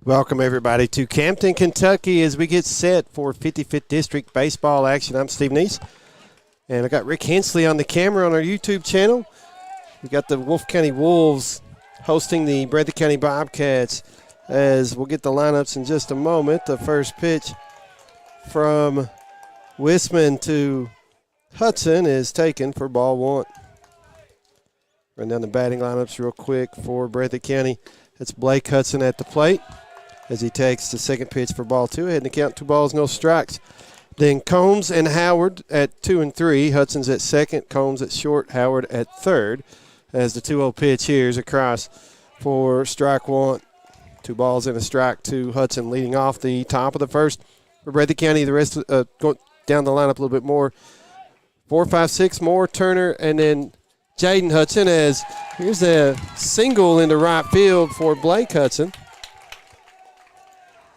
Welcome, everybody, to Campton, Kentucky as we get set for 55th District baseball action. I'm Steve Neese, and I got Rick Hensley on the camera on our YouTube channel. We got the Wolfe County Wolves hosting the Breathitt County Bobcats, as we'll get the lineups in just a moment. The first pitch from Wisman to Hudson is taken for ball one. Run down the batting lineups real quick for Breathitt County. It's Blake Hudson at the plate as he takes the second pitch for ball two. Heading to count, 2 balls, no strikes. Then Combs and Howard at 2 and 3. Hudson's at second, Combs at short, Howard at third. As the 2-0 pitch here is across for strike one. 2 balls and a strike to Hudson, leading off the top of the first for Breathitt County. The rest go down the lineup a little bit more. 4, 5, 6 more. Turner and then Jaden Hudson, as here's a single into right field for Blake Hudson.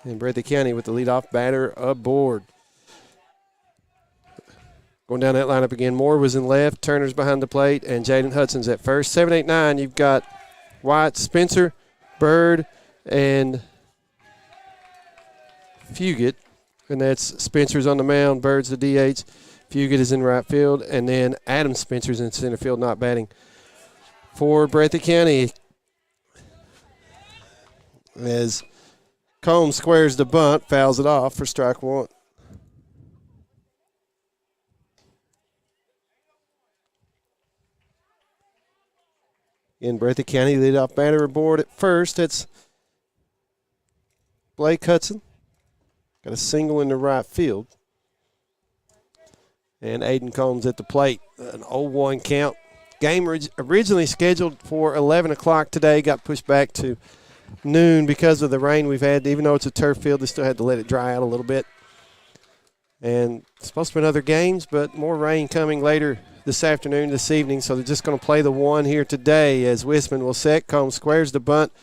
And Breathitt County with the leadoff batter aboard. Going down that lineup again, Moore was in left, Turner's behind the plate, and Jaden Hudson's at first. 7, 8, 9, you've got White, Spencer, Bird, and Fugit. And that's Spencer's on the mound, Bird's the DH. Fugit is in right field, and then Adam Spencer's in center field, not batting for Breathitt County. As Combs squares the bunt, fouls it off for strike one. In Breathitt County, leadoff batter aboard at first. It's Blake Hudson. Got a single in the right field. And Aiden Combs at the plate. An 0-1 count. Game originally scheduled for 11 o'clock today. Got pushed back to noon because of the rain we've had. Even though it's a turf field, they still had to let it dry out a little bit. And it's supposed to be other games, but more rain coming later this afternoon, this evening. So they're just going to play the one here today as Wisman will set. Combs squares the bunt.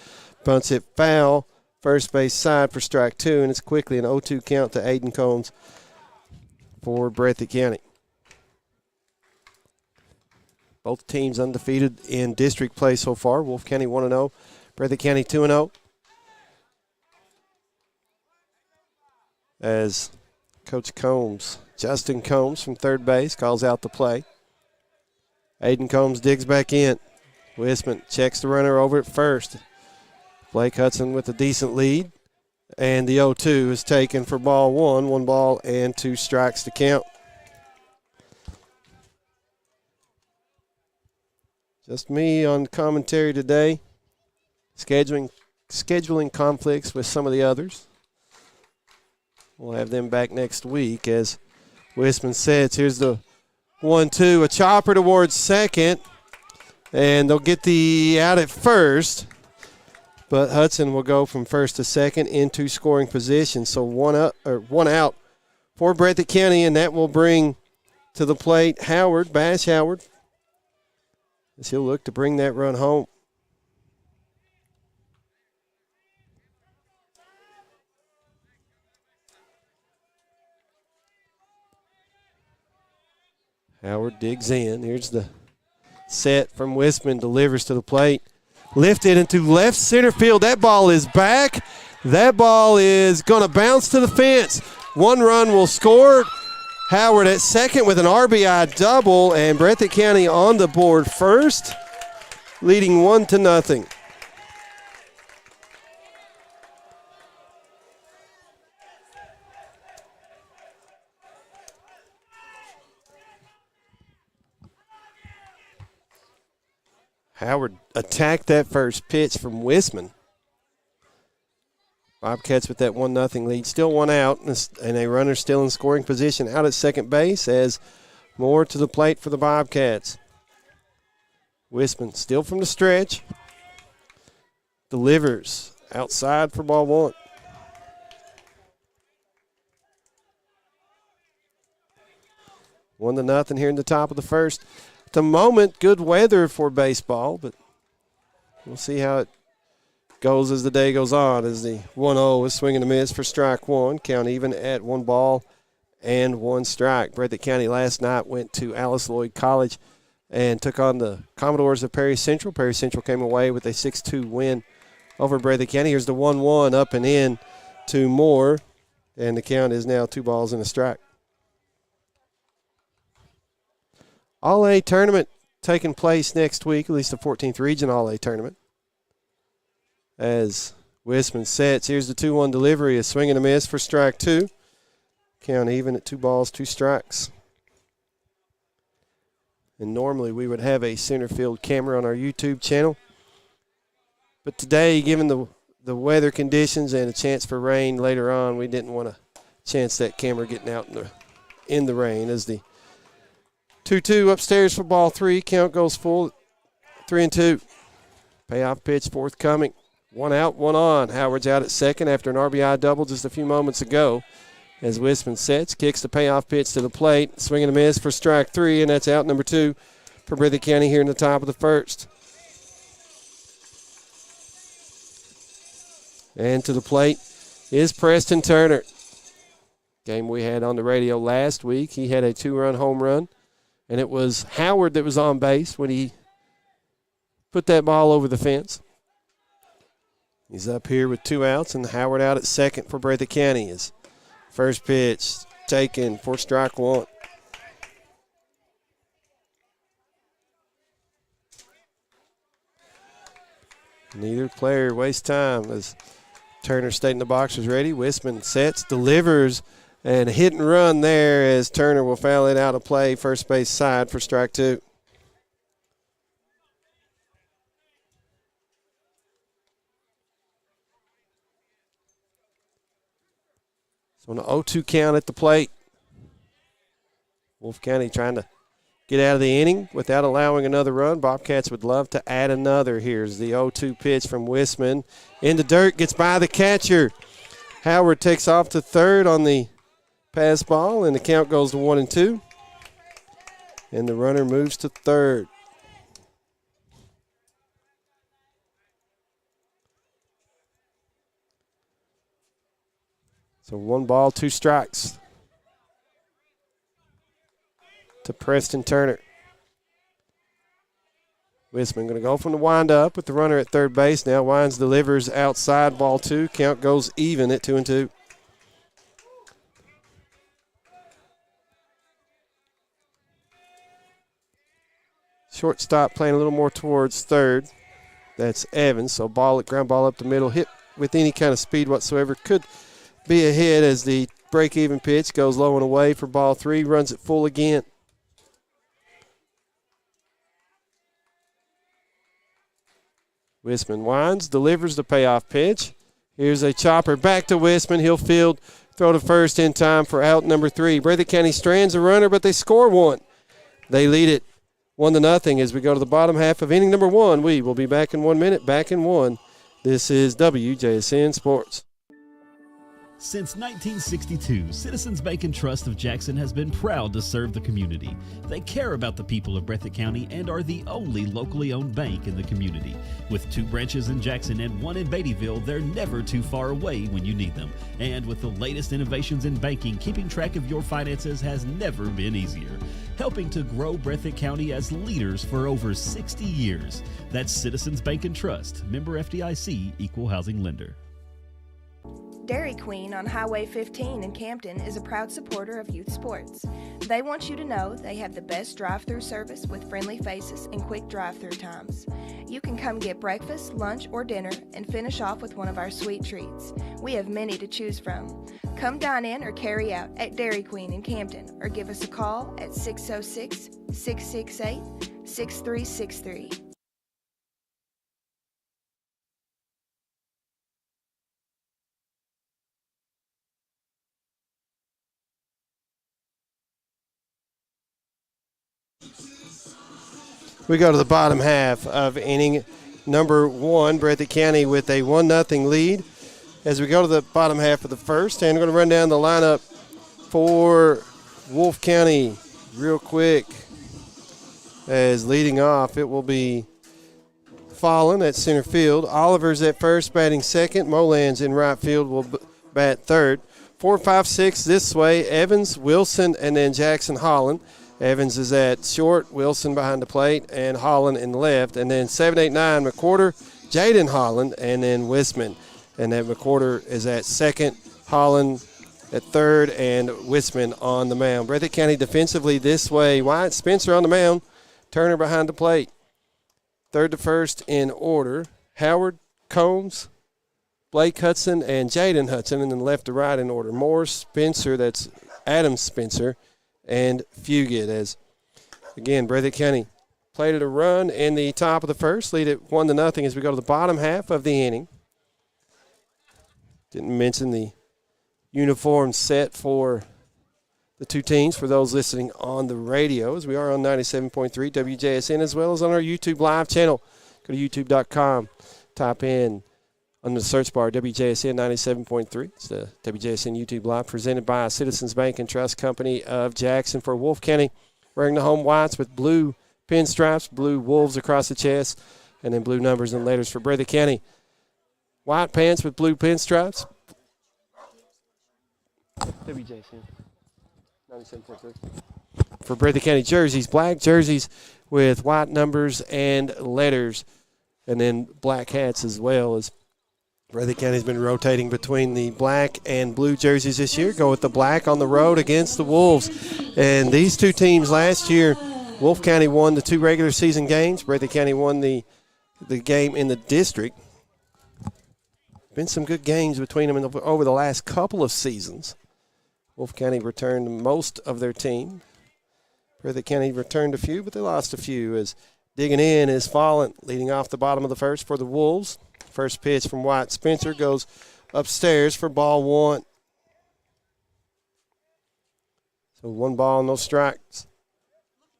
Bunts it foul. First base side for strike two, and it's quickly an 0-2 count to Aiden Combs for Breathitt County. Both teams undefeated in district play so far. Wolfe County 1-0, Breathitt County 2-0. As Coach Combs, Justin Combs from third base, calls out the play. Aiden Combs digs back in. Wisman checks the runner over at first. Blake Hudson with a decent lead. And the 0-2 is taken for ball one. 1 ball and 2 strikes to count. Just me on commentary today. Scheduling conflicts with some of the others. We'll have them back next week as Wisman sets. Here's the 1-2. A chopper towards second. And they'll get the out at first. But Hudson will go from first to second into scoring position. So one out for Breathitt County, and that will bring to the plate Howard, Bash Howard, as he'll look to bring that run home. Howard digs in. Here's the set from Wisman, delivers to the plate. Lifted into left center field. That ball is back. That ball is going to bounce to the fence. 1 run will score. Howard at second with an RBI double, and Breathitt County on the board first, leading 1-0. Howard attacked that first pitch from Wisman. Bobcats with that 1-0 lead. Still 1 out, and a runner still in scoring position out at second base as Moore to the plate for the Bobcats. Wisman still from the stretch. Delivers outside for ball one. One to nothing here in the top of the first. At the moment, good weather for baseball, but we'll see how it goes as the day goes on, as the 1-0 is swinging a miss for strike one. Count even at 1 ball and 1 strike. Breathitt County last night went to Alice Lloyd College and took on the Commodores of Perry Central. Perry Central came away with a 6-2 win over Breathitt County. Here's the 1-1 up and in to Moore, and the count is now 2 balls and a strike. All-A tournament taking place next week, at least the 14th Region All-A tournament. As Westman sets, here's the 2-1 delivery, a swing and a miss for strike 2. Count even at 2 balls, 2 strikes. And normally we would have a center field camera on our YouTube channel. But today, given the weather conditions and a chance for rain later on, we didn't want to chance that camera getting out in the rain. As the 2-2 upstairs for ball 3, count goes full, 3-2. Payoff pitch forthcoming. 1 out, 1 on. Howard's out at second after an RBI double just a few moments ago. As Westman sets, kicks the payoff pitch to the plate. Swing and a miss for strike 3, and that's out number 2 for Breathitt County here in the top of the first. And to the plate is Preston Turner. Game we had on the radio last week. He had a 2-run home run, and it was Howard that was on base when he put that ball over the fence. He's up here with 2 outs, and Howard out at second for Breathitt County. His first pitch taken for strike 1. Neither player wastes time as Turner stating the box is ready. Westman sets, delivers, and a hit and run there as Turner will foul it out of play, first base side for strike 2. So an 0-2 count at the plate. Wolfe County trying to get out of the inning without allowing another run. Bobcats would love to add another. Here's the 0-2 pitch from Westman. In the dirt, gets by the catcher. Howard takes off to third on the pass ball, and the count goes to 1-2. And the runner moves to third. So 1 ball, 2 strikes to Preston Turner. Westman going to go from the wind-up with the runner at third base. Now Wines delivers outside, ball 2. Count goes even at 2-2. Shortstop playing a little more towards third. That's Evans. So ground ball up the middle, hit with any kind of speed whatsoever. Could be a hit as the break-even pitch goes low and away for ball 3. Runs it full again. Westman winds, delivers the payoff pitch. Here's a chopper back to Westman. He'll field, throw to first in time for out number 3. Breathitt County strands a runner, but they score 1. They lead it 1-0 as we go to the bottom half of inning number 1. We will be back in 1 minute, back in 1. This is WJSN Sports. Since 1962, Citizens Bank and Trust of Jackson has been proud to serve the community. They care about the people of Breathitt County and are the only locally owned bank in the community. With 2 branches in Jackson and 1 in Beattyville, they're never too far away when you need them. And with the latest innovations in banking, keeping track of your finances has never been easier. Helping to grow Breathitt County as leaders for over 60 years. That's Citizens Bank and Trust, member FDIC, equal housing lender. Dairy Queen on Highway 15 in Campton is a proud supporter of youth sports. They want you to know they have the best drive-through service with friendly faces and quick drive-through times. You can come get breakfast, lunch, or dinner and finish off with one of our sweet treats. We have many to choose from. Come dine in or carry out at Dairy Queen in Campton or give us a call at 606-668-6363. We go to the bottom half of inning number 1. Breathitt County with a 1-0 lead as we go to the bottom half of the first. And we're going to run down the lineup for Wolfe County real quick. As leading off, it will be Fallon at center field. Oliver's at first, batting second. Molan's in right field will bat third. 4, 5, 6 this way. Evans, Wilson, and then Jackson Holland. Evans is at short, Wilson behind the plate, and Holland in left. And then 7, 8, 9, McWhorter, Jaden Holland, and then Wisman. And then McWhorter is at second, Holland at third, and Wisman on the mound. Breathitt County defensively this way. Wyatt Spencer on the mound. Turner behind the plate. Third to first in order. Howard, Combs, Blake Hudson, and Jaden Hudson. And then left to right in order. Moore, Spencer, that's Adam Spencer, and Fugit. As, again, Breathitt County played at a run in the top of the first. Lead at 1-0 as we go to the bottom half of the inning. Didn't mention the uniform set for the two teams for those listening on the radio, as we are on 97.3 WJSN as well as on our YouTube live channel. Go to youtube.com, type in under the search bar WJSN 97.3. It's the WJSN YouTube live presented by Citizens Bank and Trust Company of Jackson. For Wolfe County, wearing the home whites with blue pinstripes, blue wolves across the chest, and then blue numbers and letters. For Breathitt County, white pants with blue pinstripes. WJSN 97.3. For Breathitt County jerseys, black jerseys with white numbers and letters, and then black hats as well. As Breathitt County's been rotating between the black and blue jerseys this year. Go with the black on the road against the Wolves. And these two teams last year, Wolfe County won the 2 regular season games. Breathitt County won the game in the district. Been some good games between them over the last couple of seasons. Wolfe County returned most of their team. Breathitt County returned a few, but they lost a few. As digging in is Fallen, leading off the bottom of the first for the Wolves. First pitch from Wyatt Spencer goes upstairs for ball 1. So 1 ball, no strikes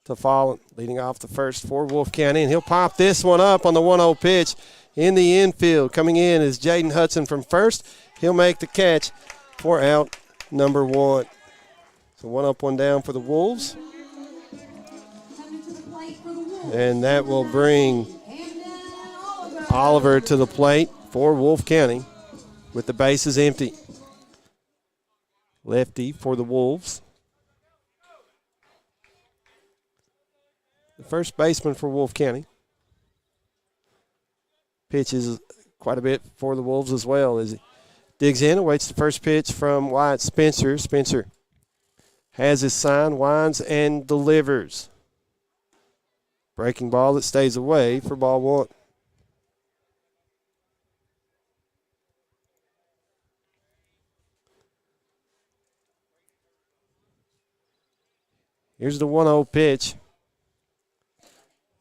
to Fallen, leading off the first for Wolfe County. And he'll pop this one up on the 1-0 pitch in the infield. Coming in is Jaden Hudson from first. He'll make the catch for out number 1. So 1 up, 1 down for the Wolves. And that will bring Oliver to the plate for Wolfe County with the bases empty. Lefty for the Wolves. The first baseman for Wolfe County. Pitches quite a bit for the Wolves as well as he digs in, awaits the first pitch from Wyatt Spencer. Spencer has his sign, winds, and delivers. Breaking ball that stays away for ball 1. Here's the 1-0 pitch.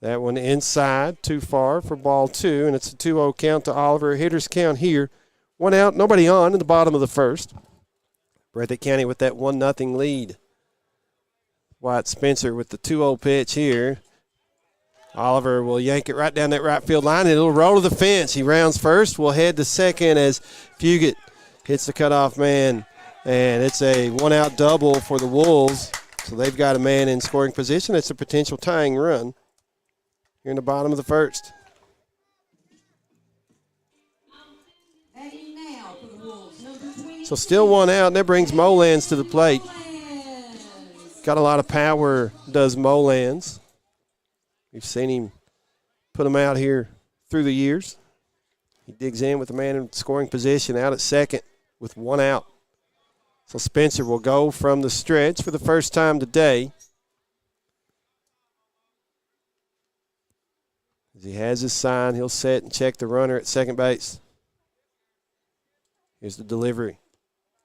That one inside, too far for ball 2, and it's a 2-0 count to Oliver. Hitter's count here. 1 out, nobody on in the bottom of the first. Breathitt County with that 1-0 lead. Wyatt Spencer with the 2-0 pitch here. Oliver will yank it right down that right field line, and it'll roll to the fence. He rounds first, will head to second as Fugit hits the cutoff man, and it's a 1-out double for the Wolves. So they've got a man in scoring position. It's a potential tying run here in the bottom of the first. So still 1 out, and that brings Molans to the plate. Got a lot of power, does Molans. We've seen him put him out here through the years. He digs in with the man in scoring position out at second with 1 out. So Spencer will go from the stretch for the first time today. As he has his sign, he'll set and check the runner at second base. Here's the delivery.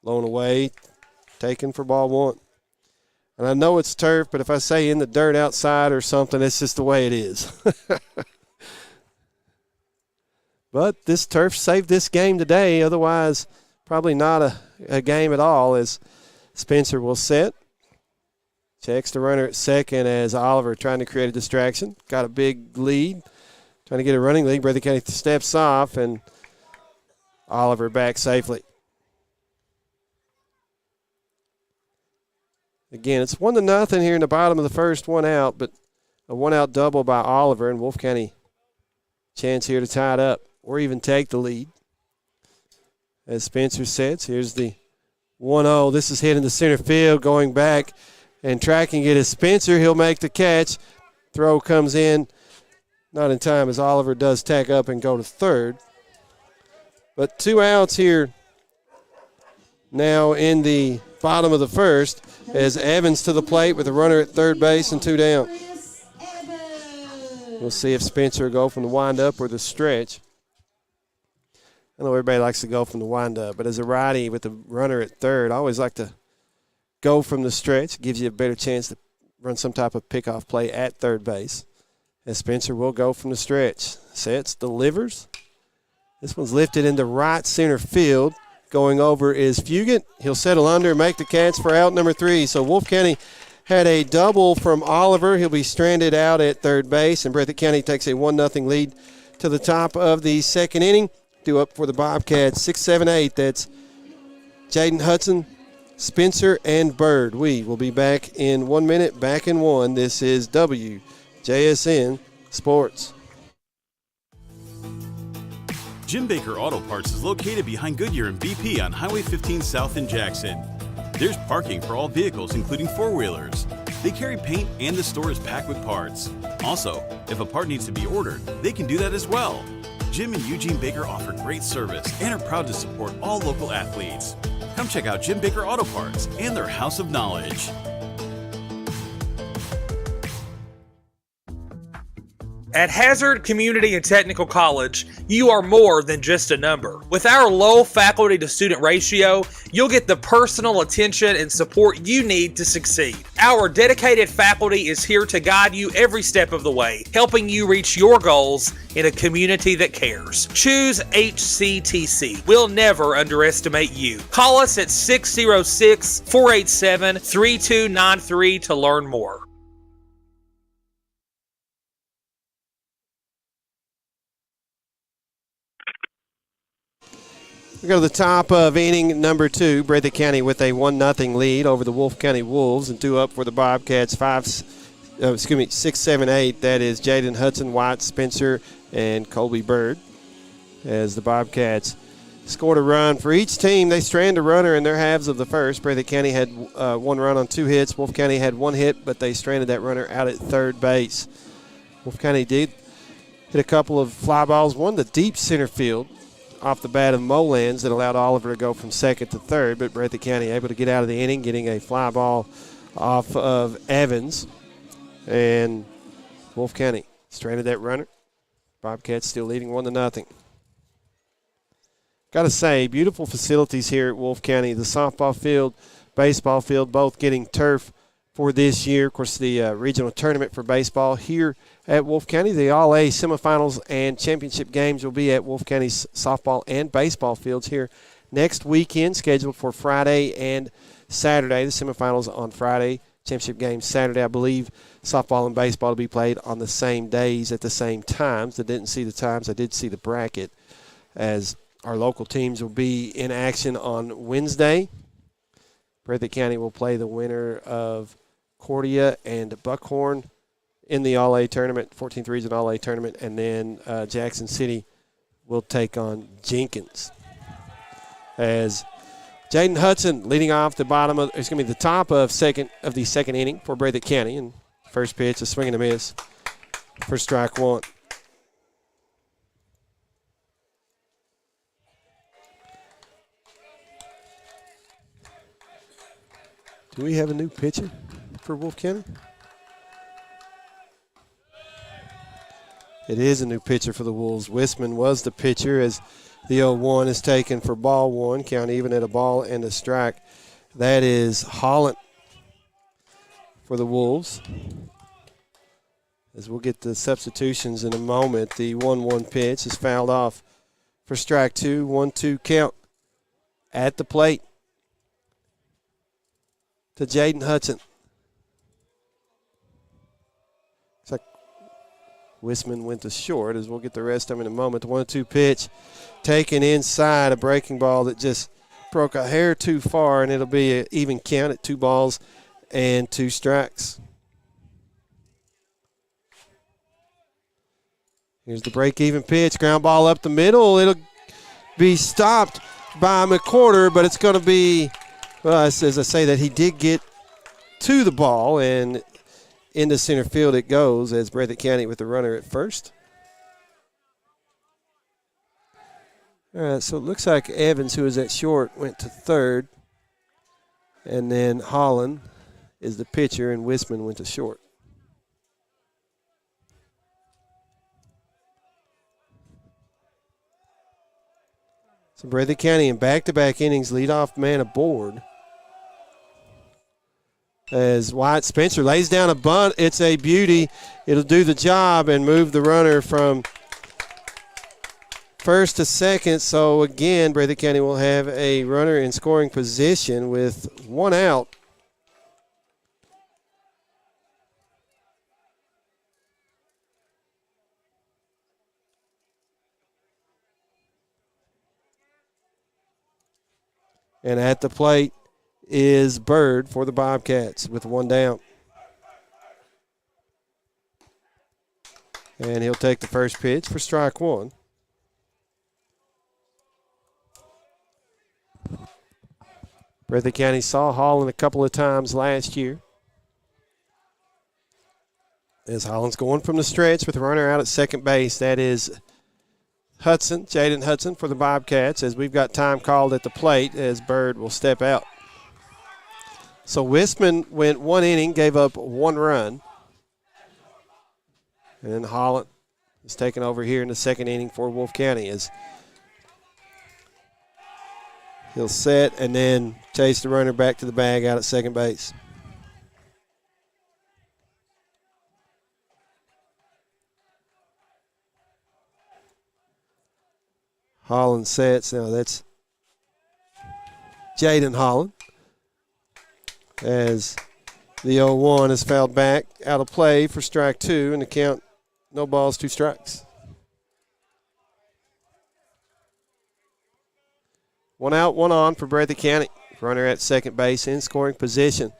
Blown away, taken for ball 1. And I know it's turf, but if I say in the dirt outside or something, it's just the way it is. But this turf saved this game today. Otherwise, probably not a game at all, as Spencer will set. Checks the runner at second as Oliver trying to create a distraction. Got a big lead. Trying to get a running lead. Breathitt County steps off, and Oliver back safely. Again, it's 1-0 here in the bottom of the first, 1 out, but a 1-out double by Oliver, and Wolfe County chance here to tie it up or even take the lead. As Spencer sets, here's the 1-0. This is hit into center field, going back and tracking it is Spencer. He'll make the catch. Throw comes in Not in time as Oliver does tack up and go to third. But 2 outs here now in the bottom of the first as Evans to the plate with a runner at third base and 2 down. We'll see if Spencer will go from the windup or the stretch. I know everybody likes to go from the windup, but as a righty with the runner at third, I always like to go from the stretch. It gives you a better chance to run some type of pickoff play at third base. As Spencer will go from the stretch. Sets, delivers. This one's lifted into right center field. Going over is Fugit. He'll settle under and make the catch for out number 3. So Wolfe County had a double from Oliver. He'll be stranded out at third base, and Breathitt County takes a 1-0 lead to the top of the second inning. Due up for the Bobcats, 6, 7, 8. That's Jaden Hudson, Spencer, and Bird. We will be back in 1 minute, back in 1. This is WJSN Sports. Jim Baker Auto Parts is located behind Goodyear and BP on Highway 15 South in Jackson. There's parking for all vehicles, including four-wheelers. They carry paint and the store is packed with parts. Also, if a part needs to be ordered, they can do that as well. Jim and Eugene Baker offer great service and are proud to support all local athletes. Come check out Jim Baker Auto Parts and their House of Knowledge. At Hazard Community and Technical College, you are more than just a number. With our low faculty to student ratio, you'll get the personal attention and support you need to succeed. Our dedicated faculty is here to guide you every step of the way, helping you reach your goals in a community that cares. Choose HCTC. We'll never underestimate you. Call us at 606-487-3293 to learn more. We go to the top of inning number 2. Breathitt County with a 1-0 lead over the Wolfe County Wolves, and 2 up for the Bobcats. 6, 7, 8. That is Jaden Hudson, White, Spencer, and Colby Bird. As the Bobcats scored a run for each team, they stranded a runner in their halves of the first. Breathitt County had 1 run on 2 hits. Wolfe County had 1 hit, but they stranded that runner out at third base. Wolfe County did hit a couple of fly balls, one to deep center field off the bat of Molans that allowed Oliver to go from second to third, but Breathitt County able to get out of the inning, getting a fly ball off of Evans. And Wolfe County stranded that runner. Bobcats still leading 1-0. Got to say, beautiful facilities here at Wolfe County. The softball field, baseball field, both getting turf for this year. Of course, the regional tournament for baseball here at Wolfe County. The All-A semifinals and championship games will be at Wolfe County's softball and baseball fields here next weekend, scheduled for Friday and Saturday. The semifinals on Friday, championship games Saturday. I believe softball and baseball will be played on the same days at the same times. I didn't see the times. I did see the bracket, as our local teams will be in action on Wednesday. Breathitt County will play the winner of Cordia and Buckhorn in the All-A tournament, 14th Region All-A tournament, and then Jackson City will take on Jenkins. As Jaden Hudson leading off the bottom of, it's going to be the top of the second inning for Breathitt County, and first pitch, a swing and a miss for strike 1. Do we have a new pitcher for Wolfe County? It is a new pitcher for the Wolves. Wisman was the pitcher, as the 0-1 is taken for ball 1. Count even at a ball and a strike. That is Holland for the Wolves. As we'll get the substitutions in a moment, the 1-1 pitch is fouled off for strike 2. 1-2 count at the plate to Jaden Hudson. Looks like Wisman went to short, as we'll get the rest of them in a moment. The 1-2 pitch taken inside, a breaking ball that just broke a hair too far, and it'll be an even count at 2 balls and 2 strikes. Here's the break-even pitch, ground ball up the middle. It'll be stopped by McCorder, but it's going to be, well, as I say that, he did get to the ball, and into center field it goes, as Breathitt County with the runner at first All right, so it looks like Evans, who was at short, went to third. And then Holland is the pitcher, and Wisman went to short. So Breathitt County in back-to-back innings, leadoff man aboard. As Wyatt Spencer lays down a bunt, it's a beauty. It'll do the job and move the runner from first to second. So again, Breathitt County will have a runner in scoring position with one out. And at the plate is Bird for the Bobcats with one down. And he'll take the first pitch for strike one. Breathitt County saw Holland a couple of times last year. As Holland's going from the stretch with a runner out at second base, that is Hudson, Jaden Hudson for the Bobcats, as we've got time called at the plate as Bird will step out. So Wisman went one inning, gave up one run. And then Holland is taking over here in the second inning for Wolfe County as he'll set and then chase the runner back to the bag out at second base. Holland sets. Now that's Jaden Holland as the 0-1 is fouled back out of play for strike two, and the count, no balls, two strikes. One out, one on for Breathitt County. Runner at second base in scoring position.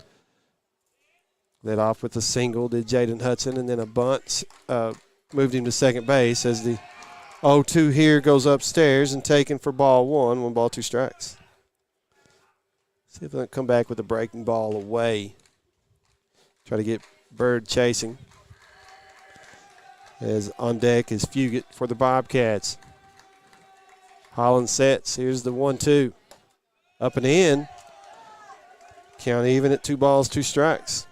Led off with a single, did Jaden Hudson, and then a bunt moved him to second base as the 0-2 here goes upstairs and taken for ball one. One ball, two strikes. See if they can come back with a breaking ball away. Try to get Bird chasing. As on deck is Fugit for the Bobcats. Holland sets. Here's the 1-2. Up and in. Count even at 2 balls, 2 strikes.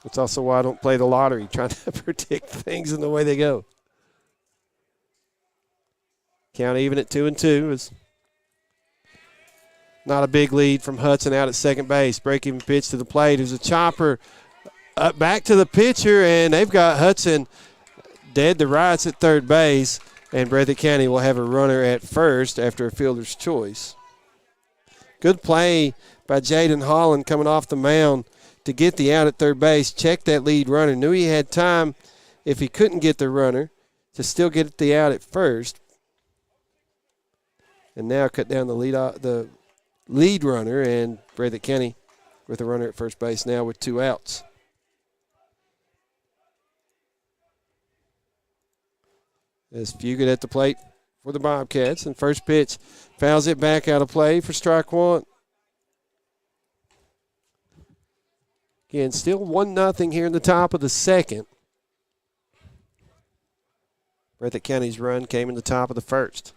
That's also why I don't play the lottery, trying to predict things in the way they go. Count even at 2-2 is not a big lead from Hudson out at second base. Break-even pitch to the plate. There's a chopper back to the pitcher, and they've got Hudson dead to rights at third base, and Breathitt County will have a runner at first after a fielder's choice. Good play by Jaden Holland coming off the mound to get the out at third base, check that lead runner. Knew he had time if he couldn't get the runner to still get the out at first. And now cut down the lead runner, and Breathitt County with a runner at first base now with 2 outs. As Fugit at the plate for the Bobcats, and first pitch fouls it back out of play for strike one. Again, still 1-0 here in the top of the second. Breathitt County's run came in the top of the first.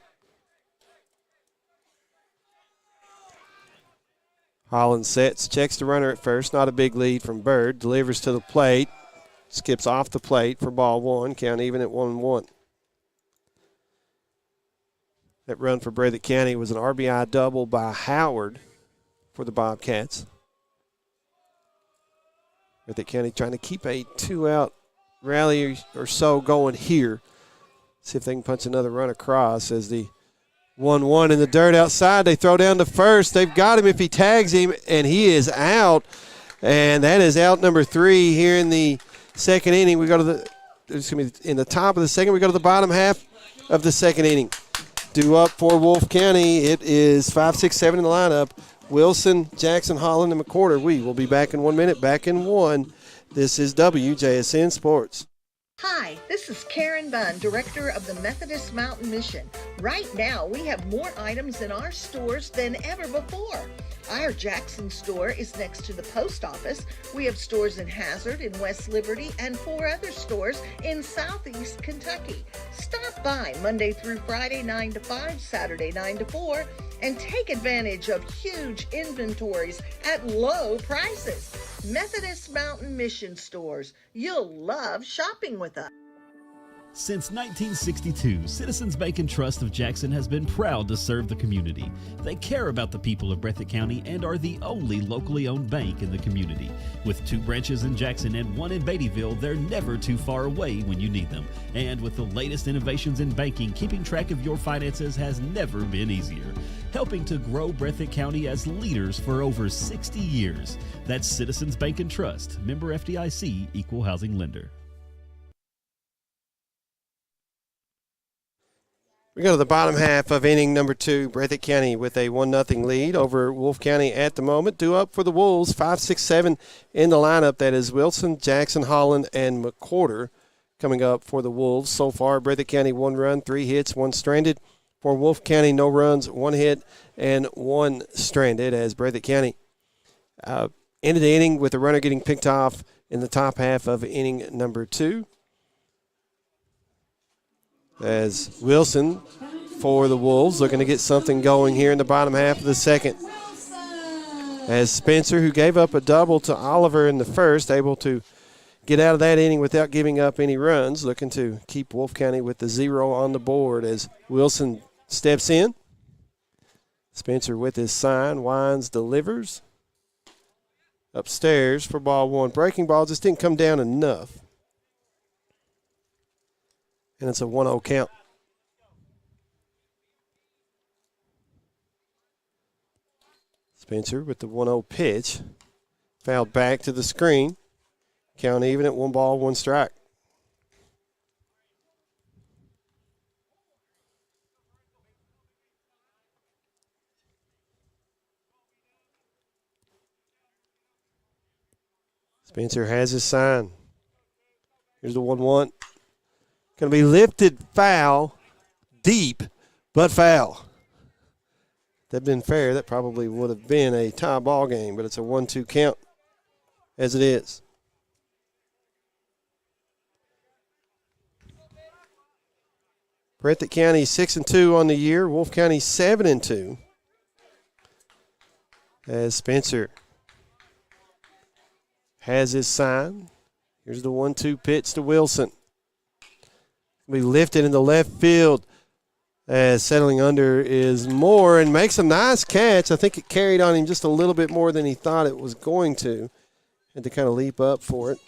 Holland sets, checks the runner at first. Not a big lead from Bird. Delivers to the plate. Skips off the plate for ball one. Count even at 1-1. That run for Breathitt County was an RBI double by Howard for the Bobcats. Breathitt County trying to keep a 2-out rally or so going here. See if they can punch another run across as the 1-1 in the dirt outside. They throw down to first. They've got him if he tags him, and he is out. And that is out number 3 here in the second inning. We go to in the top of the second. We go to the bottom half of the second inning. Due up for Wolfe County. It is 5, 6, 7 in the lineup. Wilson, Jackson, Holland, and McCorder. We will be back in 1 minute. Back in 1. This is WJSN Sports. Hi, this is Karen Bunn, Director of the Methodist Mountain Mission. Right now, we have more items in our stores than ever before. Our Jackson store is next to the post office. We have stores in Hazard, in West Liberty, and 4 other stores in Southeast Kentucky. Stop by Monday through Friday, 9 to 5, Saturday, 9 to 4, and take advantage of huge inventories at low prices. Methodist Mountain Mission Stores. You'll love shopping with us. Since 1962, Citizens Bank and Trust of Jackson has been proud to serve the community. They care about the people of Breathitt County and are the only locally owned bank in the community. With 2 branches in Jackson and 1 in Beattyville, they're never too far away when you need them. And with the latest innovations in banking, keeping track of your finances has never been easier. Helping to grow Breathitt County as leaders for over 60 years. That's Citizens Bank and Trust, member FDIC, equal housing lender. We go to the bottom half of inning number 2. Breathitt County with a 1-0 lead over Wolfe County at the moment. Due up for the Wolves, 5, 6, 7 in the lineup. That is Wilson, Jackson, Holland, and McQuarter coming up for the Wolves. So far, Breathitt County 1 run, 3 hits, 1 stranded. For Wolfe County, no runs, 1 hit, and 1 stranded as Breathitt County ended the inning with the runner getting picked off in the top half of inning number 2. As Wilson for the Wolves looking to get something going here in the bottom half of the second. As Spencer, who gave up a double to Oliver in the first, able to get out of that inning without giving up any runs, looking to keep Wolfe County with the 0 on the board as Wilson steps in. Spencer with his sign, winds, delivers. Upstairs for ball 1. Breaking ball just didn't come down enough. And it's a 1-0 count. Spencer with the 1-0 pitch. Fouled back to the screen. Count even at 1 ball, 1 strike. Spencer has his sign. Here's the 1-1. Going to be lifted foul, deep, but foul. If that had been fair, that probably would have been a tie ball game, but it's a 1-2 count as it is. Breathitt County 6-2 on the year. Wolfe County 7-2. As Spencer has his sign. Here's the 1-2 pitch to Wilson. Be lifted in the left field as settling under is Moore and makes a nice catch. I think it carried on him just a little bit more than he thought it was going to. Had to kind of leap up for it.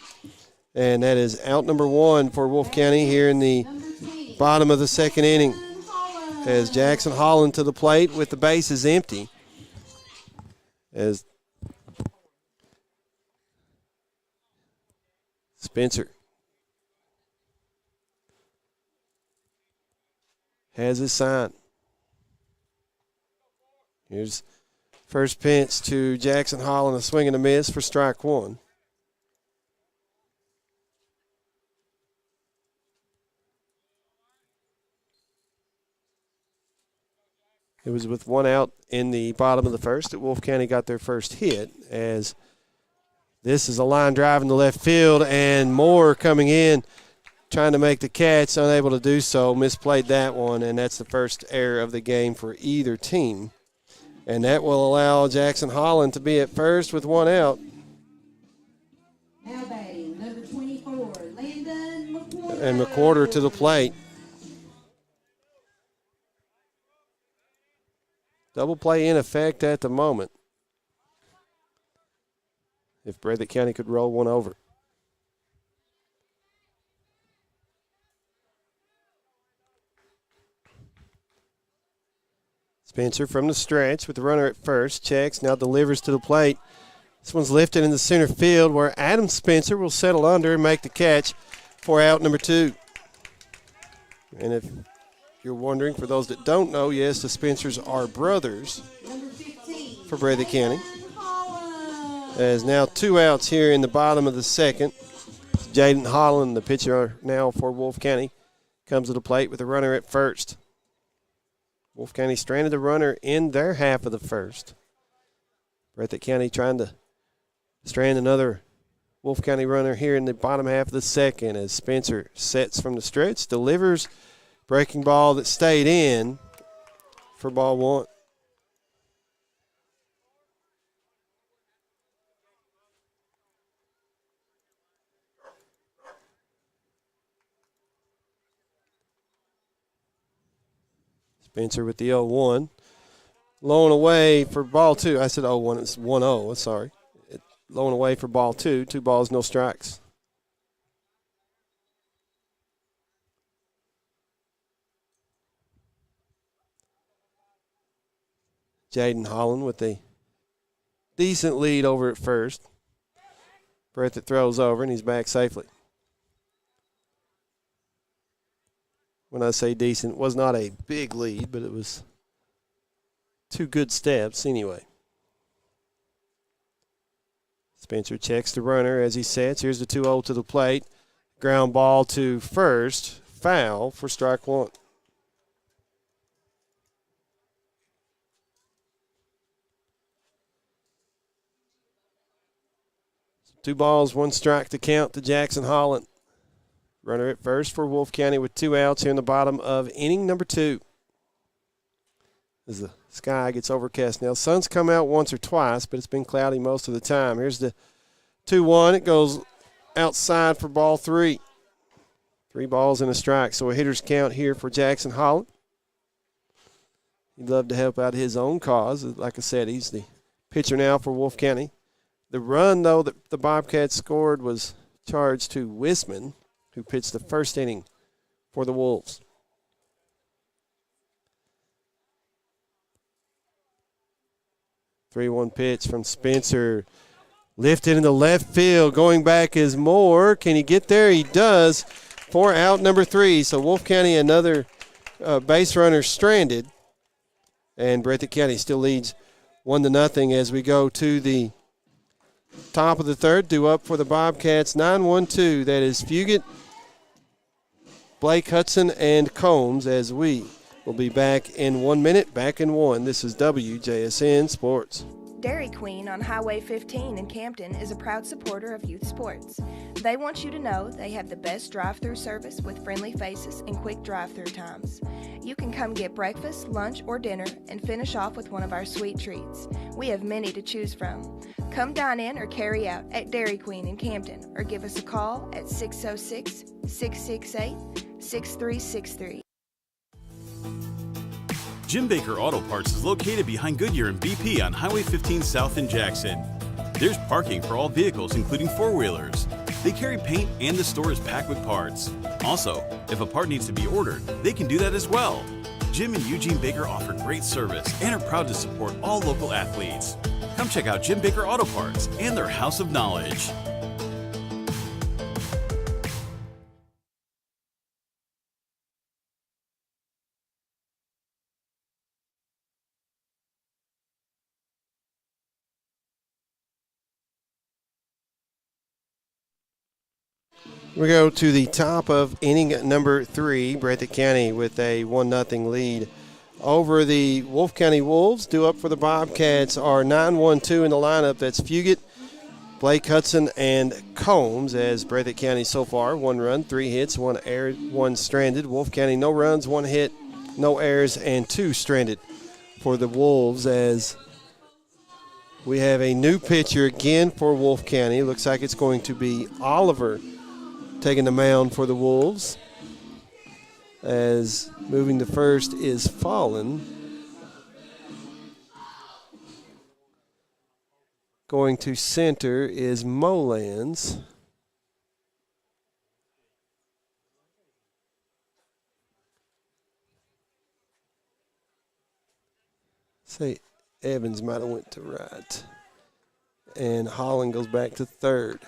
And that is out number 1 for Wolfe County here in the bottom of the second inning as Jackson Holland to the plate with the bases empty. As Spencer has his sign. Here's first pitch to Jackson Holland, a swing and a miss for strike 1. It was with 1 out in the bottom of the first that Wolfe County got their first hit as this is a line drive in the left field and Moore coming in trying to make the catch, unable to do so, misplayed that one, and that's the first error of the game for either team. And that will allow Jackson Holland to be at first with 1 out. Now batting, number 24, Landon McQuarter. And McQuarter to the plate. Double play in effect at the moment. If Breathitt County could roll one over. Spencer from the stretch with the runner at first. Checks, now delivers to the plate. This one's lifted in the center field where Adam Spencer will settle under and make the catch for out number 2. And if you're wondering, for those that don't know, yes, the Spencers are brothers for Breathitt County. There's now 2 outs here in the bottom of the second. Jaden Holland, the pitcher now for Wolfe County, comes to the plate with a runner at first. Wolfe County stranded the runner in their half of the first. Breathitt County trying to strand another Wolfe County runner here in the bottom half of the second as Spencer sets from the stretch, delivers breaking ball that stayed in for ball one. Spencer with the 0-1. Low and away for ball two. I said 0-1. It's 1-0. Sorry. Low and away for ball two. 2 balls, no strikes. Jaden Holland with a decent lead over at first. Breathitt throws over, and he's back safely. When I say decent, it was not a big lead, but it was 2 good steps anyway. Spencer checks the runner as he sets. Here's the 2-0 to the plate. Ground ball to first. Foul for strike one. Two balls, 1 strike to count to Jackson Holland. Runner at first for Wolfe County with 2 outs here in the bottom of inning number 2. As the sky gets overcast now. Sun's come out once or twice, but it's been cloudy most of the time. Here's the 2-1. It goes outside for ball 3. 3 balls and a strike. So a hitter's count here for Jackson Holland. He'd love to help out his own cause. Like I said, he's the pitcher now for Wolfe County. The run, though, that the Bobcats scored was charged to Wisman, who pitched the first inning for the Wolves. Three-one pitch from Spencer. Lifted in the left field. Going back is Moore. Can he get there? He does. For out number 3. So Wolfe County, another base runner stranded. And Breathitt County still leads 1-0 as we go to the top of the third. Due up for the Bobcats. 9-1-2. That is Fugit, Blake Hudson, and Combs, as we will be back in 1 minute. Back in 1. This is WJSN Sports. Dairy Queen on Highway 15 in Campton is a proud supporter of youth sports. They want you to know they have the best drive-through service with friendly faces and quick drive-through times. You can come get breakfast, lunch, or dinner and finish off with one of our sweet treats. We have many to choose from. Come dine in or carry out at Dairy Queen in Campton or give us a call at 606-668-6363. Jim Baker Auto Parts is located behind Goodyear and BP on Highway 15 South in Jackson. There's parking for all vehicles, including four-wheelers. They carry paint and the store is packed with parts. Also, if a part needs to be ordered, they can do that as well. Jim and Eugene Baker offer great service and are proud to support all local athletes. Come check out Jim Baker Auto Parts and their House of Knowledge. We go to the top of inning number 3. Breathitt County with a 1-0 lead over the Wolfe County Wolves. Due up for the Bobcats are 9-1-2 in the lineup. That's Fugit, Blake Hudson, and Combs. As Breathitt County so far, 1 run, 3 hits, 1 error, 1 stranded. Wolfe County no runs, 1 hit, no errors, and 2 stranded for the Wolves. As we have a new pitcher again for Wolfe County. Looks like it's going to be Oliver taking the mound for the Wolves, as moving to first is Fallen. Going to center is Molans. Say Evans might have went to right. And Holland goes back to third.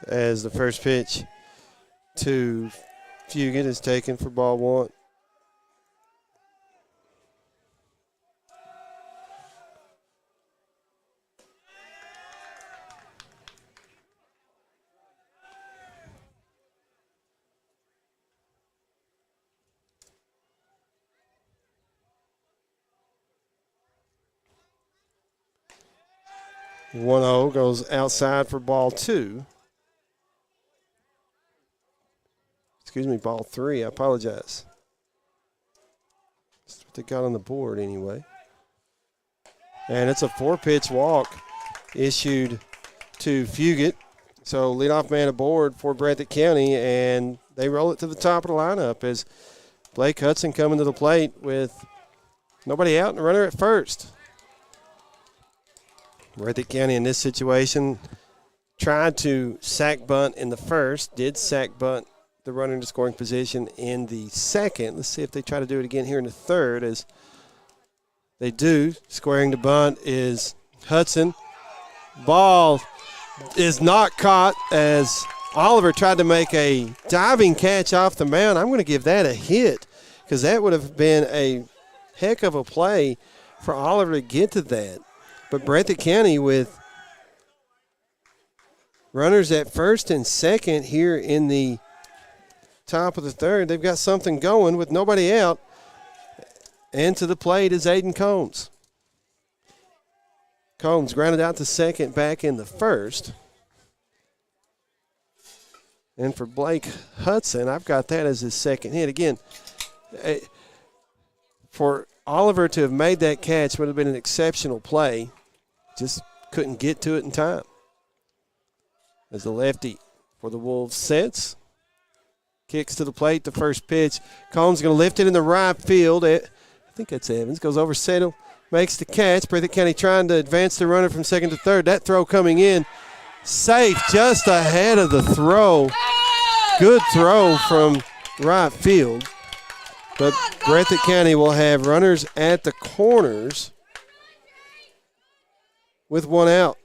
As the first pitch to Fugit is taken for ball 1. 1-0 goes outside for ball 2. Excuse me, ball 3. I apologize. That's what they got on the board anyway. And it's a 4-pitch walk issued to Fugit. So leadoff man aboard for Breathitt County, and they roll it to the top of the lineup as Blake Hudson coming to the plate with nobody out and a runner at first. Breathitt County in this situation tried to sack bunt in the first, did sack bunt the runner into scoring position in the second. Let's see if they try to do it again here in the third, as they do. Squaring the bunt is Hudson. Ball is not caught as Oliver tried to make a diving catch off the mound. I'm going to give that a hit because that would have been a heck of a play for Oliver to get to that. But Breathitt County with runners at first and second here in the top of the third. They've got something going with nobody out. And to the plate is Aiden Combs. Combs grounded out to second back in the first. And for Blake Hudson, I've got that as his second hit. Again, for Oliver to have made that catch would have been an exceptional play. Just couldn't get to it in time. As the lefty for the Wolves sets. Kicks to the plate, the first pitch. Combs going to lift it in the right field. I think that's Evans. Goes over settle, makes the catch. Breathitt County trying to advance the runner from second to third. That throw coming in. Safe just ahead of the throw. Good throw from right field. But Breathitt County will have runners at the corners with one out.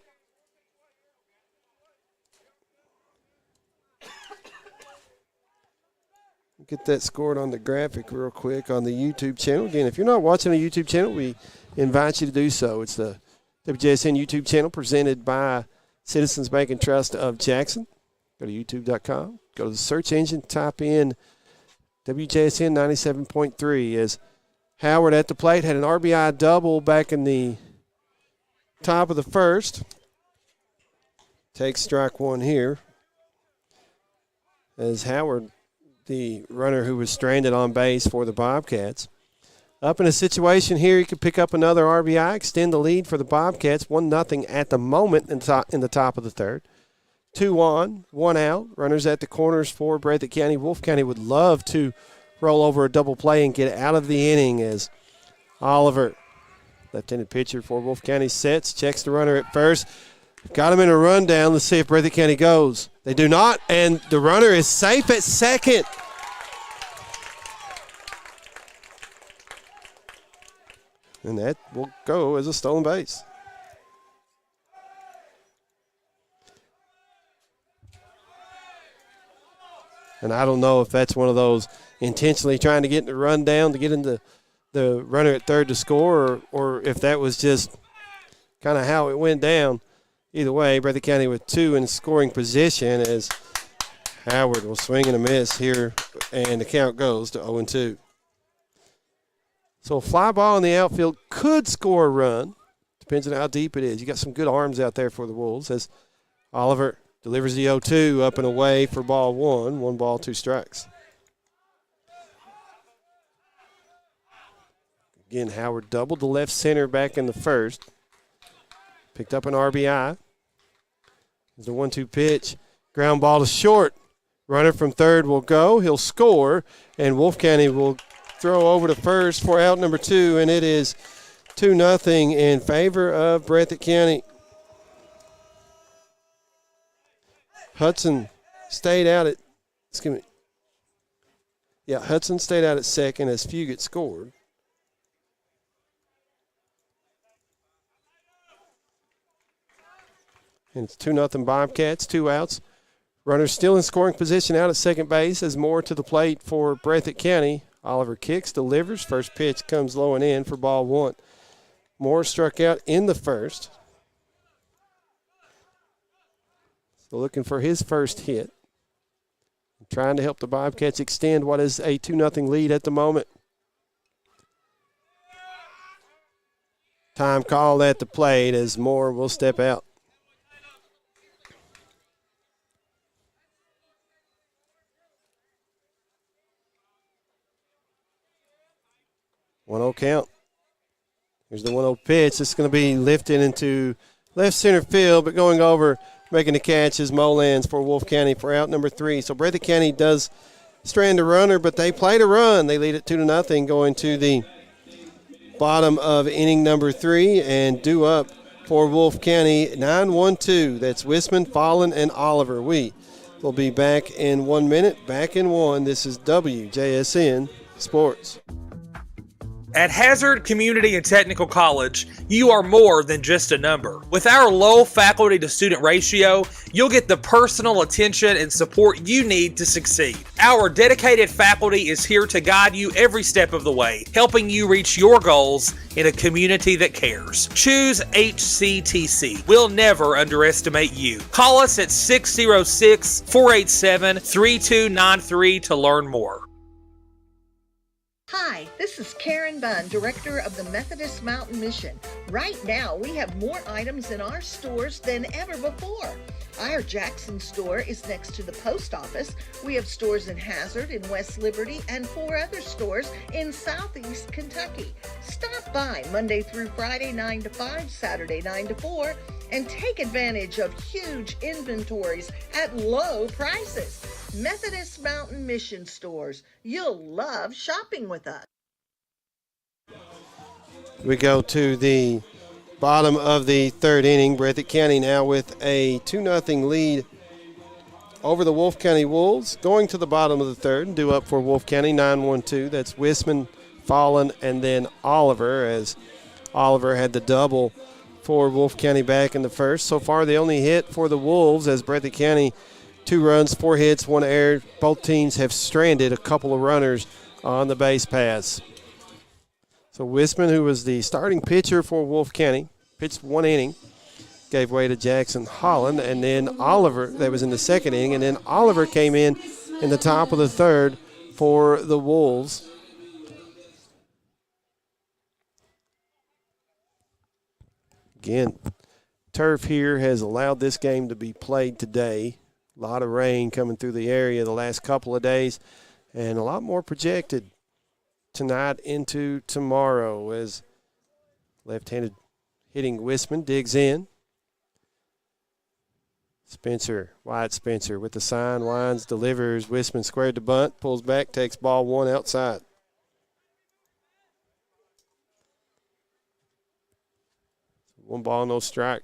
Get that scored on the graphic real quick on the YouTube channel. Again, if you're not watching the YouTube channel, we invite you to do so. It's the WJSN YouTube channel presented by Citizens Bank and Trust of Jackson. Go to youtube.com. Go to the search engine. Type in WJSN 97.3 as Howard at the plate had an RBI double back in the top of the first. Takes strike one here as Howard, the runner who was stranded on base for the Bobcats. Up in a situation here, he could pick up another RBI, extend the lead for the Bobcats, 1-0 at the moment in the top of the third. 2 on, 1 out. Runners at the corners for Breathitt County. Wolfe County would love to roll over a double play and get out of the inning as Oliver, left-handed pitcher for Wolfe County, sets, checks the runner at first. Got him in a rundown. Let's see if Breathitt County goes. They do not, and the runner is safe at second. And that will go as a stolen base. And I don't know if that's one of those intentionally trying to get in the rundown to get into the runner at third to score, or if that was just kind of how it went down. Either way, Breathitt County with 2 in scoring position as Howard will swing and a miss here, and the count goes to 0-2. So a fly ball in the outfield could score a run. Depends on how deep it is. You got some good arms out there for the Wolves as Oliver delivers the 0-2 up and away for ball 1. 1 ball, 2 strikes. Again, Howard doubled the left center back in the first. Picked up an RBI. There's a 1-2 pitch. Ground ball to short. Runner from third will go. He'll score. And Wolfe County will throw over to first for out number 2. And it is 2-0 in favor of Breathitt County. Hudson stayed out at, Hudson stayed out at second as Fugit scored. And it's 2-0 Bobcats, 2 outs. Runners still in scoring position out at second base as Moore to the plate for Breathitt County. Oliver kicks, delivers. First pitch comes low and in for ball 1. Moore struck out in the first. So looking for his first hit. Trying to help the Bobcats extend what is a 2-0 lead at the moment. Time called at the plate as Moore will step out. 1-0 count. Here's the 1-0 pitch. It's going to be lifted into left center field, but going over, making the catch is Molans for Wolfe County for out number 3. So Breathitt County does strand a runner, but they play to run. They lead it 2-0 going to the bottom of inning number 3, and due up for Wolfe County 9-1-2. That's Wisman, Fallon, and Oliver. We will be back in 1 minute. Back in 1. This is WJSN Sports. At Hazard Community and Technical College, you are more than just a number. With our low faculty to student ratio, you'll get the personal attention and support you need to succeed. Our dedicated faculty is here to guide you every step of the way, helping you reach your goals in a community that cares. Choose HCTC. We'll never underestimate you. Call us at 606-487-3293 to learn more. Hi, this is Karen Bunn, Director of the Methodist Mountain Mission. Right now, we have more items in our stores than ever before. Our Jackson store is next to the post office. We have stores in Hazard, in West Liberty, and 4 other stores in Southeast Kentucky. Stop by Monday through Friday, 9 to 5, Saturday, 9 to 4, and take advantage of huge inventories at low prices. Methodist Mountain Mission stores. You'll love shopping with us. We go to the bottom of the 3rd inning. Breathitt County now with a 2-0 lead over the Wolfe County Wolves. Going to the bottom of the 3rd, due up for Wolfe County 9-1-2. That's Wisman, Fallon, and then Oliver, as Oliver had the double for Wolfe County back in the 1st. So far, the only hit for the Wolves, as Breathitt County 2 runs, 4 hits, 1 error. Both teams have stranded a couple of runners on the base paths. So Wisman, who was the starting pitcher for Wolfe County, pitched 1 inning, gave way to Jackson Holland, and then Oliver, that was in the 2nd inning, and then Oliver came in the top of the 3rd for the Wolves. Again, turf here has allowed this game to be played today. A lot of rain coming through the area the last couple of days, and a lot more projected tonight into tomorrow, as left-handed hitting Wisman digs in. Wyatt Spencer with the sign, winds, delivers. Wisman squared to bunt, pulls back, takes ball 1 outside. One ball, no strike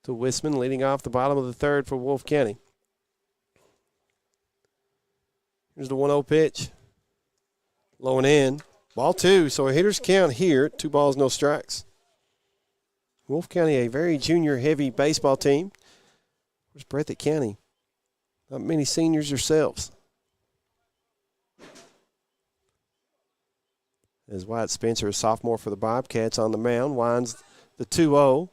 to Wisman, leading off the bottom of the 3rd for Wolfe County. Here's the 1-0 pitch. Low and in. Ball 2, so a hitter's count here. 2 balls, no strikes. Wolfe County, a very junior-heavy baseball team. Where's Breathitt County? Not many seniors yourselves. As Wyatt Spencer, a sophomore for the Bobcats, on the mound, winds the 2-0.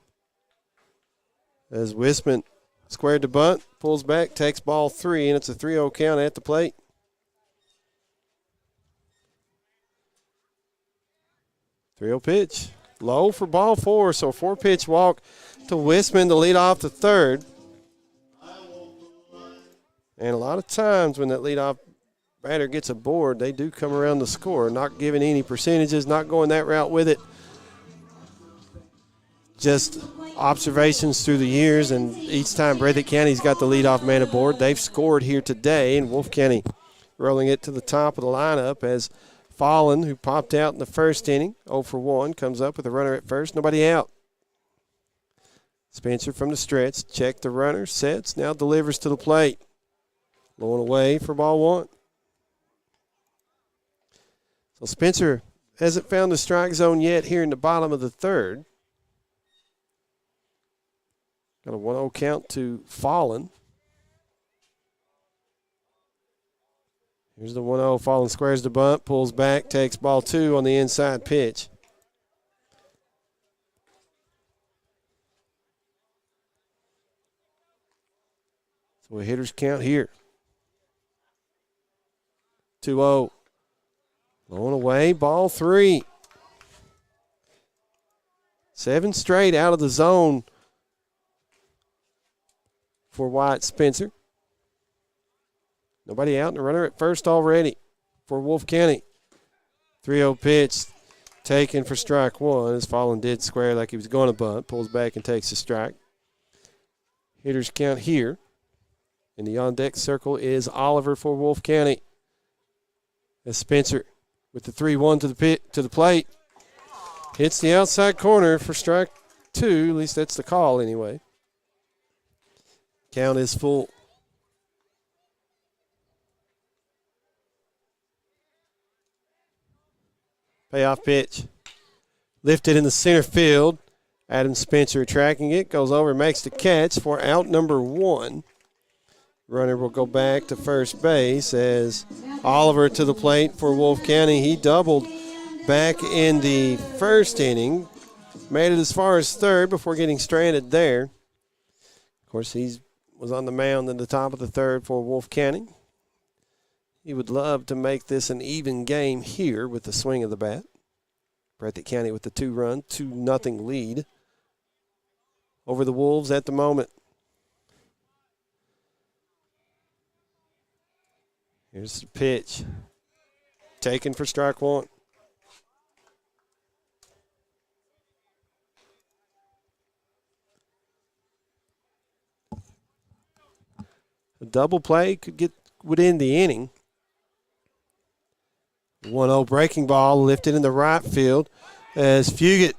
As Wisman squared to bunt, pulls back, takes ball 3, and it's a 3-0 count at the plate. Pitch. Low for ball 4, so 4-pitch walk to Wisman to lead off the 3rd. And a lot of times when that leadoff batter gets a board, they do come around the score, not giving any percentages, not going that route with it. Just observations through the years, and each time Breathitt County's got the leadoff man aboard, they've scored here today, and Wolfe County rolling it to the top of the lineup as Fallon, who popped out in the 1st inning, 0 for 1, comes up with a runner at first, nobody out. Spencer from the stretch, check the runner, sets, now delivers to the plate. Low and away for ball 1. So Spencer hasn't found the strike zone yet here in the bottom of the 3rd. Got a 1-0 count to Fallon. Here's the 1-0. Fallon squares the bunt, pulls back, takes ball 2 on the inside pitch. So a hitter's count here. 2-0. Low and away, ball 3. 7 straight out of the zone for Wyatt Spencer. Nobody out and a runner at first already. for Wolfe County. 3-0 pitch taken for strike one. As fallen did square like he was going to bunt. Pulls back and takes a strike. Hitters count here. In the on-deck circle is Oliver for Wolfe County. As Spencer with the 3-1 to the plate. Hits the outside corner for strike two. At least that's the call anyway. Count is full. Payoff pitch. Lifted in the center field. Adam Spencer tracking it. Goes over, makes the catch for out number one. Runner will go back to first base as Oliver to the plate for Wolfe County. He doubled back in the first inning. Made it as far as third before getting stranded there. Of course, he was on the mound in the top of the third for Wolfe County. He would love to make this an even game here with the swing of the bat. Breathitt County with the 2-run, 2-0 lead over the Wolves at the moment. Here's the pitch. Taken for strike one. A double play would end the inning. 1-0 breaking ball lifted in the right field as Fugit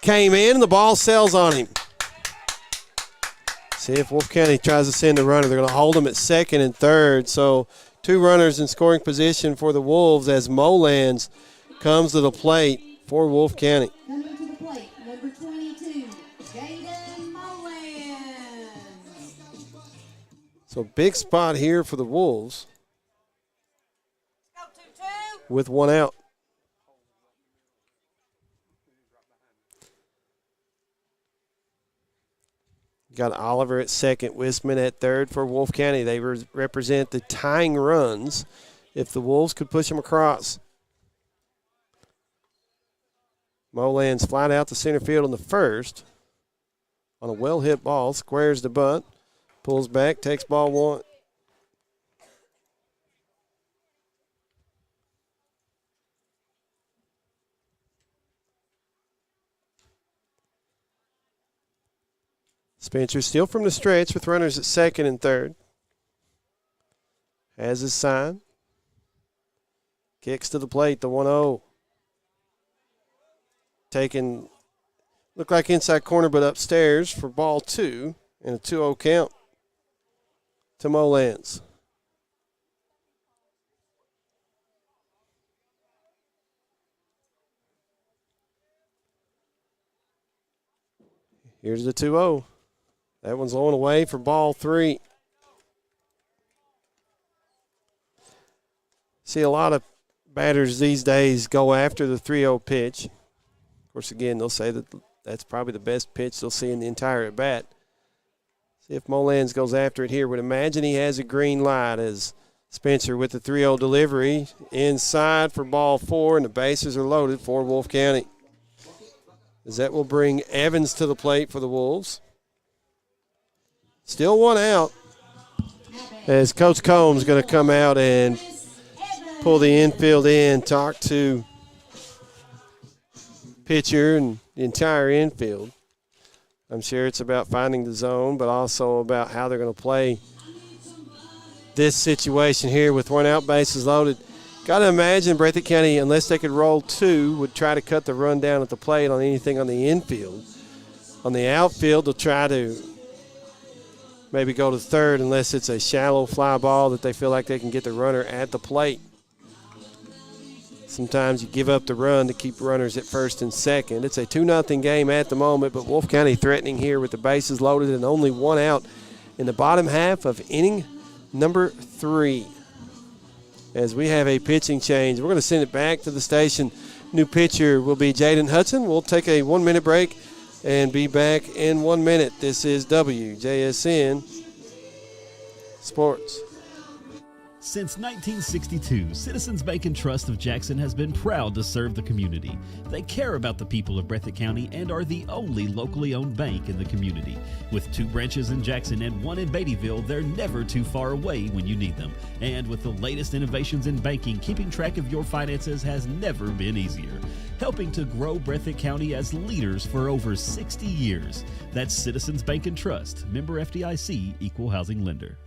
came in and the ball sails on him. See if Wolfe County tries to send a runner. They're going to hold him at second and third. So 2 runners in scoring position for the Wolves as Molans comes to the plate for Wolfe County. Coming to the plate, number 22, Jaden Mullins. So big spot here for the Wolves with 1 out. Got Oliver at second, Wisman at third for Wolfe County. They represent the tying runs if the Wolves could push them across. Molans flying out to center field in the first on a well-hit ball, squares the bunt, pulls back, takes ball one. Spencer still from the stretch with runners at second and third. Has his sign. Kicks to the plate, the 1-0. Taken, looked like inside corner, but upstairs for ball two and a 2-0 count to Molans. Here's the 2-0. That one's on away for ball three. See a lot of batters these days go after the 3-0 pitch. Of course, again, they'll say that that's probably the best pitch they'll see in the entire at-bat. See if Molans goes after it here. Would imagine he has a green light as Spencer with the 3-0 delivery inside for ball four, and the bases are loaded for Wolfe County. As that will bring Evans to the plate for the Wolves. Still 1 out as Coach Combs going to come out and pull the infield in, talk to pitcher and the entire infield. I'm sure it's about finding the zone, but also about how they're going to play this situation here with 1 out, bases loaded. Got to imagine Breathitt County, unless they could roll 2, would try to cut the run down at the plate on anything on the infield. On the outfield, they'll try to maybe go to third unless it's a shallow fly ball that they feel like they can get the runner at the plate. Sometimes you give up the run to keep runners at first and second. It's a 2-0 game at the moment, but Wolfe County threatening here with the bases loaded and only 1 out in the bottom half of inning number 3. As we have a pitching change, we're going to send it back to the station. New pitcher will be Jaden Hudson. We'll take a 1-minute break and be back in 1 minute. This is WJSN Sports. Since 1962, Citizens Bank and Trust of Jackson has been proud to serve the community. They care about the people of Breathitt County and are the only locally owned bank in the community. With 2 branches in Jackson and 1 in Beattyville, they're never too far away when you need them. And with the latest innovations in banking, keeping track of your finances has never been easier. Helping to grow Breathitt County as leaders for over 60 years. That's Citizens Bank and Trust, member FDIC, equal housing lender.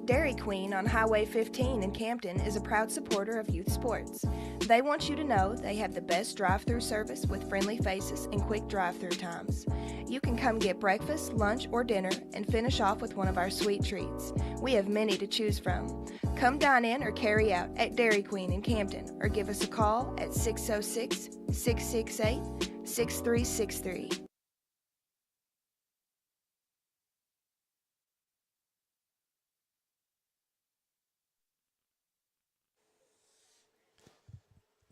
Dairy Queen on Highway 15 in Campton is a proud supporter of youth sports. They want you to know they have the best drive-through service with friendly faces and quick drive-through times. You can come get breakfast, lunch, or dinner and finish off with one of our sweet treats. We have many to choose from. Come dine in or carry out at Dairy Queen in Campton or give us a call at 606-668-6363.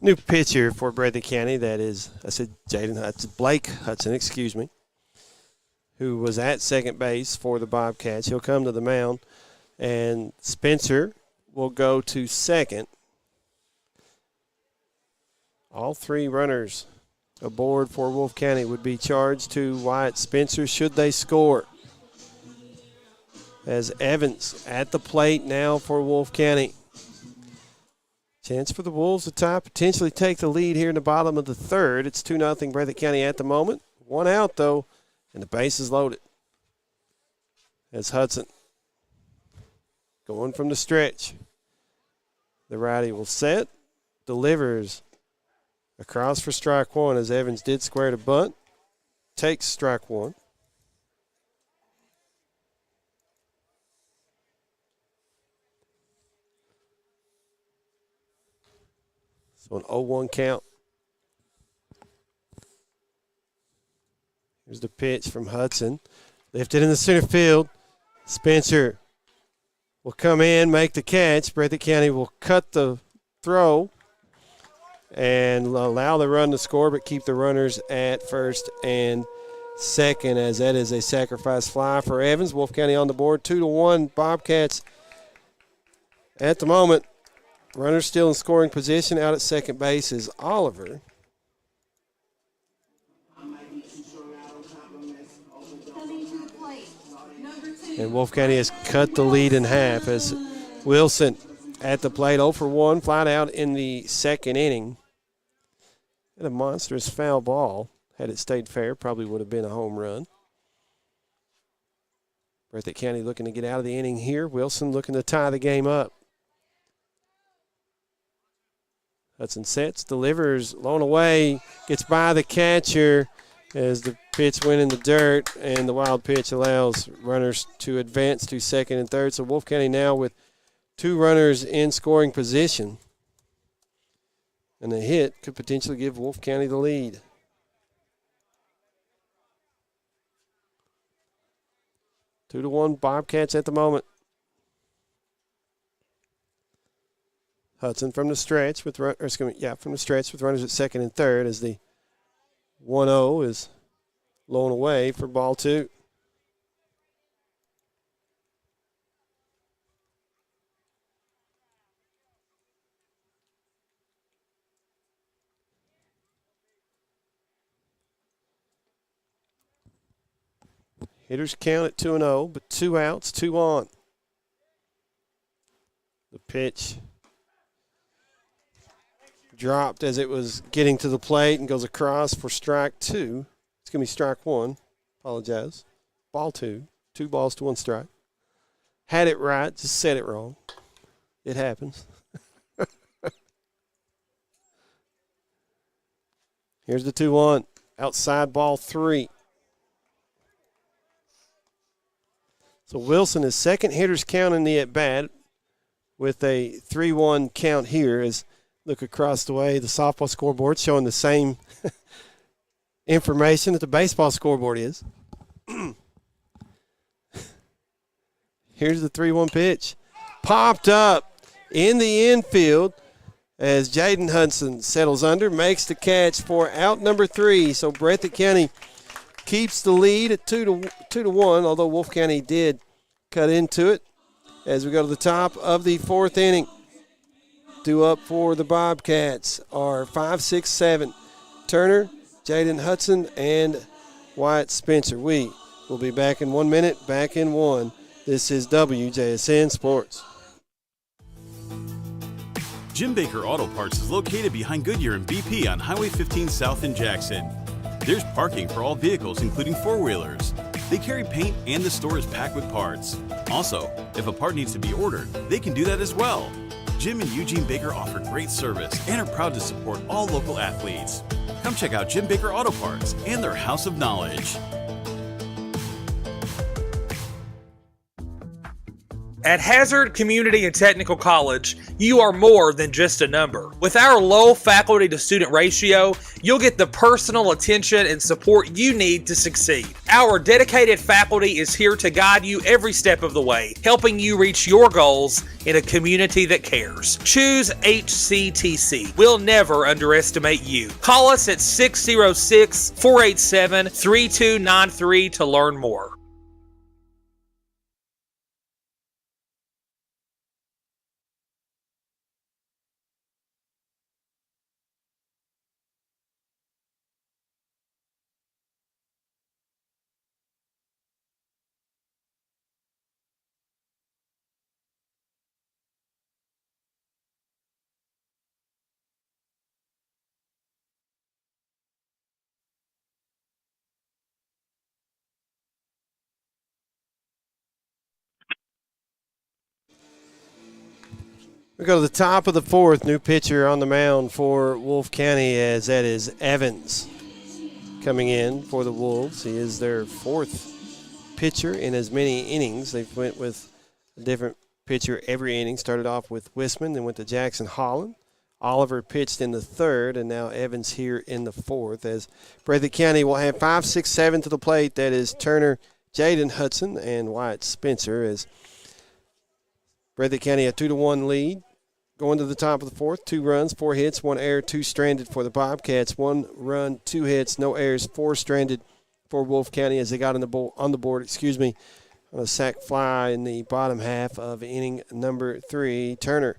New pitcher for Breathitt County, that is, Blake Hudson, who was at second base for the Bobcats. He'll come to the mound, and Spencer will go to second. All 3 runners aboard for Wolfe County would be charged to Wyatt Spencer should they score. As Evans at the plate now for Wolfe County. Chance for the Wolves to tie, potentially take the lead here in the bottom of the 3rd. It's 2-0 Breathitt County at the moment. 1 out, though, and the base is loaded. As Hudson going from the stretch. The righty will set, delivers across for strike 1 as Evans did square to bunt. Takes strike 1. So an 0-1 count. Here's the pitch from Hudson. Lifted in the center field. Spencer will come in, make the catch. Breathitt County will cut the throw and allow the run to score, but keep the runners at first and second, as that is a sacrifice fly for Evans. Wolfe County on the board, 2-1 Bobcats at the moment. Runner still in scoring position. Out at second base is Oliver. And Wolfe County has cut the lead in half as Wilson at the plate, 0 for 1, flat out in the 2nd inning. Had a monstrous foul ball. Had it stayed fair, probably would have been a home run. Breathitt County looking to get out of the inning here. Wilson looking to tie the game up. Hudson sets, delivers, blown away, gets by the catcher as the pitch went in the dirt, and the wild pitch allows runners to advance to second and third. So Wolfe County now with 2 runners in scoring position. And a hit could potentially give Wolfe County the lead. Two to one Bobcats at the moment. Hudson from the stretch with runners at second and third as the 1-0 is blown away for ball 2. Hitters count at 2-0, but 2 outs, 2 on. The pitch dropped as it was getting to the plate and goes across for strike 2. It's going to be strike 1. Apologize. Ball 2. 2 balls to 1 strike. Had it right, just said it wrong. It happens. Here's the 2-1. Outside ball 3. So Wilson is second hitters count in the at-bat with a 3-1 count here as look across the way, the softball scoreboard showing the same information that the baseball scoreboard is. Here's the 3-1 pitch. Popped up in the infield as Jaden Hudson settles under, makes the catch for out number 3. So Breathitt County keeps the lead at 2-1, although Wolfe County did cut into it. as we go to the top of the fourth inning. Due up for the Bobcats are 5, 6, 7. Turner, Jaden Hudson, and Wyatt Spencer. We will be back in 1 minute, back in one. This is WJSN Sports. Jim Baker Auto Parts is located behind Goodyear and BP on Highway 15 South in Jackson. There's parking for all vehicles, including four-wheelers. They carry paint and the store is packed with parts. Also, if a part needs to be ordered, they can do that as well. Jim and Eugene Baker offer great service and are proud to support all local athletes. Come check out Jim Baker Auto Parts and their House of Knowledge. At Hazard Community and Technical College, you are more than just a number. With our low faculty to student ratio, you'll get the personal attention and support you need to succeed. Our dedicated faculty is here to guide you every step of the way, helping you reach your goals in a community that cares. Choose HCTC. We'll never underestimate you. Call us at 606-487-3293 to learn more. We go to the top of the fourth. New pitcher on the mound for Wolfe County, as that is Evans coming in for the Wolves. He is their fourth pitcher in as many innings. They went with a different pitcher every inning. Started off with Wisman, then went to Jackson Holland. Oliver pitched in the third, and now Evans here in the fourth. As Breathitt County will have 5, 6, 7 to the plate. That is Turner, Jaden Hudson, and Wyatt Spencer. As Breathitt County a 2-1 lead. Going to the top of the fourth, 2 runs, 4 hits, 1 error, 2 stranded for the Bobcats. 1 run, 2 hits, no errors, 4 stranded for Wolfe County as they got on the board, on a sac fly in the bottom half of inning number 3. Turner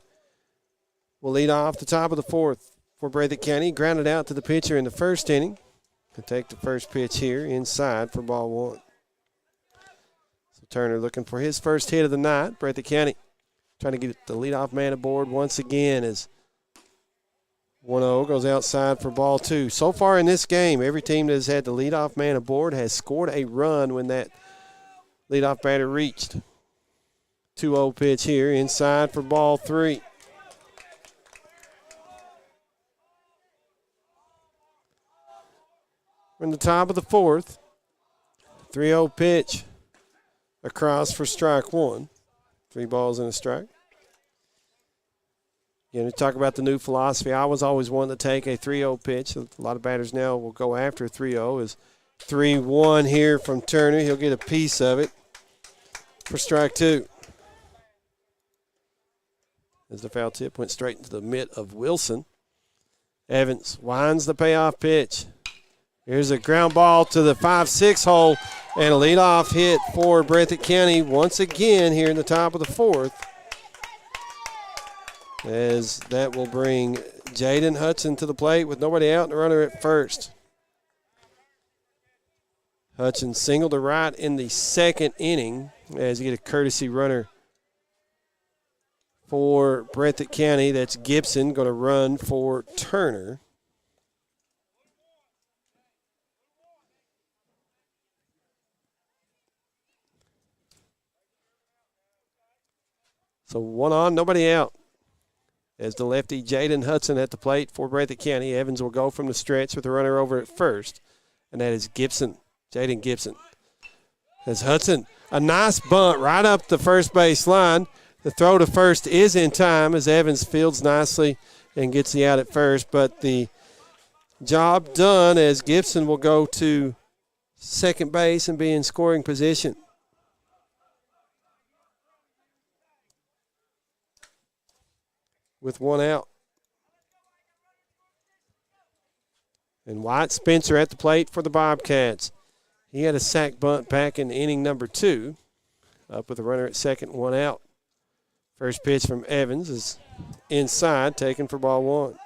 will lead off the top of the fourth for Breathitt County. Grounded out to the pitcher in the first inning. He'll take the first pitch here inside for ball 1. So Turner looking for his first hit of the night. Breathitt County trying to get the leadoff man aboard once again as 1-0 goes outside for ball 2. So far in this game, every team that has had the leadoff man aboard has scored a run when that leadoff batter reached. 2-0 pitch here inside for ball 3. We're in the top of the fourth. 3-0 pitch across for strike 1. 3 balls and a strike. You know, talk about the new philosophy. I was always one to take a 3-0 pitch. A lot of batters now will go after 3-0. Is 3-1 here from Turner. He'll get a piece of it for strike 2. As the foul tip went straight into the mitt of Wilson. Evans winds the payoff pitch. Here's a ground ball to the 5-6 hole and a leadoff hit for Breathitt County once again here in the top of the fourth. As that will bring Jaden Hudson to the plate with nobody out and a runner at first. Hudson singled to right in the second inning as you get a courtesy runner for Breathitt County. That's Gibson going to run for Turner. So 1 on, nobody out. As the lefty Jaden Hudson at the plate for Breathitt County. Evans will go from the stretch with the runner over at first. And that is Gibson, Jaden Gibson. As Hudson, a nice bunt right up the first base line. The throw to first is in time as Evans fields nicely and gets the out at first. But the job done as Gibson will go to second base and be in scoring position. With 1 out. And Wyatt Spencer at the plate for the Bobcats. He had a sac bunt back in inning number 2. Up with a runner at second, 1 out. First pitch from Evans is inside, taken for ball one.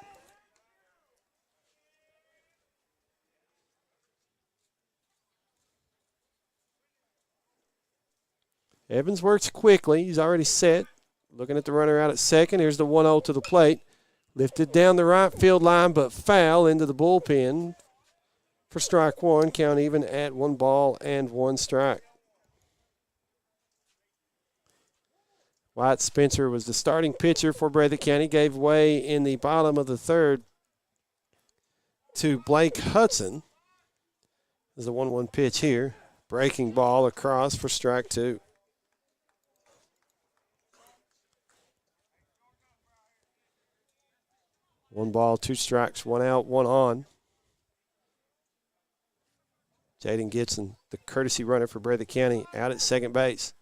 Evans works quickly. He's already set. Looking at the runner out at second. Here's the 1-0 to the plate. Lifted down the right field line, but foul into the bullpen for strike one. Count even at 1 ball and 1 strike. Wyatt Spencer was the starting pitcher for Breathitt County. Gave way in the bottom of the third to Blake Hudson. There's a 1-1 pitch here. Breaking ball across for strike 2. One ball, 2 strikes, 1 out, 1 on. Jaden Gibson, the courtesy runner for Breathitt County, out at second base.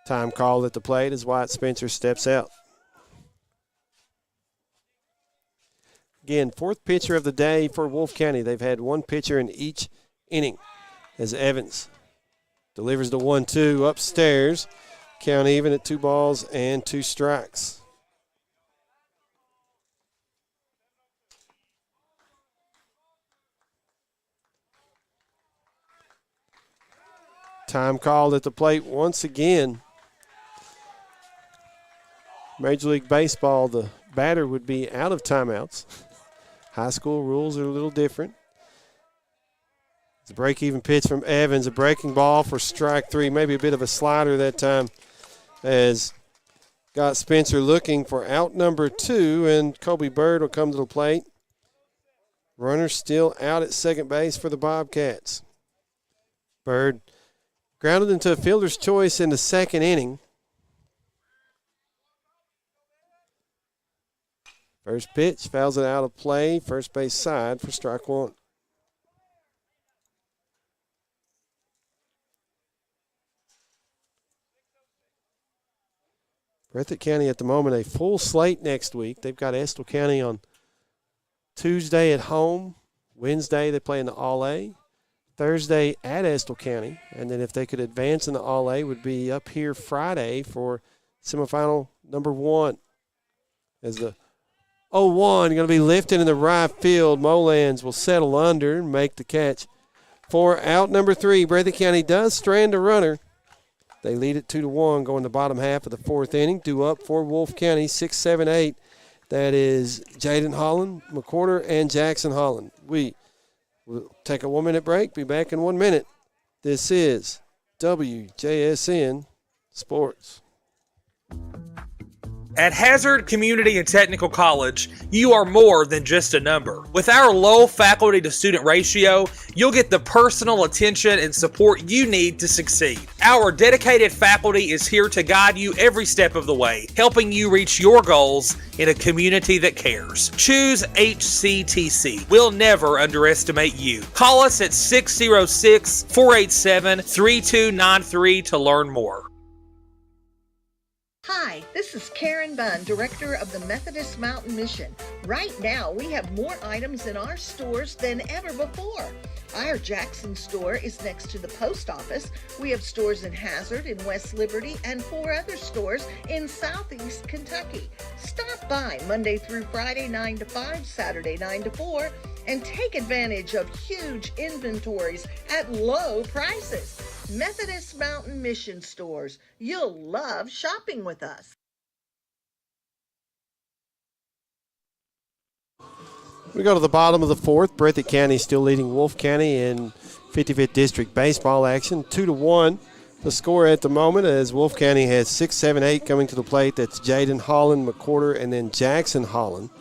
Time called at the plate as Wyatt Spencer steps out. Again, 4th pitcher of the day for Wolfe County. They've had 1 pitcher in each inning as Evans delivers the 1-2 upstairs. Count even at 2 balls and 2 strikes. Time called at the plate once again. Major League Baseball, the batter would be out of timeouts. High school rules are a little different. It's a break-even pitch from Evans, a breaking ball for strike 3. Maybe a bit of a slider that time as got Spencer looking for out number 2, and Kobe Bird will come to the plate. Runner still out at second base for the Bobcats. Bird grounded into a fielder's choice in the second inning. First pitch, fouls it out of play, first base side for strike 1. Breathitt County at the moment a full slate next week. They've got Estill County on Tuesday at home. Wednesday they play in the All-A. Thursday at Estill County, and then if they could advance in the All-A, would be up here Friday for semifinal number 1. As the 0-1 going to be lifted in the right field, Molans will settle under and make the catch for out number 3. Breathitt County does strand a runner. They lead it 2-1 going the bottom half of the 4th inning. Due up for Wolfe County, 6, 7, 8. That is Jaden Holland, McCorder, and Jackson Holland. We'll take a 1-minute break. Be back in 1 minute. This is WJSN Sports. At Hazard Community and Technical College, you are more than just a number. With our low faculty to student ratio, you'll get the personal attention and support you need to succeed. Our dedicated faculty is here to guide you every step of the way, helping you reach your goals in a community that cares. Choose HCTC. We'll never underestimate you. Call us at 606-487-3293 to learn more. Hi, this is Karen Bunn, Director of the Methodist Mountain Mission. Right now, we have more items in our stores than ever before. Our Jackson store is next to the post office. We have stores in Hazard, in West Liberty, and 4 other stores in Southeast Kentucky. Stop by Monday through Friday, 9 to 5, Saturday, 9 to 4, and take advantage of huge inventories at low prices. Methodist Mountain Mission Stores. You'll love shopping with us. We go to the bottom of the 4th. Breathitt County still leading Wolfe County in 55th District baseball action. 2-1 the score at the moment as Wolfe County has 6, 7, 8 coming to the plate. That's Jaden Holland, McCorder, and then Jackson Holland.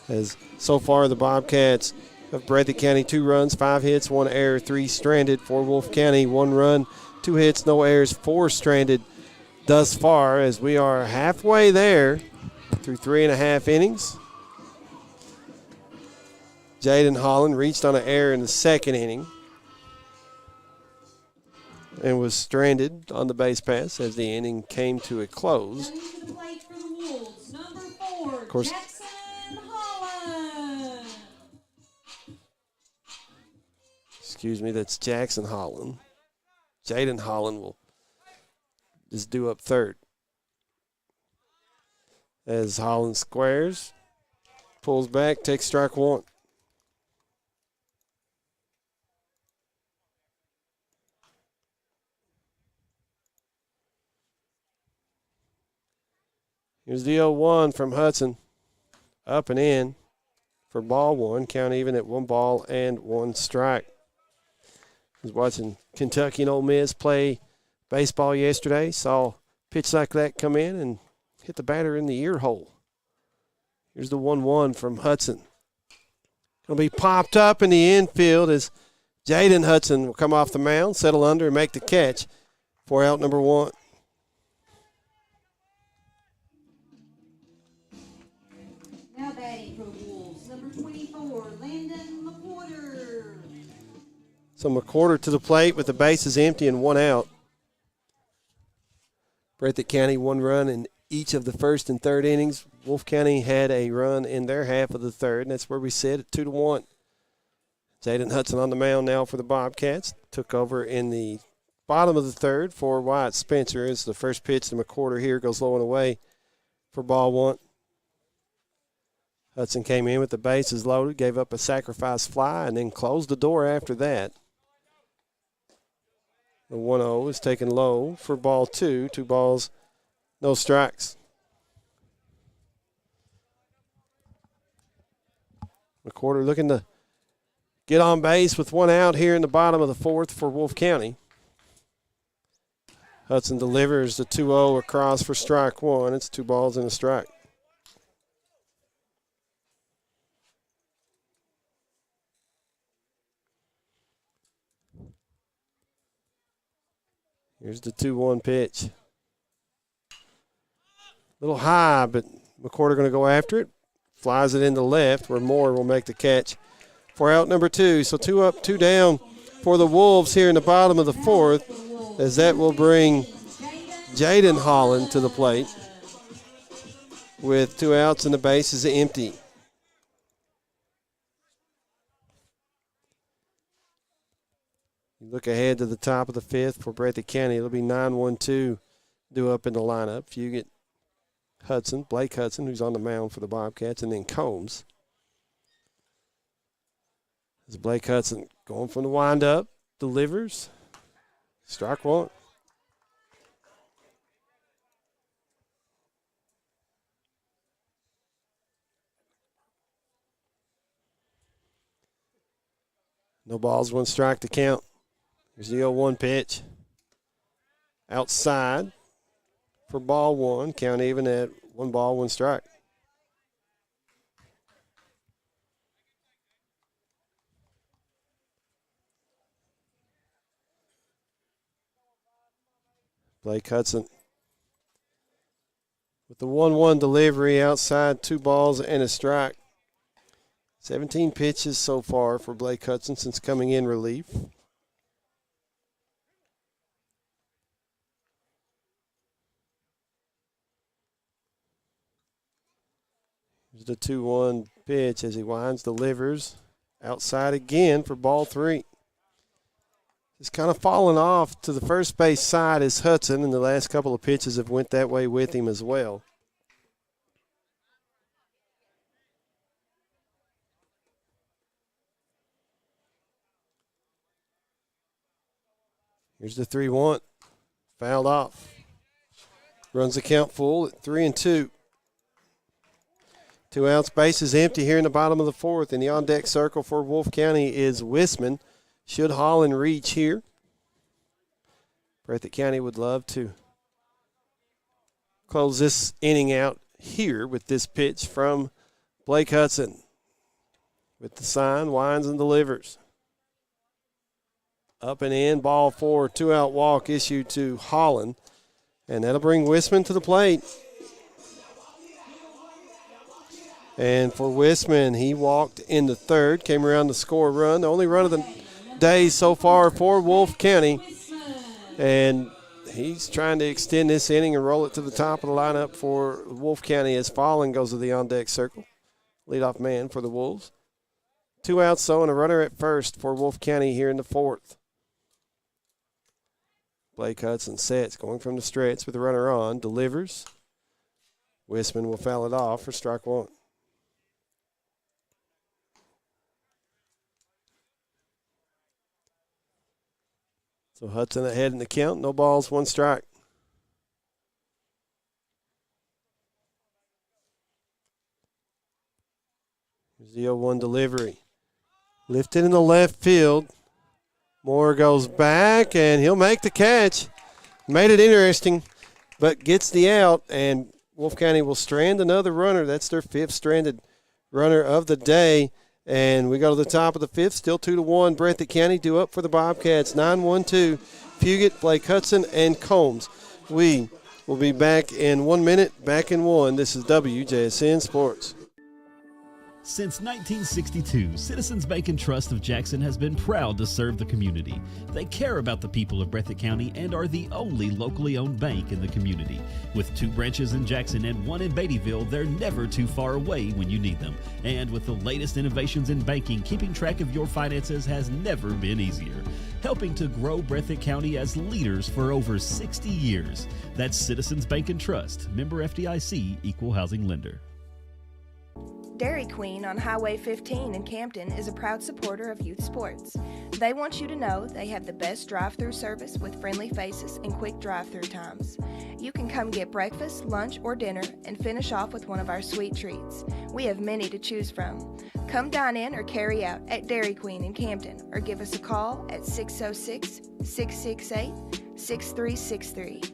As so far the Bobcats of Breathitt County, 2 runs, 5 hits, 1 error, 3 stranded. For Wolfe County, 1 run, 2 hits, no errors, 4 stranded thus far as we are halfway there through 3.5 innings. Jaden Holland reached on an error in the second inning and was stranded on the base pass as the inning came to a close. Of course, excuse me, that's Jackson Holland. Jaden Holland is due up third. As Holland squares, pulls back, takes strike one. Here's the 0-1 from Hudson. Up and in for ball one. Count even at 1 ball and 1 strike. I was watching Kentucky and Ole Miss play baseball yesterday. Saw a pitch like that come in and hit the batter in the ear hole. Here's the 1-1 from Hudson. Going to be popped up in the infield as Jaden Hudson will come off the mound, settle under, and make the catch for out number 1. Now batting for Wolves, number 24, Landon McWhorter. So McWhorter to the plate with the bases empty and 1 out. Breathitt County 1 run in each of the first and third innings. Wolfe County had a run in their half of the third, and that's where we sit at 2-1. Jaden Hudson on the mound now for the Bobcats. Took over in the bottom of the third for Wyatt Spencer as the first pitch to McWhorter here goes low and away for ball 1. Hudson came in with the bases loaded, gave up a sacrifice fly, and then closed the door after that. The 1-0 is taken low for ball 2. 2 balls, no strikes. McWhorter looking to get on base with 1 out here in the bottom of the 4th for Wolfe County. Hudson delivers the 2-0 across for strike 1. It's 2 balls and a strike. Here's the 2-1 pitch. A little high, but McWhorter going to go after it. Flies it into left where Moore will make the catch for out number 2. So 2 up, 2 down for the Wolves here in the bottom of the 4th, as that will bring Jaden Holland to the plate with 2 outs and the bases empty. You look ahead to the top of the 5th for Breathitt County. It'll be 9-1-2 due up in the lineup. You get Blake Hudson, who's on the mound for the Bobcats, and then Combs. As Blake Hudson going from the windup, delivers. Strike 1. No balls, 1 strike to count. Here's the 0-1 pitch. Outside for ball 1. Count even at 1 ball, 1 strike. Blake Hudson with the 1-1 delivery outside, 2 balls and a strike. 17 pitches so far for Blake Hudson since coming in relief. Here's the 2-1 pitch as he winds, delivers. Outside again for ball 3. Just kind of falling off to the first base side is Hudson, and the last couple of pitches have went that way with him as well. Here's the 3-1. Fouled off. Runs the count full at 3-2. 2 outs, bases empty here in the bottom of the 4th. In the on-deck circle for Wolfe County is Wisman. Should Holland reach here? Breathitt County would love to close this inning out here with this pitch from Blake Hudson. With the sign, winds and delivers. Up and in, ball 4, 2-out walk issued to Holland. And that'll bring Wisman to the plate. And for Wisman, he walked in the 3rd, came around to score a run. The only run of the day so far for Wolfe County. And he's trying to extend this inning and roll it to the top of the lineup for Wolfe County as Fallen goes to the on-deck circle. Leadoff man for the Wolves. 2 outs, so, and a runner at first for Wolfe County here in the 4th. Blake Hudson sets, going from the stretch with the runner on, delivers. Wisman will foul it off for strike one. So Hudson ahead in the count. No balls, one strike. Here's the 0-1 delivery. Lifted in the left field. Moore goes back, and he'll make the catch. Made it interesting, but gets the out, and Wolfe County will strand another runner. That's their 5th stranded runner of the day. And we go to the top of the 5th, still 2-1. Breathitt County due up for the Bobcats. 9-1-2. Fugit, Blake Hudson, and Combs. We will be back in 1 minute, back in 1. This is WJSN Sports. Since 1962, Citizens Bank and Trust of Jackson has been proud to serve the community. They care about the people of Breathitt County and are the only locally owned bank in the community. With 2 branches in Jackson and 1 in Beattyville, they're never too far away when you need them. And with the latest innovations in banking, keeping track of your finances has never been easier. Helping to grow Breathitt County as leaders for over 60 years. That's Citizens Bank and Trust, member FDIC, equal housing lender. Dairy Queen on Highway 15 in Campton is a proud supporter of youth sports. They want you to know they have the best drive-through service with friendly faces and quick drive-through times. You can come get breakfast, lunch, or dinner and finish off with one of our sweet treats. We have many to choose from. Come dine in or carry out at Dairy Queen in Campton or give us a call at 606-668-6363.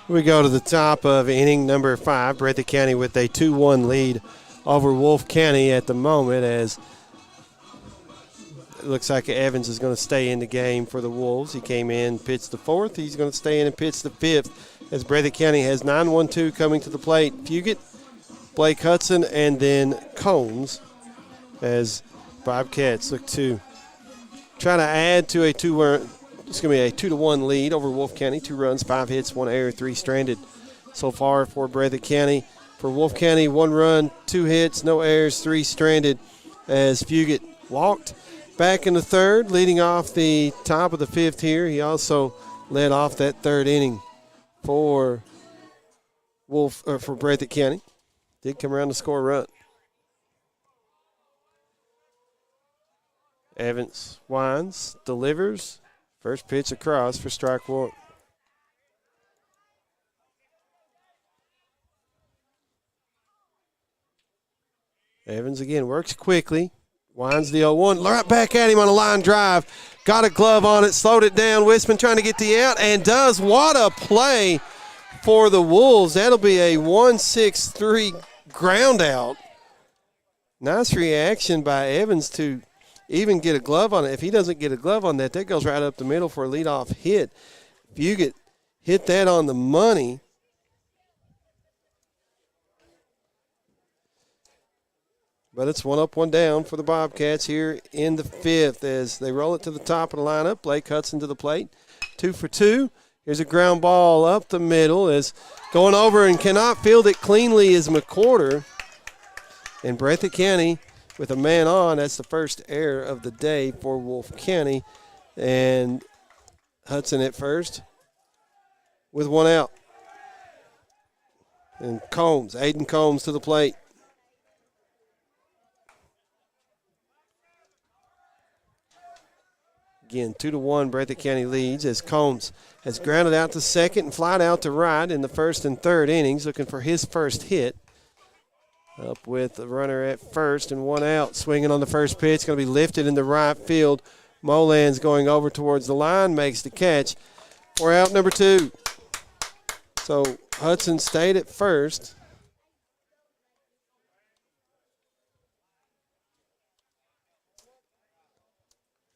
We go to the top of inning number 5. Breathitt County with a 2-1 lead over Wolfe County at the moment, as it looks like Evans is going to stay in the game for the Wolves. He came in, pitched the 4th. He's going to stay in and pitch the 5th, as Breathitt County has 9-1-2 coming to the plate. Fugit, Blake Hudson, and then Combs, as Bobcats look to try to add to a 2-1. It's going to be a 2-1 lead over Wolfe County. 2 runs, 5 hits, 1 error, 3 stranded so far for Breathitt County. For Wolfe County, 1 run, 2 hits, no errors, 3 stranded, as Fugit walked back in the 3rd, leading off the top of the 5th here. He also led off that 3rd inning for for Breathitt County. Did come around to score a run. Evans winds, delivers. First pitch across for strike 1. Evans again works quickly. Winds the 0-1. Right back at him on a line drive. Got a glove on it. Slowed it down. Wisman trying to get the out and does. What a play for the Wolves. That'll be a 1-6-3 ground out. Nice reaction by Evans to even get a glove on it. If he doesn't get a glove on that, that goes right up the middle for a leadoff hit. Fugit hit that on the money. But it's 1 up, 1 down for the Bobcats here in the 5th as they roll it to the top of the lineup. Blake Hudson to the plate. 2 for 2. Here's a ground ball up the middle as going over and cannot field it cleanly is McQuarter. And Breathitt County with a man on. That's the first error of the day for Wolfe County. And Hudson at first with 1 out. And Combs, Aiden Combs to the plate. Again, 2-1, Breathitt County leads as Combs has grounded out to second and flied out to right in the 1st and 3rd innings, looking for his first hit. Up with the runner at first and 1 out. Swinging on the first pitch, going to be lifted in the right field. Molan's going over towards the line, makes the catch for out number 2. So Hudson stayed at first.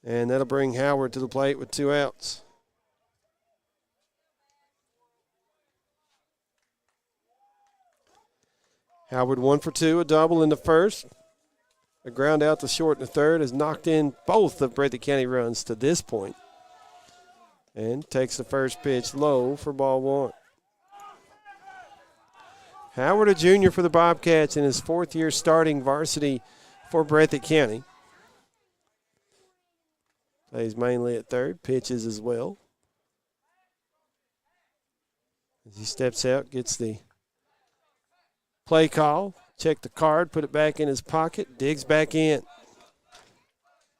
And that'll bring Howard to the plate with 2 outs. Howard 1 for 2, a double in the 1st. A ground out to short in the 3rd has knocked in both of Breathitt County runs to this point. And takes the first pitch low for ball 1. Howard, a junior for the Bobcats in his 4th year starting varsity for Breathitt County. Plays mainly at third, pitches as well. As he steps out, gets the play call, check the card, put it back in his pocket, digs back in.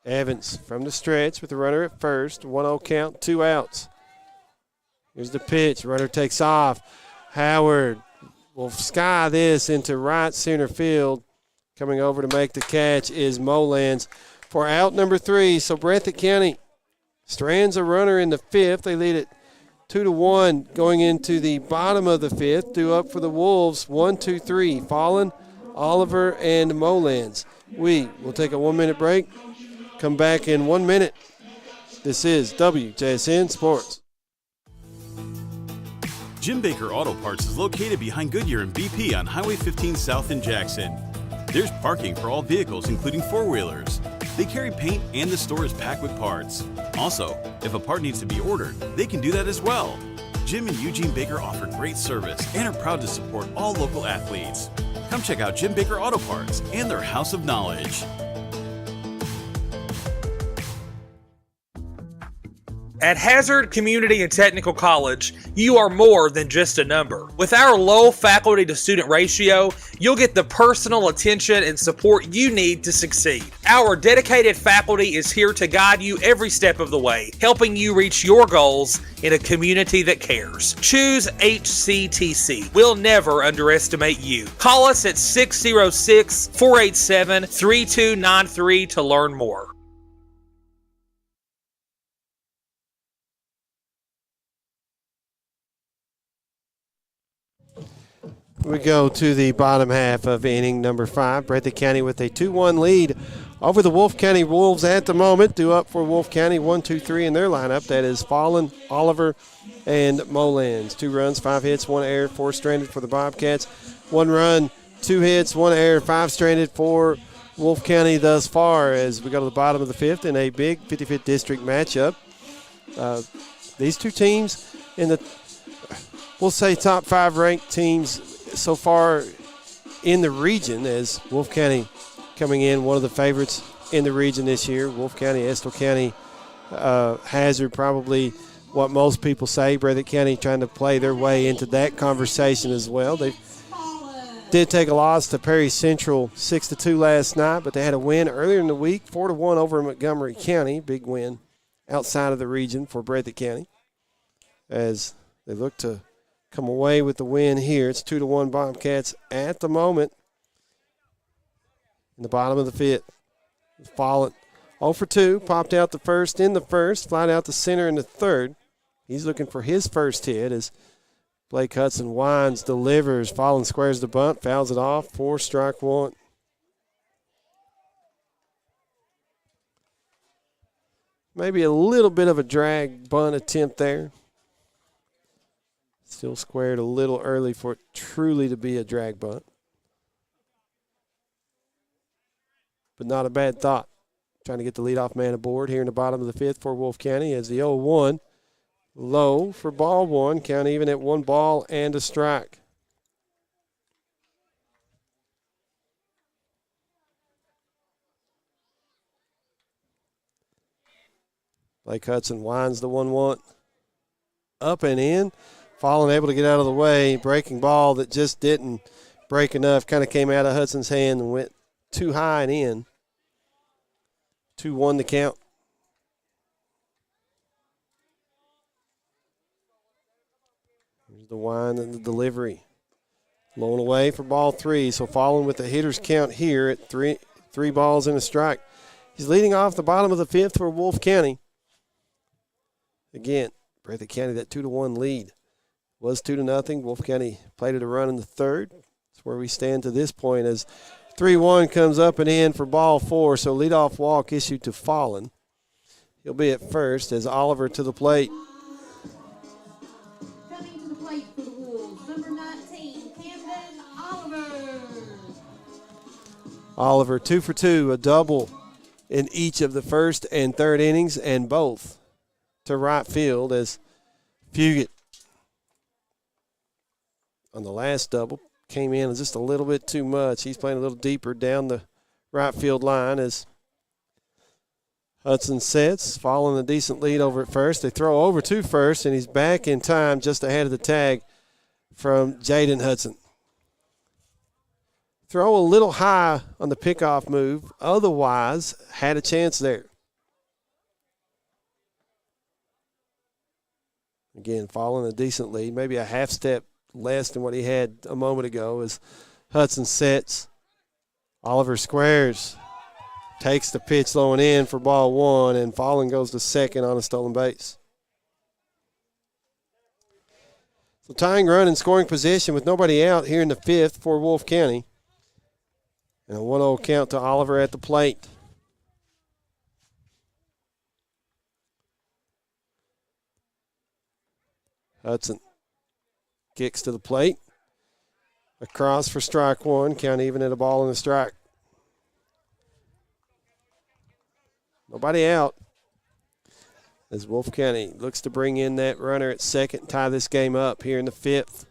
Evans from the stretch with the runner at first. 1-0 count, 2 outs. Here's the pitch. Runner takes off. Howard will sky this into right center field. Coming over to make the catch is Molands for out number 3. So Breathitt County strands a runner in the 5th. They lead it 2-1 going into the bottom of the 5th. Due up for the Wolves, 1, 2, 3. Fallen, Oliver, and Molands. We will take a 1-minute break. Come back in 1 minute. This is WJSN Sports. Jim Baker Auto Parts is located behind Goodyear and BP on Highway 15 South in Jackson. There's parking for all vehicles, including four-wheelers. They carry paint and the store is packed with parts. Also, if a part needs to be ordered, they can do that as well. Jim and Eugene Baker offer great service and are proud to support all local athletes. Come check out Jim Baker Auto Parts and their House of Knowledge. At Hazard Community and Technical College, you are more than just a number. With our low faculty to student ratio, you'll get the personal attention and support you need to succeed. Our dedicated faculty is here to guide you every step of the way, helping you reach your goals in a community that cares. Choose HCTC. We'll never underestimate you. Call us at 606-487-3293 to learn more. We go to the bottom half of inning number 5. Breathitt County with a 2-1 lead over the Wolfe County Wolves at the moment. Due up for Wolfe County, 1, 2, 3 in their lineup. That is Fallen, Oliver, and Molands. 2 runs, 5 hits, 1 error, 4 stranded for the Bobcats. 1 run, 2 hits, 1 error, 5 stranded for Wolfe County thus far as we go to the bottom of the 5th in a big 55th district matchup. These two teams in the, we'll say, top 5 ranked teams so far in the region, as Wolfe County coming in one of the favorites in the region this year. Wolfe County, Estill County, Hazard, probably what most people say. Breathitt County trying to play their way into that conversation as well. They did take a loss to Perry Central 6-2 last night, but they had a win earlier in the week, 4-1 over Montgomery County. Big win outside of the region for Breathitt County as they look to come away with the win here. It's 2-1 Bobcats at the moment. In the bottom of the 5th. Fallen 0 for 2. Popped out the first in the first. Flied out the center in the 3rd. He's looking for his first hit as Blake Hudson winds, delivers. Fallen squares the bunt, fouls it off. 4 strike 1. Maybe a little bit of a drag bunt attempt there. Still squared a little early for it truly to be a drag bunt. But not a bad thought. Trying to get the leadoff man aboard here in the bottom of the 5th for Wolfe County as the 0-1 low for ball 1. Count even at 1 ball and a strike. Blake Hudson winds the 1-1 up and in. Fallen able to get out of the way. Breaking ball that just didn't break enough. Kind of came out of Hudson's hand and went too high and in. 2-1 the count. Here's the wind and the delivery. Low and away for ball 3. So Fallen with the hitter's count here at three balls and a strike. He's leading off the bottom of the 5th for Wolfe County. Again, Breathitt County, that 2-1 lead. Was 2-0. Wolfe County played it a run in the 3rd. That's where we stand to this point as 3-1 comes up and in for ball 4. So leadoff walk issued to Fallen. He'll be at first as Oliver to the plate. Coming to the plate for the Wolves, number 19, Camden Oliver. Oliver 2 for 2, a double in each of the 1st and 3rd innings, and both to right field as Fugit on the last double came in just a little bit too much. He's playing a little deeper down the right field line as Hudson sets, following a decent lead over at first. They throw over to first, and he's back in time just ahead of the tag from Jaden Hudson. Throw a little high on the pickoff move. Otherwise, had a chance there. Again, following a decent lead, maybe a half step less than what he had a moment ago as Hudson sets. Oliver squares, takes the pitch low and in for ball one, and Fallen goes to second on a stolen base. So tying run in scoring position with nobody out here in the fifth for Wolfe County. And a 1-0 count to Oliver at the plate. Hudson kicks to the plate. Across for strike one. Count even at a ball and a strike. Nobody out. As Wolfe County looks to bring in that runner at second and tie this game up here in the fifth.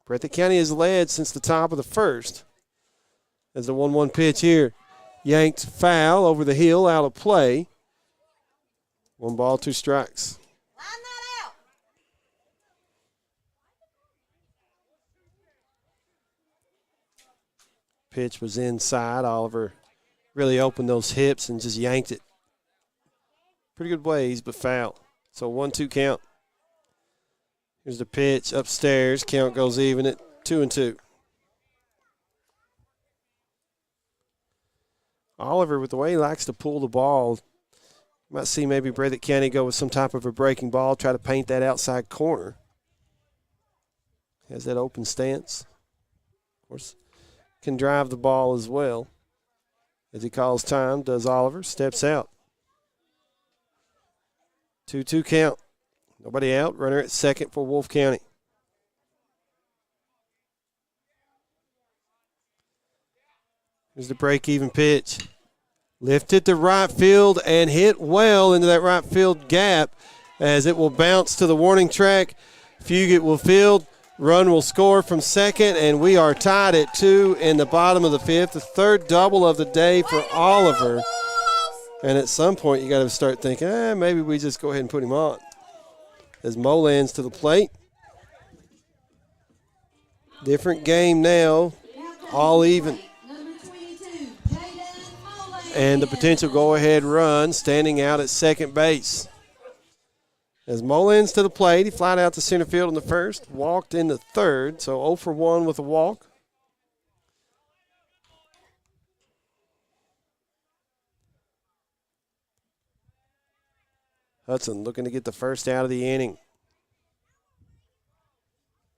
Breathitt County has led since the top of the first. As the 1-1 pitch here, yanked foul over the hill, out of play. 1 ball, 2 strikes. Line that out. Pitch was inside. Oliver really opened those hips and just yanked it. Pretty good ways, but foul. So 1-2 count. Here's the pitch upstairs. Count goes even at 2-2. Oliver, with the way he likes to pull the ball, you might see maybe Breathitt County go with some type of a breaking ball, try to paint that outside corner. Has that open stance. Of course, can drive the ball as well. As he calls time, does Oliver, steps out. 2-2 count. Nobody out. Runner at second for Wolfe County. Here's the break-even pitch. Lifted to right field and hit well into that right field gap as it will bounce to the warning track. Fugit will field. Run will score from second, and we are tied at 2 in the bottom of the fifth. The third double of the day for Oliver. And at some point, you got to start thinking, maybe we just go ahead and put him on. As Mo lands to the plate. Different game now, all even. And the potential go-ahead run standing out at second base. As Mullins to the plate, he flied out to center field in the first, walked in the third, so 0 for 1 with a walk. Hudson looking to get the first out of the inning.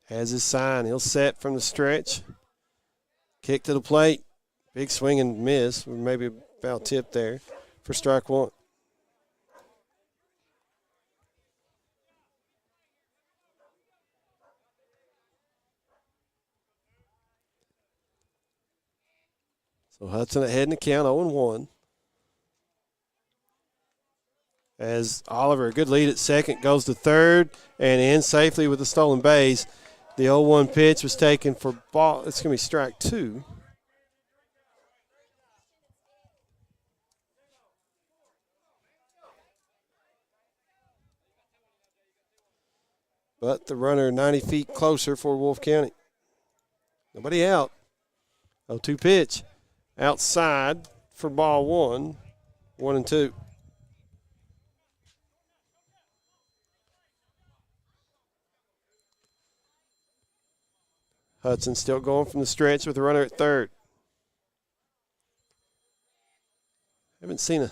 Has his sign. He'll set from the stretch. Kick to the plate. Big swing and miss, or maybe a foul tip there for strike one. So Hudson ahead in the count, 0-1. As Oliver, a good lead at second, goes to third and in safely with a stolen base. The 0-1 pitch was taken for ball. It's going to be strike two. But the runner 90 feet closer for Wolfe County. Nobody out. 0-2 pitch. Outside for ball one. 1-2. Hudson still going from the stretch with the runner at third. Haven't seen a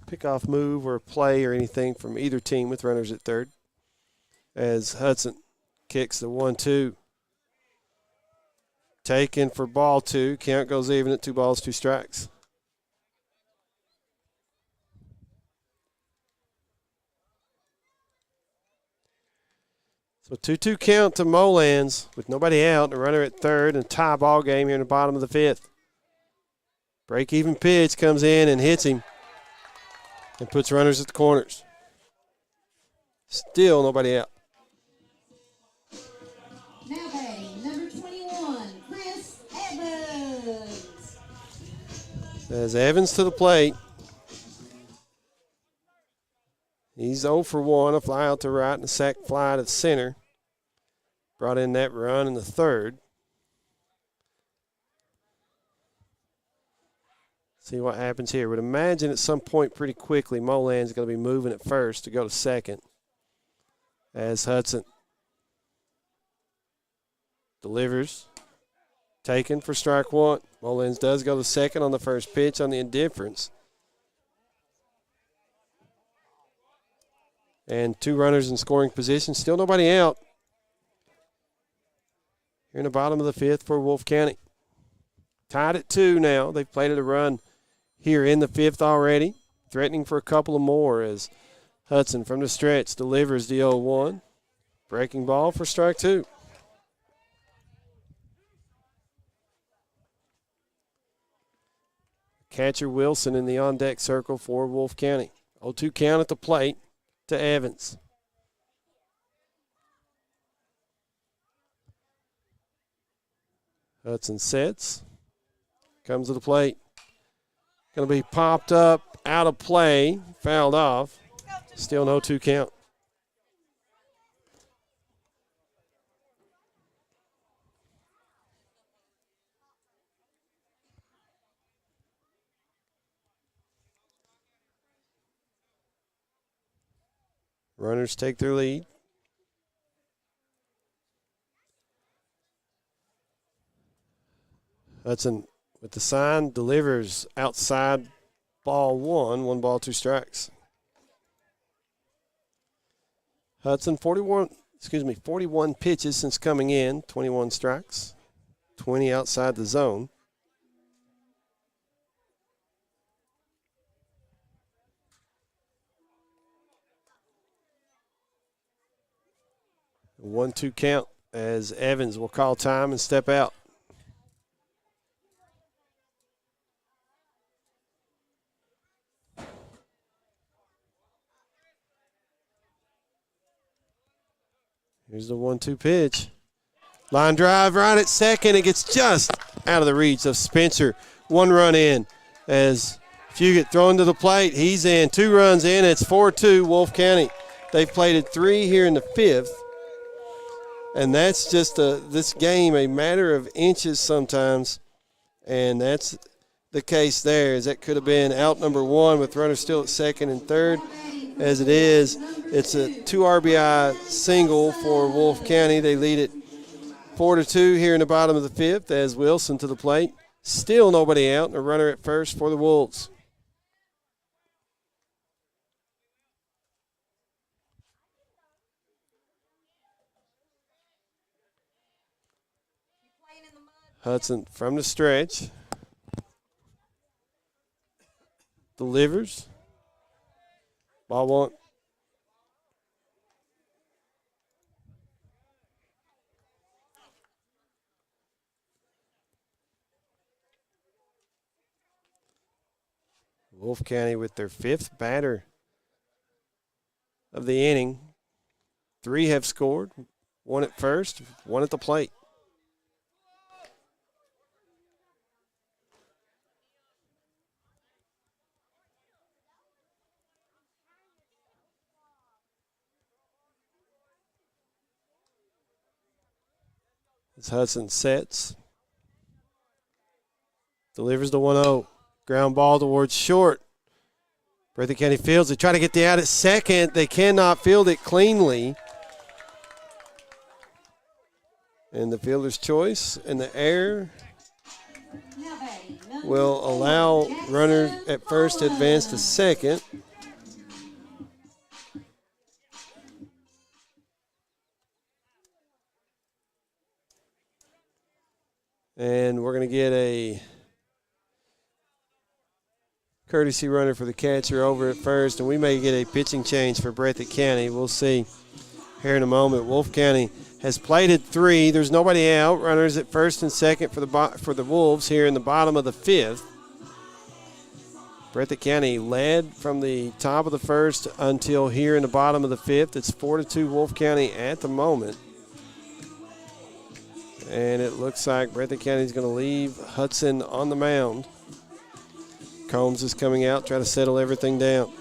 pickoff move or a play or anything from either team with runners at third. As Hudson kicks the 1-2. Taken for ball two. Count goes even at 2 balls, 2 strikes. So 2-2 count to Molans with nobody out. The runner at third and a tie ball game here in the bottom of the fifth. Break-even pitch comes in and hits him and puts runners at the corners. Still nobody out. Now batting, number 21, Chris Evans. As Evans to the plate. He's 0 for 1, a fly out to right and a sac fly to center. Brought in that run in the third. See what happens here. Would imagine at some point pretty quickly Molan's going to be moving at first to go to second as Hudson delivers. Taken for strike one. Molan's does go to second on the first pitch on the indifference. And 2 runners in scoring position. Still nobody out. Here in the bottom of the 5th for Wolfe County. Tied at 2 now. They've plated a run here in the 5th already. Threatening for a couple of more as Hudson from the stretch delivers the 0-1. Breaking ball for strike 2. Catcher Wilson in the on-deck circle for Wolfe County. 0-2 count at the plate to Evans. Hudson sets. Comes to the plate. Going to be popped up, out of play, fouled off. Still no 2 count. Runners take their lead. Hudson with the sign delivers outside ball 1, 1 ball, 2 strikes. Hudson 41 pitches since coming in, 21 strikes, 20 outside the zone. A 1-2 count as Evans will call time and step out. Here's the 1-2 pitch. Line drive right at second. It gets just out of the reach of Spencer. 1 run in as Fugit thrown to the plate. He's in. 2 runs in. It's 4-2 Wolfe County. They've plated 3 here in the 5th. And that's just this game a matter of inches sometimes. And that's the case there, as that could have been out number 1 with runners still at second and third. As it is, it's a 2 RBI single for Wolfe County. They lead it 4-2 here in the bottom of the 5th as Wilson to the plate. Still nobody out, and a runner at first for the Wolves. Hudson from the stretch. Delivers. Ball 1. Wolfe County with their 5th batter of the inning. 3 have scored. 1 at first, 1 at the plate. As Hudson sets. Delivers the 1-0. Ground ball towards short. Breathitt County fields. They try to get the out at second. They cannot field it cleanly. And the fielder's choice and the error will allow runner at first to advance to second. And we're going to get a courtesy runner for the catcher over at first, and we may get a pitching change for Breathitt County. We'll see here in a moment. Wolfe County has plated 3. There's nobody out. Runners at first and second for the Wolves here in the bottom of the 5th. Breathitt County led from the top of the first until here in the bottom of the 5th. It's 4-2 Wolfe County at the moment. And it looks like Breathitt County is going to leave Hudson on the mound. Combs is coming out, try to settle everything down.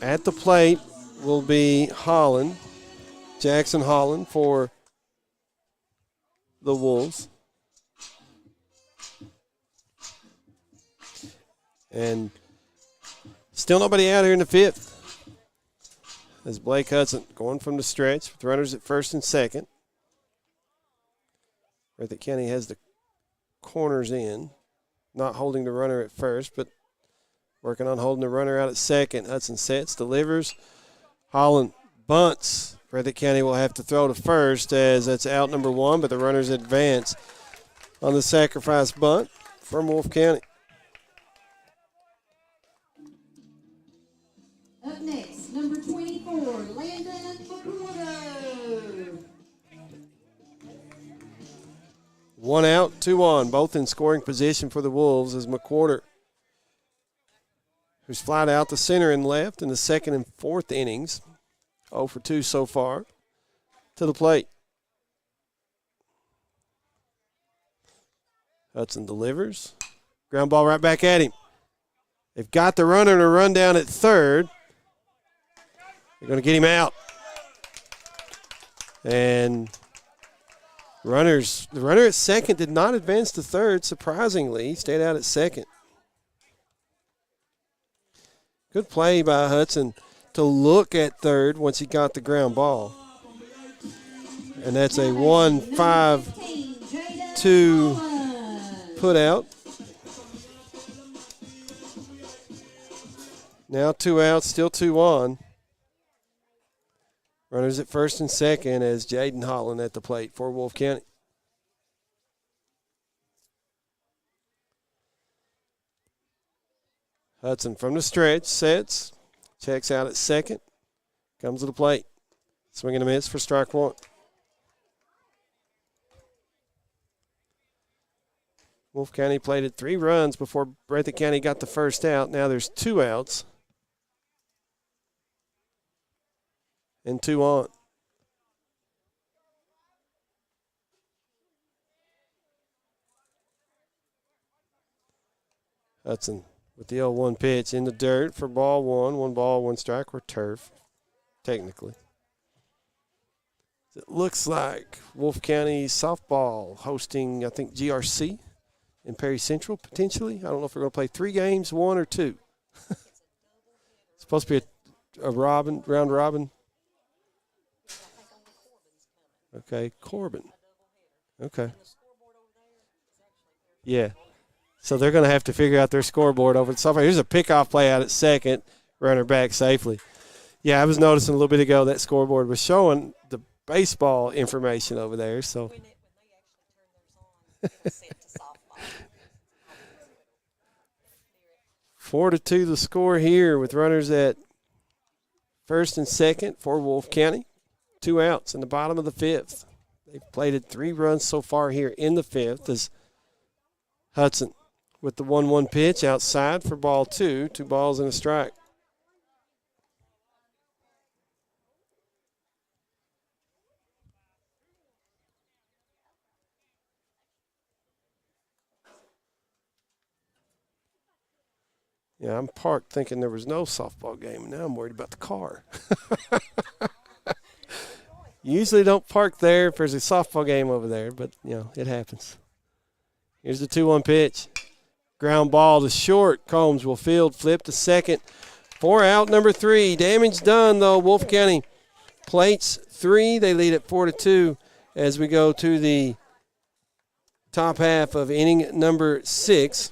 At the plate will be Holland, Jackson Holland for the Wolves. And still nobody out here in the fifth. As Blake Hudson going from the stretch with runners at first and second. Breathitt County has the corners in, not holding the runner at first, but working on holding the runner out at second. Hudson sets, delivers. Holland bunts. Breathitt County will have to throw to first as that's out number one, but the runners advance on the sacrifice bunt from Wolfe County. Up next, number 24, Landon McWhorter. 1 out, 2 on, both in scoring position for the Wolves as McWhorter, who's flied out the center and left in the second and fourth innings. 0 for 2 so far to the plate. Hudson delivers. Ground ball right back at him. They've got the runner to run down at third. They're going to get him out. And the runner at second did not advance to third, surprisingly. He stayed out at second. Good play by Hudson to look at third once he got the ground ball. And that's a 1-5-2 put out. Now 2 outs, still 2 on. Runners at first and second as Jaden Holland at the plate for Wolfe County. Hudson from the stretch, sets, checks out at second, comes to the plate. Swing and a miss for strike one. Wolfe County plated 3 runs before Breathitt County got the first out. Now there's 2 outs and 2 on. Hudson with the 0-1 pitch in the dirt for ball one. 1 ball, 1 strike, or turf, technically. It looks like Wolfe County softball hosting, I think, GRC in Perry Central, potentially. I don't know if we're going to play 3 games, 1 or 2. It's supposed to be a round robin. Okay, Corbin. Okay. Yeah. So they're going to have to figure out their scoreboard over at softball. Here's a pickoff play out at second, runner back safely. Yeah, I was noticing a little bit ago that scoreboard was showing the baseball information over there. So 4-2 the score here with runners at first and second for Wolfe County. 2 outs in the bottom of the fifth. They've plated 3 runs so far here in the fifth as Hudson with the 1-1 pitch outside for ball 2. 2 balls and a strike. Yeah, I'm parked thinking there was no softball game, and now I'm worried about the car. Usually don't park there if there's a softball game over there, but, you know, it happens. Here's the 2-1 pitch. Ground ball to short. Combs will field, flip to second. 4 out, number 3. Damage done, though. Wolfe County plates 3. They lead at 4-2 as we go to the top half of inning number 6.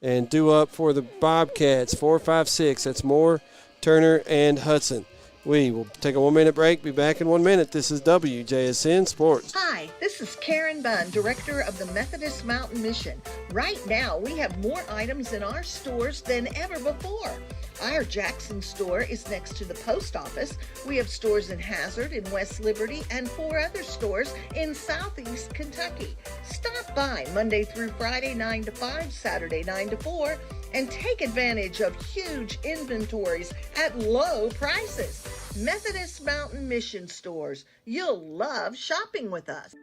And due up for the Bobcats, 4, 5, 6. That's Moore, Turner, and Hudson. We will take a 1-minute break, be back in 1 minute. This is WJSN Sports. Hi, this is Karen Bunn, director of the Methodist Mountain Mission. Right now, we have more items in our stores than ever before. Our Jackson store is next to the post office. We have stores in Hazard, in West Liberty, and 4 other stores in Southeast Kentucky. Stop by Monday through Friday, 9 to 5, Saturday, 9 to 4, and take advantage of huge inventories at low prices. Methodist Mountain Mission stores. You'll love shopping with us.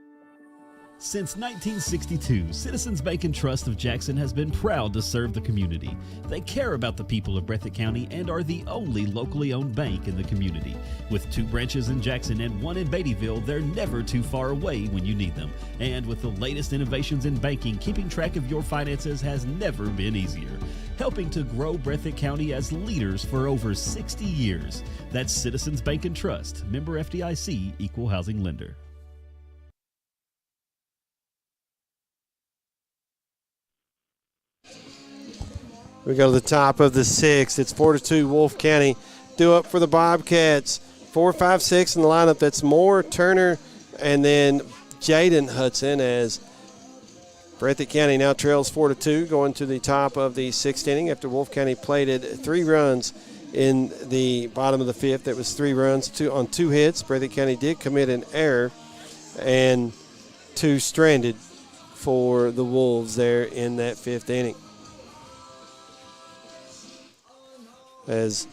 Since 1962, Citizens Bank and Trust of Jackson has been proud to serve the community. They care about the people of Breathitt County and are the only locally owned bank in the community. With 2 branches in Jackson and 1 in Beattyville, they're never too far away when you need them. And with the latest innovations in banking, keeping track of your finances has never been easier. Helping to grow Breathitt County as leaders for over 60 years. That's Citizens Bank and Trust, member FDIC, equal housing lender. We go to the top of the 6th. It's 4-2 Wolfe County. Due up for the Bobcats. 4, 5, 6 in the lineup. That's Moore, Turner, and then Jaden Hudson as Breathitt County now trails 4-2 going to the top of the 6th inning after Wolfe County plated 3 runs in the bottom of the 5th. That was 3 runs on 2 hits. Breathitt County did commit an error and 2 stranded for the Wolves there in that 5th inning. As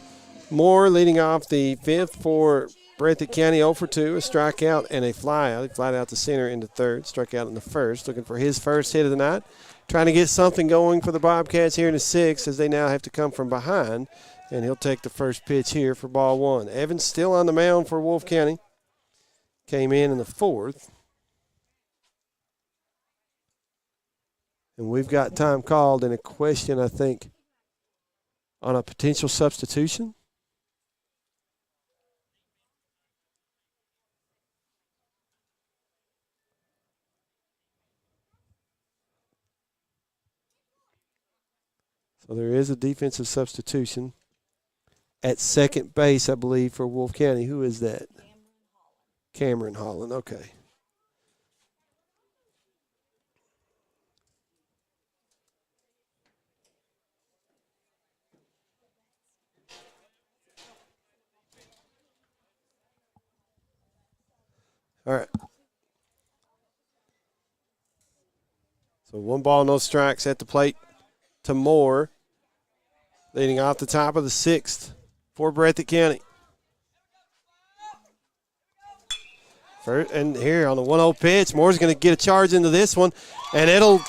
Moore leading off the 5th for Breathitt County, 0 for 2, a strikeout and a flyout. He flied out to center into 3rd, struck out in the 1st, looking for his first hit of the night. Trying to get something going for the Bobcats here in the 6th as they now have to come from behind. And he'll take the first pitch here for ball 1. Evans still on the mound for Wolfe County. Came in the 4th. And we've got time called and a question, I think, on a potential substitution. So there is a defensive substitution at second base, I believe, for Wolfe County. Who is that? Cameron Holland. Okay. All right. So 1 ball, no strikes at the plate to Moore. Leading off the top of the 6th for Breathitt County. And here on the 1-0 pitch, Moore's going to get a charge into this one, and it'll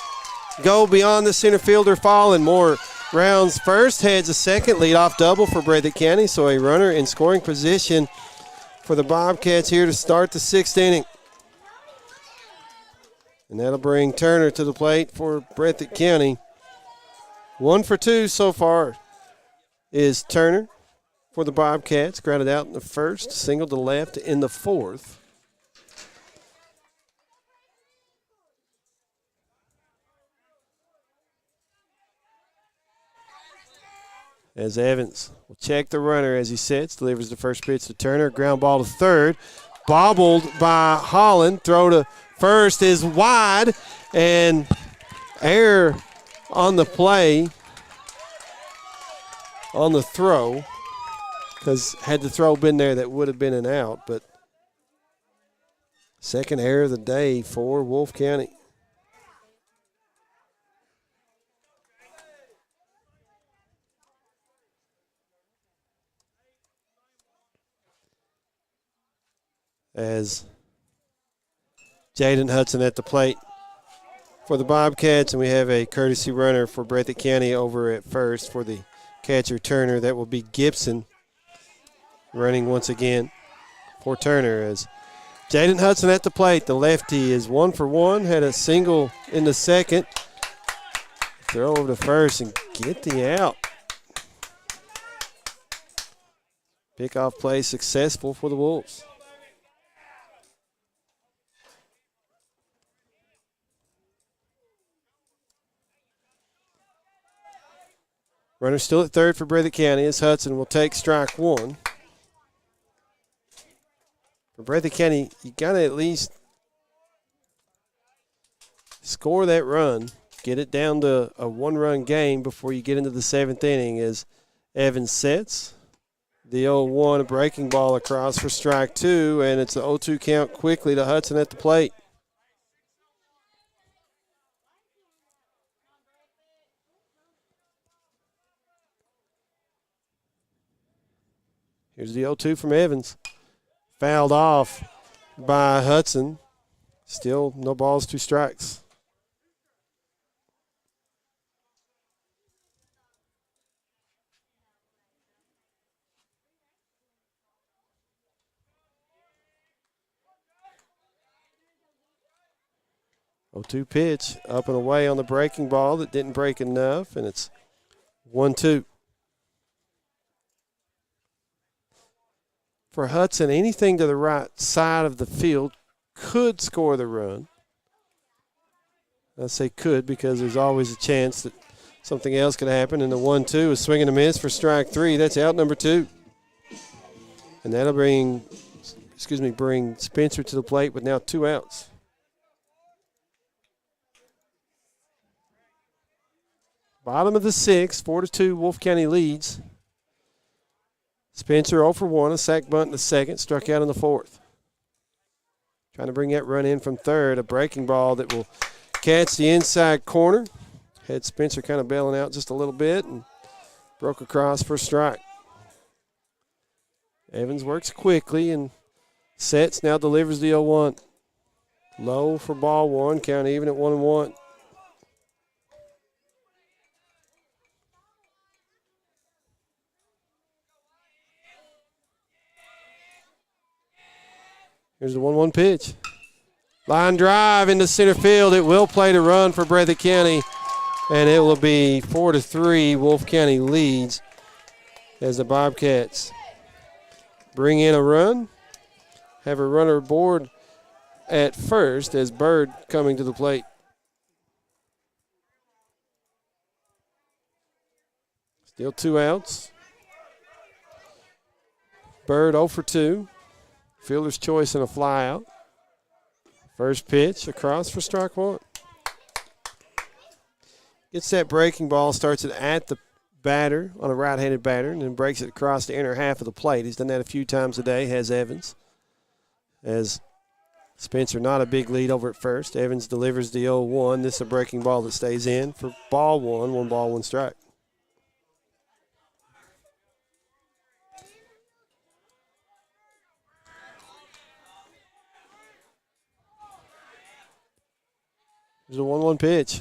go beyond the center fielder fall, and Moore rounds first, heads a second, leadoff double for Breathitt County, so a runner in scoring position for the Bobcats here to start the 6th inning. And that'll bring Turner to the plate for Breathitt County. 1 for 2 so far is Turner for the Bobcats. Grounded out in the 1st, single to left in the 4th. As Evans will check the runner as he sits, delivers the first pitch to Turner. Ground ball to 3rd. Bobbled by Holland. Throw to 1st is wide, and error on the play on the throw, because had the throw been there, that would have been an out. But second error of the day for Wolfe County. As Jaden Hudson at the plate for the Bobcats, and we have a courtesy runner for Breathitt County over at first for the catcher Turner. That will be Gibson running once again for Turner as Jaden Hudson at the plate. The lefty is 1 for 1, had a single in the 2nd. Throw over to first and get the out. Pickoff play successful for the Wolves. Runner still at 3rd for Breathitt County as Hudson will take strike 1. For Breathitt County, you got to at least score that run, get it down to a 1-run game before you get into the 7th inning as Evans sets. The 0-1, a breaking ball across for strike 2, and it's an 0-2 count quickly to Hudson at the plate. Here's the 0-2 from Evans. Fouled off by Hudson. Still no balls, 2 strikes. Oh, 2 pitch up and away on the breaking ball that didn't break enough, and it's 1-2. For Hudson, anything to the right side of the field could score the run. I say could because there's always a chance that something else could happen. And the 1-2 is swing and a miss for strike 3. That's out number 2. And that'll bring Spencer to the plate with now 2 outs. Bottom of the 6th, 4-2, Wolfe County leads. Spencer 0 for 1, a sac bunt in the 2nd, struck out in the 4th. Trying to bring that run in from 3rd, a breaking ball that will catch the inside corner. Had Spencer kind of bailing out just a little bit and broke across for a strike. Evans works quickly and sets, now delivers the 0-1. Low for ball 1, count even at 1-1. Here's the 1-1 pitch. Line drive into center field. It will play to run for Breathitt County, and it will be 4-3. Wolfe County leads as the Bobcats bring in a run. Have a runner aboard at first as Bird coming to the plate. Still 2 outs. Bird 0 for 2. Fielder's choice and a fly out. First pitch across for strike 1. Gets that breaking ball, starts it at the batter on a right-handed batter, and then breaks it across the inner half of the plate. He's done that a few times a day, has Evans. As Spencer not a big lead over at first. Evans delivers the 0-1. This is a breaking ball that stays in for ball 1. 1 ball, 1 strike. There's a 1-1 pitch.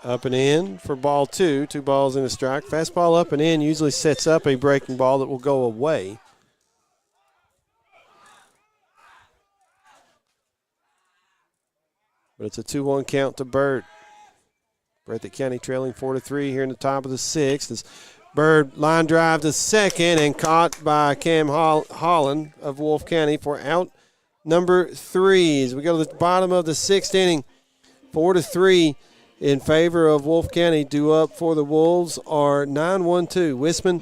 Up and in for ball 2. 2 balls and a strike. Fastball up and in usually sets up a breaking ball that will go away. But it's a 2-1 count to Bird. Breathitt County trailing 4-3 here in the top of the 6th. As Bird line drive to second and caught by Cam Holland of Wolfe County for out number 3. As we go to the bottom of the 6th inning, 4-3 in favor of Wolfe County. Due up for the Wolves are 9-1-2, Wisman,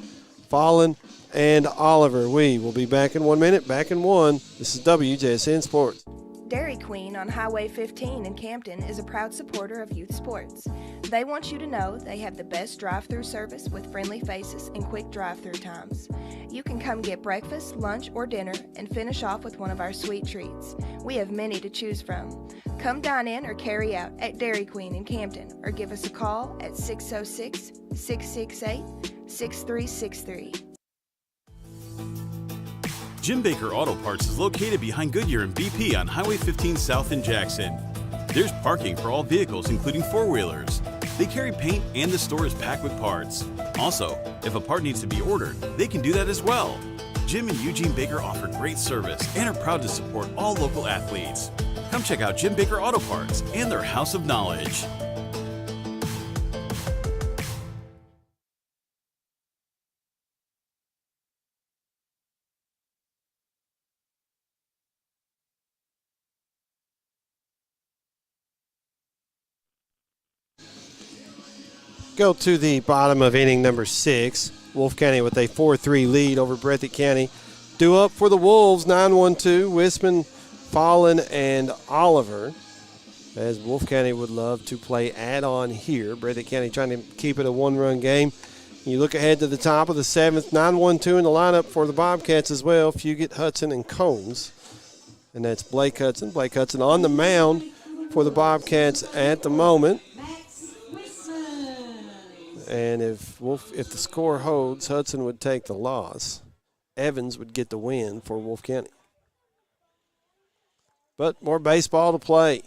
Fallon, and Oliver. We will be back in 1 minute. Back in 1. This is WJSN Sports. Dairy Queen on Highway 15 in Campton is a proud supporter of youth sports. They want you to know they have the best drive-through service with friendly faces and quick drive-through times. You can come get breakfast, lunch, or dinner and finish off with one of our sweet treats. We have many to choose from. Come dine in or carry out at Dairy Queen in Campton or give us a call at 606-668-6363. Jim Baker Auto Parts is located behind Goodyear and BP on Highway 15 South in Jackson. There's parking for all vehicles, including four-wheelers. They carry paint and the store is packed with parts. Also, if a part needs to be ordered, they can do that as well. Jim and Eugene Baker offer great service and are proud to support all local athletes. Come check out Jim Baker Auto Parts and their House of Knowledge. Go to the bottom of inning number 6. Wolfe County with a 4-3 lead over Breathitt County. Due up for the Wolves, 9-1-2, Wisman, Fallon, and Oliver. As Wolfe County would love to play add-on here. Breathitt County trying to keep it a one-run game. You look ahead to the top of the 7th, 9-1-2 in the lineup for the Bobcats as well. Fugit, Hudson, and Combs. And that's Blake Hudson. Blake Hudson on the mound for the Bobcats at the moment. And if the score holds, Hudson would take the loss. Evans would get the win for Wolfe County. But more baseball to play.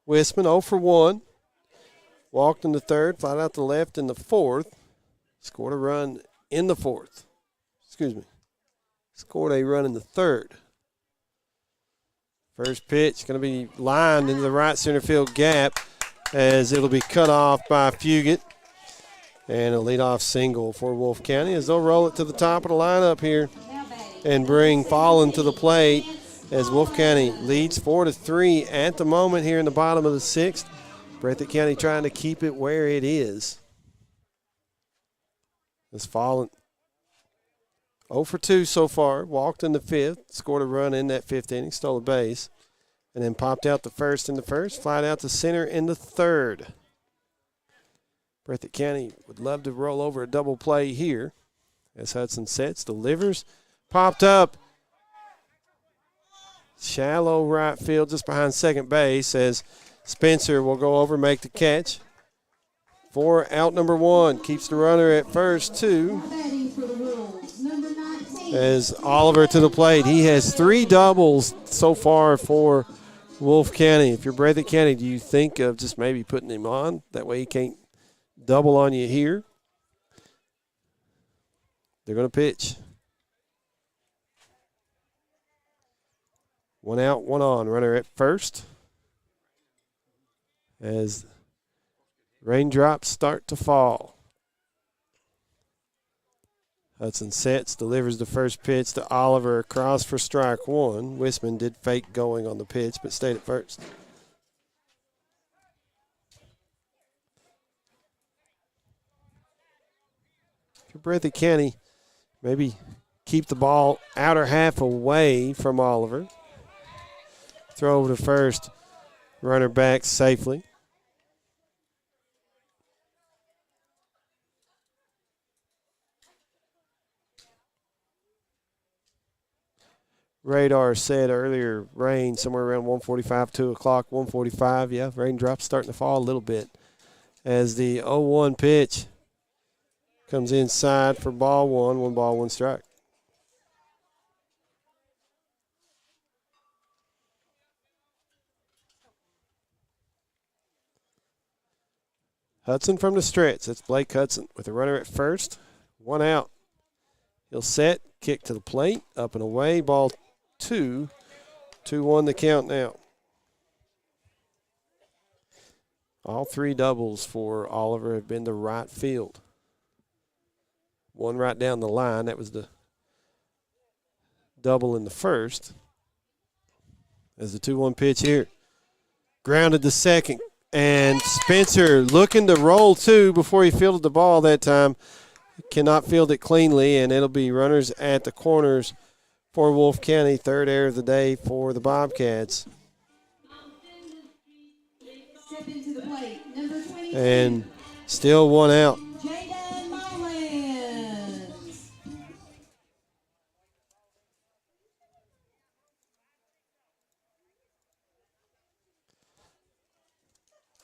Wisman 0 for 1. Walked in the third, flied out to left in the fourth. Scored a run in the fourth. Scored a run in the third. First pitch going to be lined into the right center field gap as it'll be cut off by Fugit. And a leadoff single for Wolfe County as they'll roll it to the top of the lineup here and bring Fallen to the plate as Wolfe County leads 4-3 at the moment here in the bottom of the sixth. Breathitt County trying to keep it where it is. As Fallen 0 for 2 so far. Walked in the fifth, scored a run in that fifth inning, stole a base, and then popped out the first in the first, flied out to center in the third. Breathitt County would love to roll over a double play here as Hudson sets, delivers, popped up. Shallow right field just behind second base as Spencer will go over, make the catch. For out number one, keeps the runner at first, two. As Oliver to the plate. He has 3 doubles so far for Wolfe County. If you're Breathitt County, do you think of just maybe putting him on? That way he can't double on you here. They're going to pitch. 1 out, 1 on. Runner at first. As raindrops start to fall. Hudson sets, delivers the first pitch to Oliver across for strike one. Wisman did fake going on the pitch, but stayed at first. For Breathitt County, maybe keep the ball outer half away from Oliver. Throw over to first, runner back safely. Radar said earlier rain somewhere around 1:45, 2 o'clock, 1:45. Yeah, raindrops starting to fall a little bit as the 0-1 pitch comes inside for ball one. 1 ball, 1 strike. Hudson from the stretch. That's Blake Hudson with a runner at first. 1 out. He'll set, kick to the plate, up and away, ball 2. 2-1 the count now. All 3 doubles for Oliver have been to right field. 1 right down the line. That was the double in the first. As the 2-1 pitch here. Grounded to second. And Spencer looking to roll 2 before he fielded the ball that time. Cannot field it cleanly, and it'll be runners at the corners for Wolfe County. 3rd error of the day for the Bobcats. Step into the plate, number 22. And still 1 out. Jaden Mullins.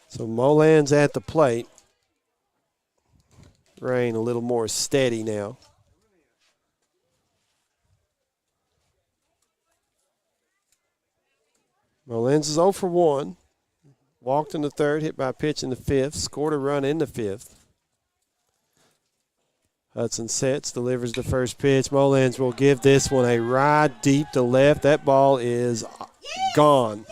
So Molan's at the plate. Rain a little more steady now. Mullins is 0 for 1. Walked in the third, hit by a pitch in the fifth, scored a run in the fifth. Hudson sets, delivers the first pitch. Mullins will give this one a ride deep to left. That ball is gone.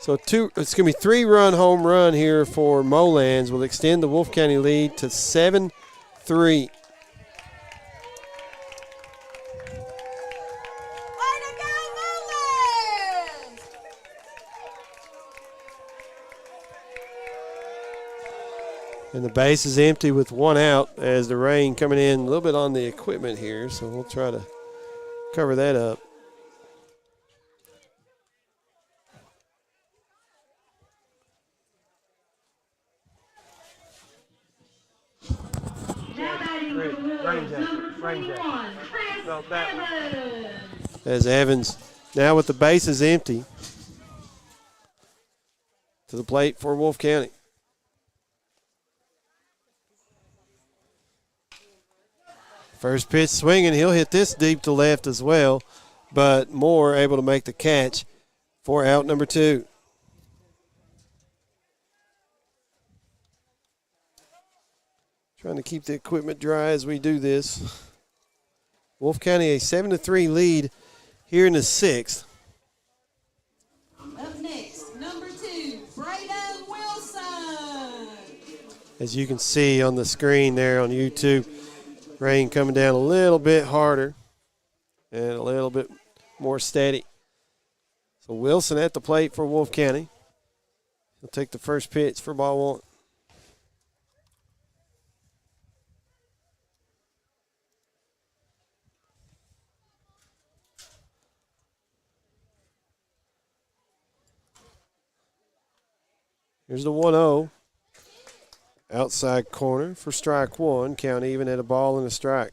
So it's going to be 3-run home run here for Molans. Will extend the Wolfe County lead to 7-3. Way to go, Mullins! And the base is empty with 1 out as the rain coming in a little bit on the equipment here. So we'll try to cover that up. As Evans now with the bases empty to the plate for Wolfe County. First pitch swinging. He'll hit this deep to left as well, but Moore able to make the catch for out number 2. Trying to keep the equipment dry as we do this. Wolfe County a 7-3 lead here in the 6th. Up next, number 2, Brayden Wilson. As you can see on the screen there on YouTube, rain coming down a little bit harder and a little bit more steady. So Wilson at the plate for Wolfe County. He'll take the first pitch for ball 1. Here's the 1-0. Outside corner for strike 1. Count even at a ball and a strike.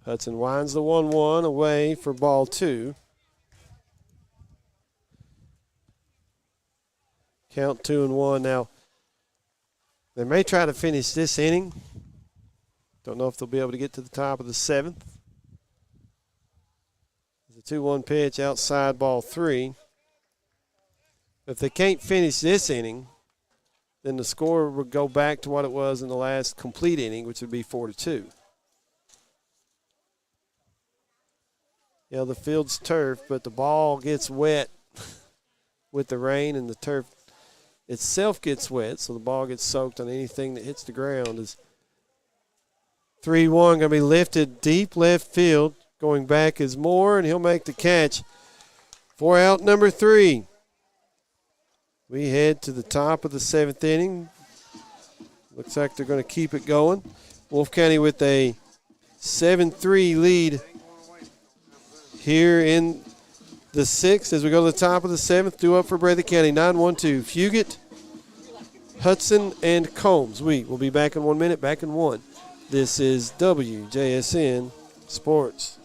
Hudson winds the 1-1 away for ball 2. Count 2-1 now. They may try to finish this inning. Don't know if they'll be able to get to the top of the 7th. The 2-1 pitch outside ball 3. If they can't finish this inning, then the score would go back to what it was in the last complete inning, which would be 4-2. Yeah, the field's turf, but the ball gets wet with the rain, and the turf itself gets wet, so the ball gets soaked on anything that hits the ground. Is 3-1 going to be lifted deep left field. Going back is Moore, and he'll make the catch for out number 3. We head to the top of the 7th inning. Looks like they're going to keep it going. Wolfe County with a 7-3 lead here in the 6th as we go to the top of the 7th. Due up for Breathitt County. 9-1-2. Fugit, Hudson, and Combs. We will be back in 1 minute. Back in 1. This is WJSN Sports.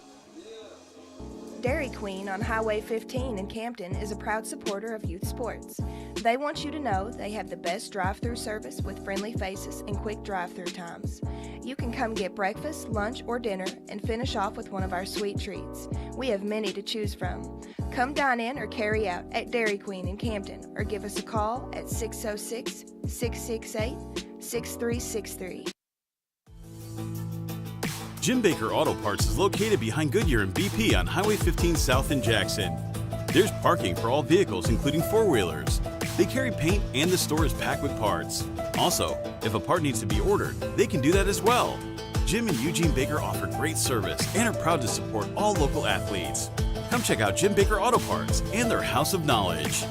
Dairy Queen on Highway 15 in Campton is a proud supporter of youth sports. They want you to know they have the best drive-through service with friendly faces and quick drive-through times. You can come get breakfast, lunch, or dinner and finish off with one of our sweet treats. We have many to choose from. Come dine in or carry out at Dairy Queen in Campton or give us a call at 606-668-6363. Jim Baker Auto Parts is located behind Goodyear and BP on Highway 15 South in Jackson. There's parking for all vehicles, including four-wheelers. They carry paint and the store is packed with parts. Also, if a part needs to be ordered, they can do that as well. Jim and Eugene Baker offer great service and are proud to support all local athletes. Come check out Jim Baker Auto Parts and their House of Knowledge.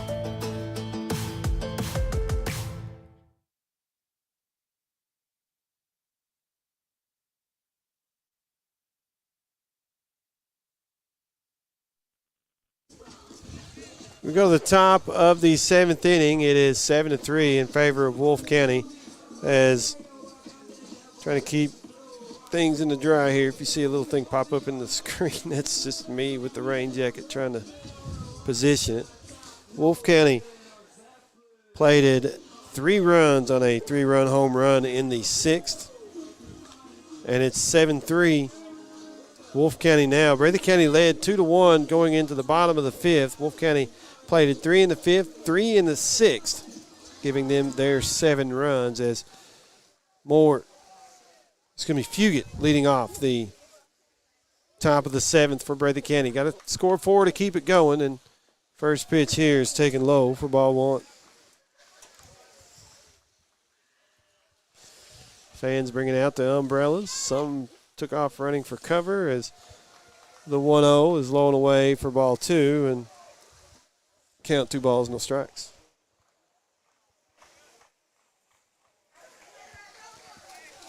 We go to the top of the 7th inning. It is 7-3 in favor of Wolfe County, as trying to keep things in the dry here. If you see a little thing pop up in the screen, that's just me with the rain jacket trying to position it. Wolfe County plated 3 runs on a 3-run home run in the 6th, and it's 7-3. Wolfe County now. Breathitt County led 2-1 going into the bottom of the 5th. Wolfe County plated 3 in the 5th, 3 in the 6th, giving them their 7 runs as Moore. It's going to be Fugit leading off the top of the 7th for Breathitt County. Got to score 4 to keep it going, and first pitch here is taken low for ball 1. Fans bringing out the umbrellas. Some took off running for cover as the 1-0 is low and away for ball 2, and count 2 balls, no strikes.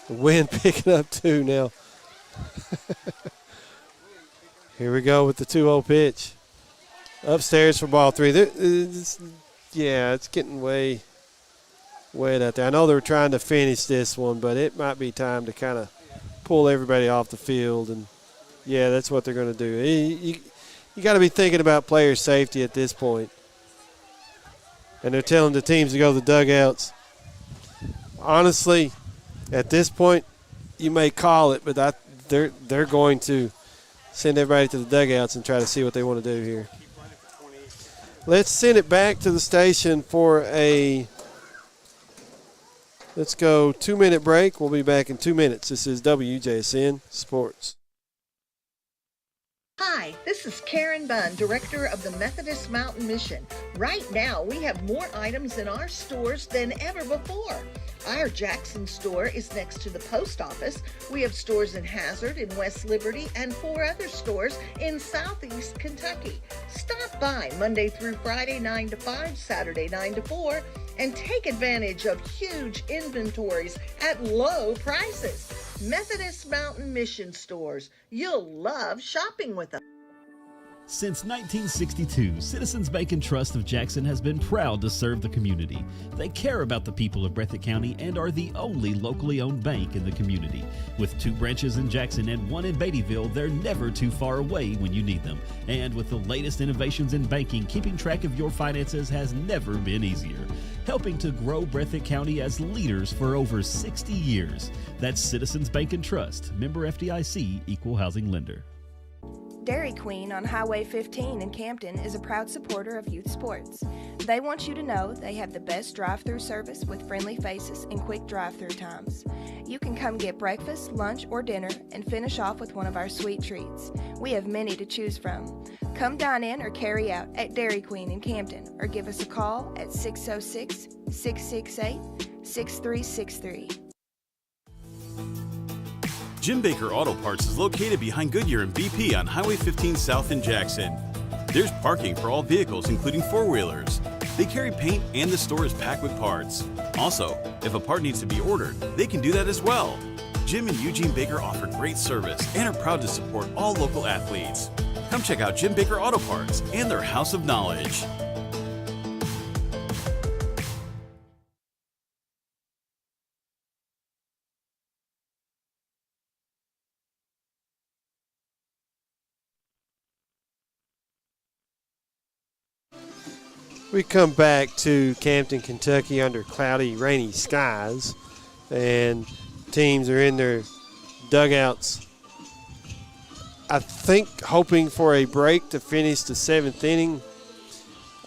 The wind picking up too now. Here we go with the 2-0 pitch. Upstairs for ball 3. It's getting way wet out there. I know they were trying to finish this one, but it might be time to kind of pull everybody off the field, and yeah, that's what they're going to do. you got to be thinking about player safety at this point. And they're telling the teams to go to the dugouts. Honestly, at this point, you may call it, but they're going to send everybody to the dugouts and try to see what they want to do here. Let's send it back to the station for let's go 2-minute break. We'll be back in 2 minutes. This is WJSN Sports. Hi, this is Karen Bunn, Director of the Methodist Mountain Mission. Right now, we have more items in our stores than ever before. Our Jackson store is next to the post office. We have stores in Hazard, in West Liberty, and 4 other stores in Southeast Kentucky. Stop by Monday through Friday, 9 to 5, Saturday, 9 to 4, and take advantage of huge inventories at low prices. Methodist Mountain Mission stores. You'll love shopping with them. Since 1962, Citizens Bank and Trust of Jackson has been proud to serve the community. They care about the people of Breathitt County and are the only locally owned bank in the community. With 2 branches in Jackson and 1 in Beattyville, they're never too far away when you need them. And with the latest innovations in banking, keeping track of your finances has never been easier. Helping to grow Breathitt County as leaders for over 60 years. That's Citizens Bank and Trust, member FDIC, equal housing lender. Dairy Queen on Highway 15 in Campton is a proud supporter of youth sports. They want you to know they have the best drive-through service with friendly faces and quick drive-through times. You can come get breakfast, lunch, or dinner and finish off with one of our sweet treats. We have many to choose from. Come dine in or carry out at Dairy Queen in Campton or give us a call at 606-668-6363. Jim Baker Auto Parts is located behind Goodyear and BP on Highway 15 South in Jackson. There's parking for all vehicles, including 4-wheelers. They carry paint and the store is packed with parts. Also, if a part needs to be ordered, they can do that as well. Jim and Eugene Baker offer great service and are proud to support all local athletes. Come check out Jim Baker Auto Parts and their House of Knowledge. We come back to Campton, Kentucky under cloudy, rainy skies, and teams are in their dugouts, I think, hoping for a break to finish the 7th inning.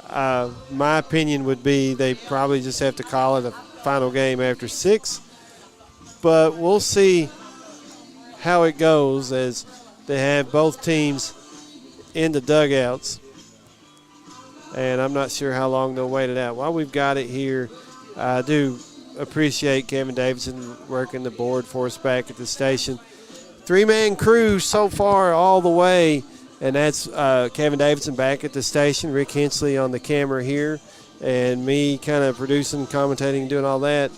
My opinion would be they probably just have to call it a final game after 6, but we'll see how it goes as they have both teams in the dugouts. And I'm not sure how long they'll wait it out. While we've got it here, I do appreciate Kevin Davidson working the board for us back at the station. 3-man crew so far all the way, and that's Kevin Davidson back at the station, Rick Hensley on the camera here, and me kind of producing, commentating, doing all that.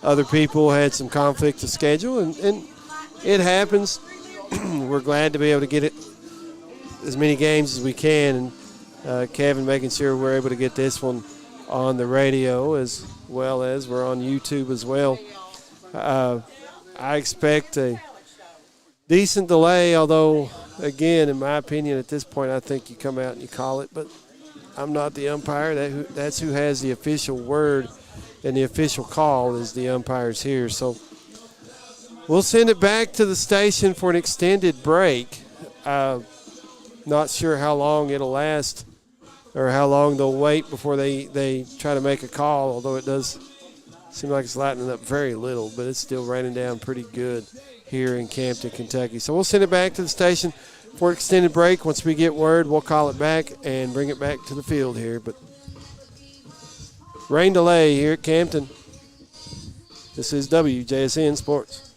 Other people had some conflict of schedule, and it happens. We're glad to be able to get it as many games as we can, and Kevin making sure we're able to get this one on the radio as well as we're on YouTube as well. I expect a decent delay, although, again, in my opinion, at this point, I think you come out and you call it, but I'm not the umpire. That's who has the official word, and the official call is the umpires here. So we'll send it back to the station for an extended break. Not sure how long it'll last or how long they'll wait before they try to make a call, although it does seem like it's lightening up very little, but it's still raining down pretty good here in Campton, Kentucky. So we'll send it back to the station for an extended break. Once we get word, we'll call it back and bring it back to the field here. But rain delay here at Campton. This is WJSN Sports.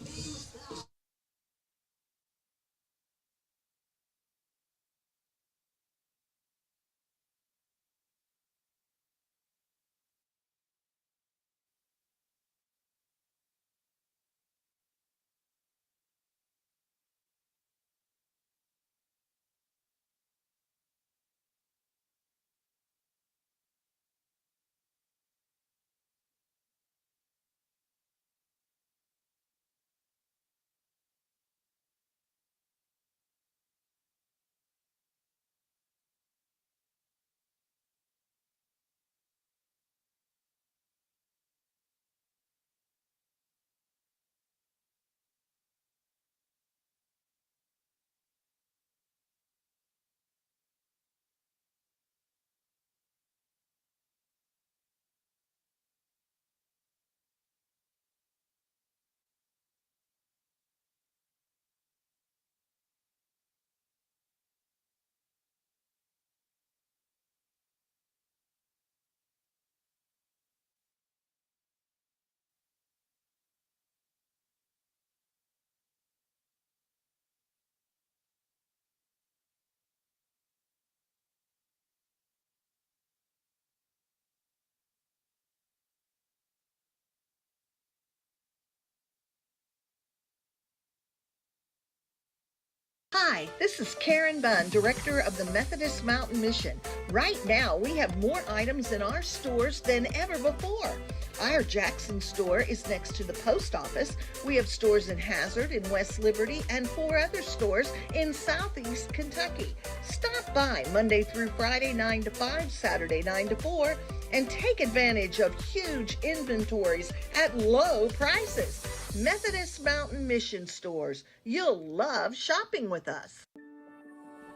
Hi, this is Karen Bunn, Director of the Methodist Mountain Mission. Right now, we have more items in our stores than ever before. Our Jackson store is next to the post office. We have stores in Hazard, in West Liberty, and 4 other stores in Southeast Kentucky. Stop by Monday through Friday 9 to 5, Saturday 9 to 4, and take advantage of huge inventories at low prices. Methodist Mountain Mission stores. You'll love shopping with us.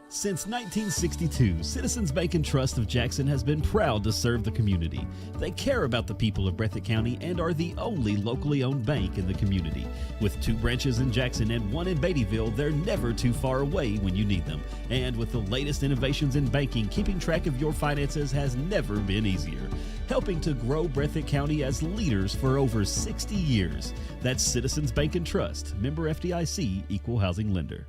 Since 1962, Citizens Bank and Trust of Jackson has been proud to serve the community. They care about the people of Breathitt County and are the only locally owned bank in the community. With 2 branches in Jackson and 1 in Beattyville, they're never too far away when you need them. And with the latest innovations in banking, keeping track of your finances has never been easier. Helping to grow Breathitt County as leaders for over 60 years. That's Citizens Bank and Trust, member FDIC, equal housing lender.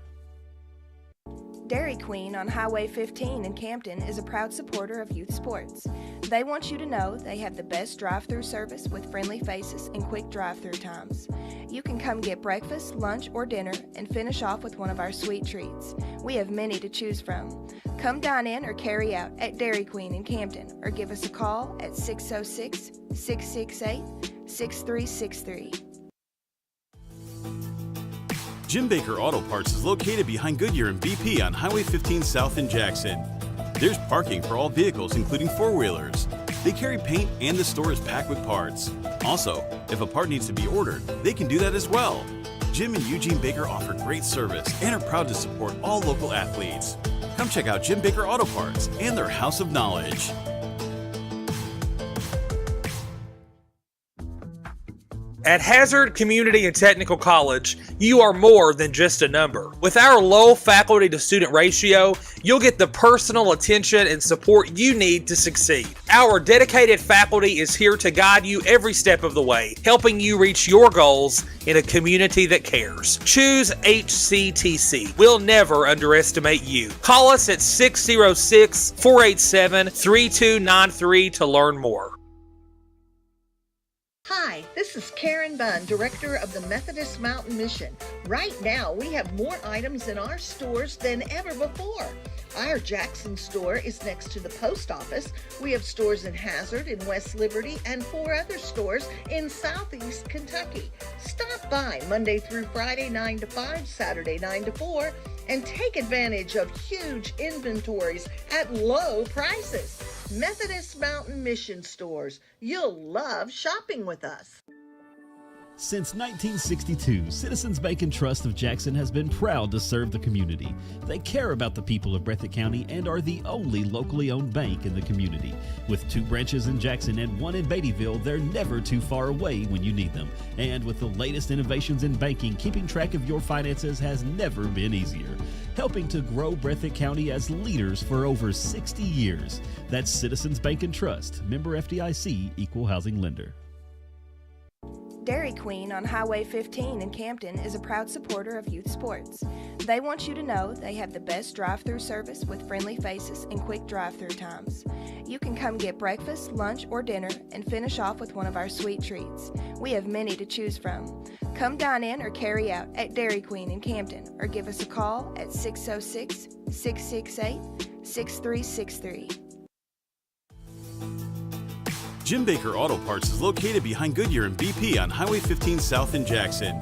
Dairy Queen on Highway 15 in Campton is a proud supporter of youth sports. They want you to know they have the best drive-through service with friendly faces and quick drive-through times. You can come get breakfast, lunch, or dinner and finish off with one of our sweet treats. We have many to choose from. Come dine in or carry out at Dairy Queen in Campton or give us a call at 606-668-6363. Jim Baker Auto Parts is located behind Goodyear and BP on Highway 15 South in Jackson. There's parking for all vehicles, including 4-wheelers. They carry paint and the store is packed with parts. Also, if a part needs to be ordered, they can do that as well. Jim and Eugene Baker offer great service and are proud to support all local athletes. Come check out Jim Baker Auto Parts and their House of Knowledge. At Hazard Community and Technical College, you are more than just a number. With our low faculty to student ratio, you'll get the personal attention and support you need to succeed. Our dedicated faculty is here to guide you every step of the way, helping you reach your goals in a community that cares. Choose HCTC. We'll never underestimate you. Call us at 606-487-3293 to learn more. Hi, this is Karen Bunn, Director of the Methodist Mountain Mission. Right now, we have more items in our stores than ever before. Our Jackson store is next to the post office. We have stores in Hazard, in West Liberty, and 4 other stores in Southeast Kentucky. Stop by Monday through Friday 9 to 5, Saturday 9 to 4, and take advantage of huge inventories at low prices. Methodist Mountain Mission stores. You'll love shopping with us. Since 1962, Citizens Bank and Trust of Jackson has been proud to serve the community. They care about the people of Breathitt County and are the only locally owned bank in the community. With 2 branches in Jackson and 1 in Beattyville, they're never too far away when you need them. And with the latest innovations in banking, keeping track of your finances has never been easier. Helping to grow Breathitt County as leaders for over 60 years. That's Citizens Bank and Trust, member FDIC, equal housing lender. Dairy Queen on Highway 15 in Campton is a proud supporter of youth sports. They want you to know they have the best drive-through service with friendly faces and quick drive-through times. You can come get breakfast, lunch, or dinner and finish off with one of our sweet treats. We have many to choose from. Come dine in or carry out at Dairy Queen in Campton or give us a call at 606-668-6363. Jim Baker Auto Parts is located behind Goodyear and BP on Highway 15 South in Jackson.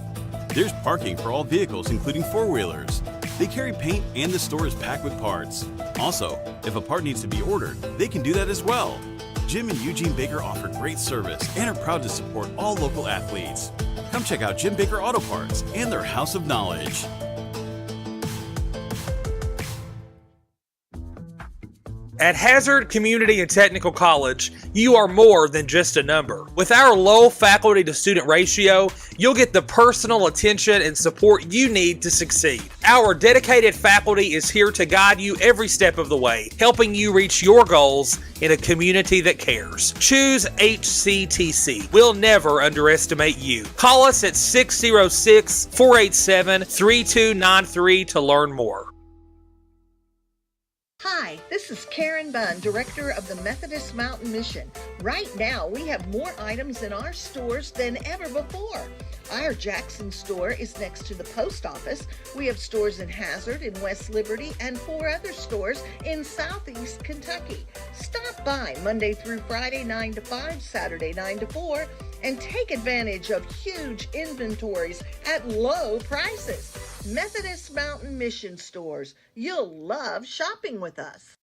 There's parking for all vehicles, including 4-wheelers. They carry paint and the store is packed with parts. Also, if a part needs to be ordered, they can do that as well. Jim and Eugene Baker offer great service and are proud to support all local athletes. Come check out Jim Baker Auto Parts and their House of Knowledge. At Hazard Community and Technical College, you are more than just a number. With our low faculty to student ratio, you'll get the personal attention and support you need to succeed. Our dedicated faculty is here to guide you every step of the way, helping you reach your goals in a community that cares. Choose HCTC. We'll never underestimate you. Call us at 606-487-3293 to learn more. Hi, this this is Karen Bunn, Director of the Methodist Mountain Mission. Right now, we have more items in our stores than ever before. Our Jackson store is next to the post office. We have stores in Hazard, in West Liberty, and 4 other stores in Southeast Kentucky. Stop by Monday through Friday 9 to 5, Saturday 9 to 4, and take advantage of huge inventories at low prices. Methodist Mountain Mission Stores. You'll love shopping with us.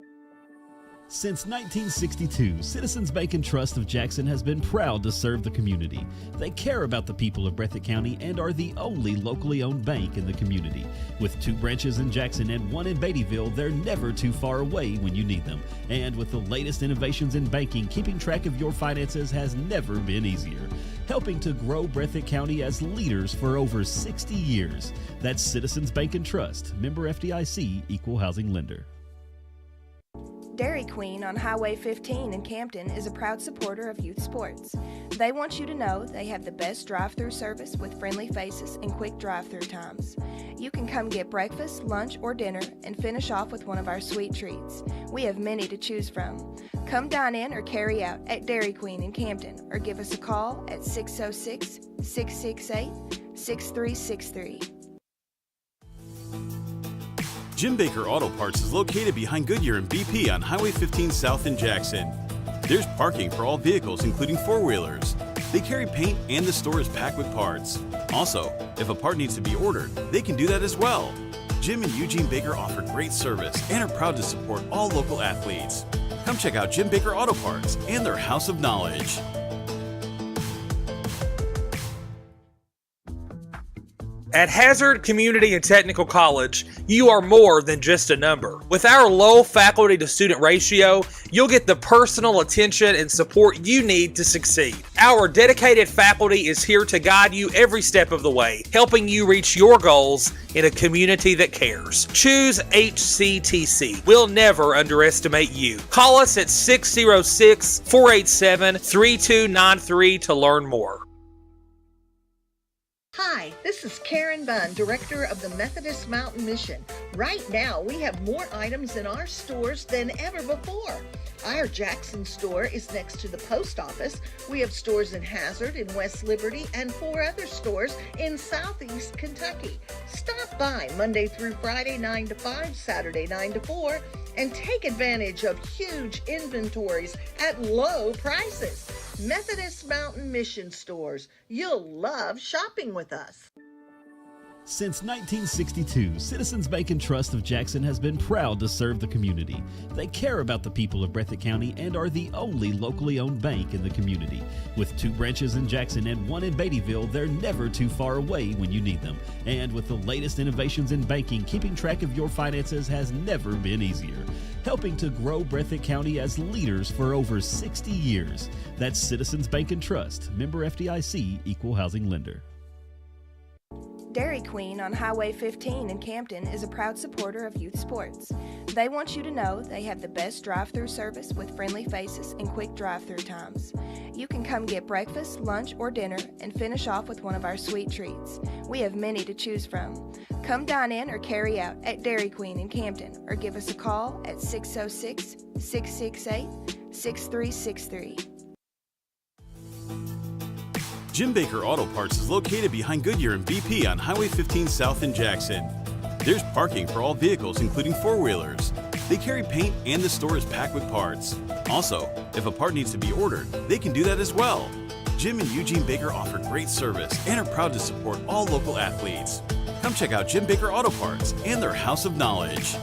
Since 1962, Citizens Bank and Trust of Jackson has been proud to serve the community. They care about the people of Breathitt County and are the only locally owned bank in the community. With 2 branches in Jackson and 1 in Beattyville, they're never too far away when you need them. And with the latest innovations in banking, keeping track of your finances has never been easier. Helping to grow Breathitt County as leaders for over 60 years. That's Citizens Bank and Trust, member FDIC, equal housing lender. Dairy Queen on Highway 15 in Campton is a proud supporter of youth sports. They want you to know they have the best drive-through service with friendly faces and quick drive-through times. You can come get breakfast, lunch, or dinner and finish off with one of our sweet treats. We have many to choose from. Come dine in or carry out at Dairy Queen in Campton or give us a call at 606-668-6363. Jim Baker Auto Parts is located behind Goodyear and BP on Highway 15 South in Jackson. There's parking for all vehicles, including 4-wheelers. They carry paint and the store is packed with parts. Also, if a part needs to be ordered, they can do that as well. Jim and Eugene Baker offer great service and are proud to support all local athletes. Come check out Jim Baker Auto Parts and their House of Knowledge. At Hazard Community and Technical College, you are more than just a number. With our low faculty to student ratio, you'll get the personal attention and support you need to succeed. Our dedicated faculty is here to guide you every step of the way, helping you reach your goals in a community that cares. Choose HCTC. We'll never underestimate you. Call us at 606-487-3293 to learn more. Hi, this is Karen Bunn, Director of the Methodist Mountain Mission. Right now, we have more items in our stores than ever before. Our Jackson store is next to the post office. We have stores in Hazard, in West Liberty, and 4 other stores in Southeast Kentucky. Stop by Monday through Friday 9 to 5, Saturday 9 to 4, and take advantage of huge inventories at low prices. Methodist Mountain Mission Stores. You'll love shopping with us. Since 1962, Citizens Bank and Trust of Jackson has been proud to serve the community. They care about the people of Breathitt County and are the only locally owned bank in the community. With 2 branches in Jackson and 1 in Beattyville, they're never too far away when you need them. And with the latest innovations in banking, keeping track of your finances has never been easier. Helping to grow Breathitt County as leaders for over 60 years. That's Citizens Bank and Trust, member FDIC, equal housing lender. Dairy Queen on Highway 15 in Campton is a proud supporter of youth sports. They want you to know they have the best drive-through service with friendly faces and quick drive-through times. You can come get breakfast, lunch, or dinner and finish off with one of our sweet treats. We have many to choose from. Come dine in or carry out at Dairy Queen in Campton or give us a call at 606-668-6363. Jim Baker Auto Parts is located behind Goodyear and BP on Highway 15 South in Jackson. There's parking for all vehicles, including 4-wheelers. They carry paint and the store is packed with parts. Also, if a part needs to be ordered, they can do that as well. Jim and Eugene Baker offer great service and are proud to support all local athletes. Come check out Jim Baker Auto Parts and their House of Knowledge.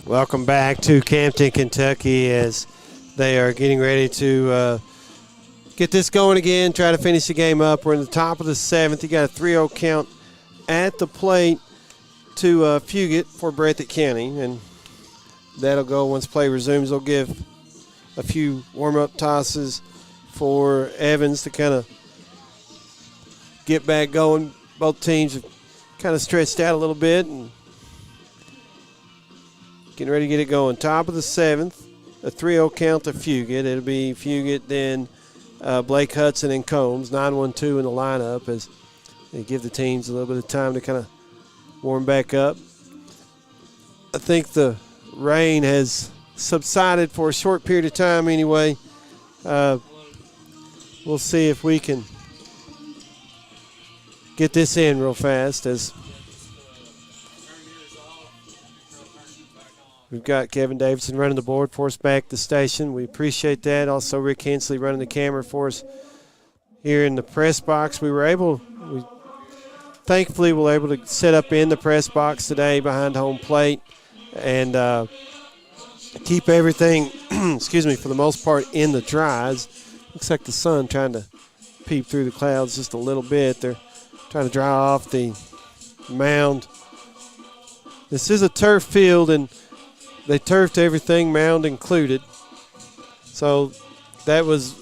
Welcome back to Campton, Kentucky, as they are getting ready to get this going again, try to finish the game up. We're in the top of the 7th. You got a 3-0 count at the plate to Fugit for Breathitt County, and that'll go once play resumes. They'll give a few warm-up tosses for Evans to kind of get back going. Both teams have kind of stretched out a little bit and getting ready to get it going. Top of the 7th, a 3-0 count to Fugit. It'll be Fugit, then Blake Hudson and Combs, 9-1-2 in the lineup as they give the teams a little bit of time to kind of warm back up. I think the rain has subsided for a short period of time anyway. We'll see if we can get this in real fast as we've got Kevin Davidson running the board for us back at the station. We appreciate that. Also, Rick Hensley running the camera for us here in the press box. Thankfully, we're able to set up in the press box today behind home plate and keep everything, for the most part, in the dries. Looks like the sun trying to peep through the clouds just a little bit. They're trying to dry off the mound. This is a turf field, and they turfed everything, mound included. So that was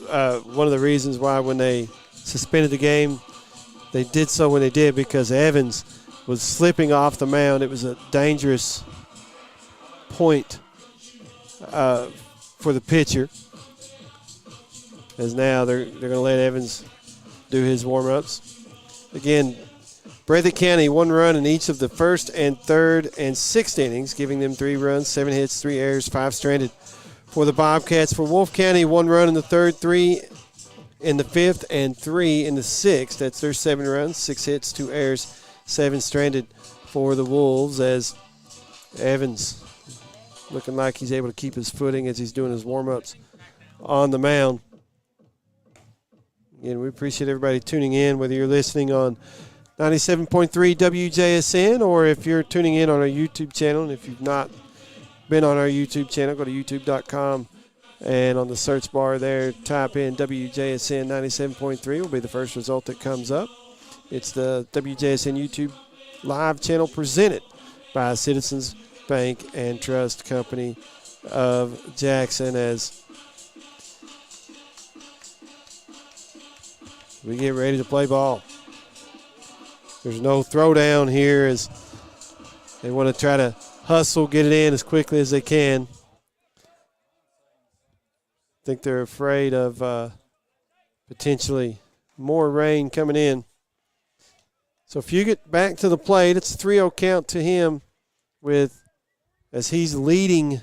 one of the reasons why when they suspended the game, they did so when they did, because Evans was slipping off the mound. It was a dangerous point for the pitcher. As now they're going to let Evans do his warm-ups. Again, Breathitt County, 1 run in each of the first and third and sixth innings, giving them 3 runs, 7 hits, 3 errors, 5 stranded for the Bobcats. For Wolfe County, 1 run in the third, 3 in the fifth, and 3 in the sixth. That's their 7 runs, 6 hits, 2 errors, 7 stranded for the Wolves, as Evans looking like he's able to keep his footing as he's doing his warm-ups on the mound. Again, we appreciate everybody tuning in, whether you're listening on 97.3 WJSN or if you're tuning in on our YouTube channel. And if you've not been on our YouTube channel, go to youtube.com, and on the search bar there, type in WJSN 97.3 will be the first result that comes up. It's the WJSN YouTube live channel presented by Citizens Bank and Trust Company of Jackson, as we get ready to play ball. There's no throwdown here as they want to try to hustle, get it in as quickly as they can. I think they're afraid of potentially more rain coming in. So if you get back to the plate, it's a 3-0 count to him as he's leading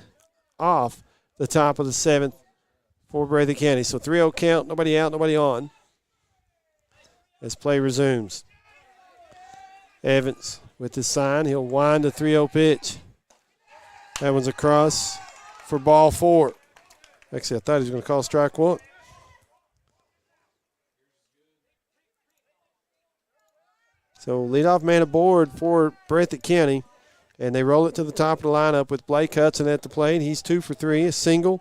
off the top of the 7th for Breathitt County. So 3-0 count, nobody out, nobody on, as play resumes. Evans with his sign. He'll wind the 3-0 pitch. That one's across for ball 4. Actually, I thought he was going to call strike 1. So leadoff man aboard for Breathitt County, and they roll it to the top of the lineup with Blake Hudson at the plate. He's 2 for 3, a single,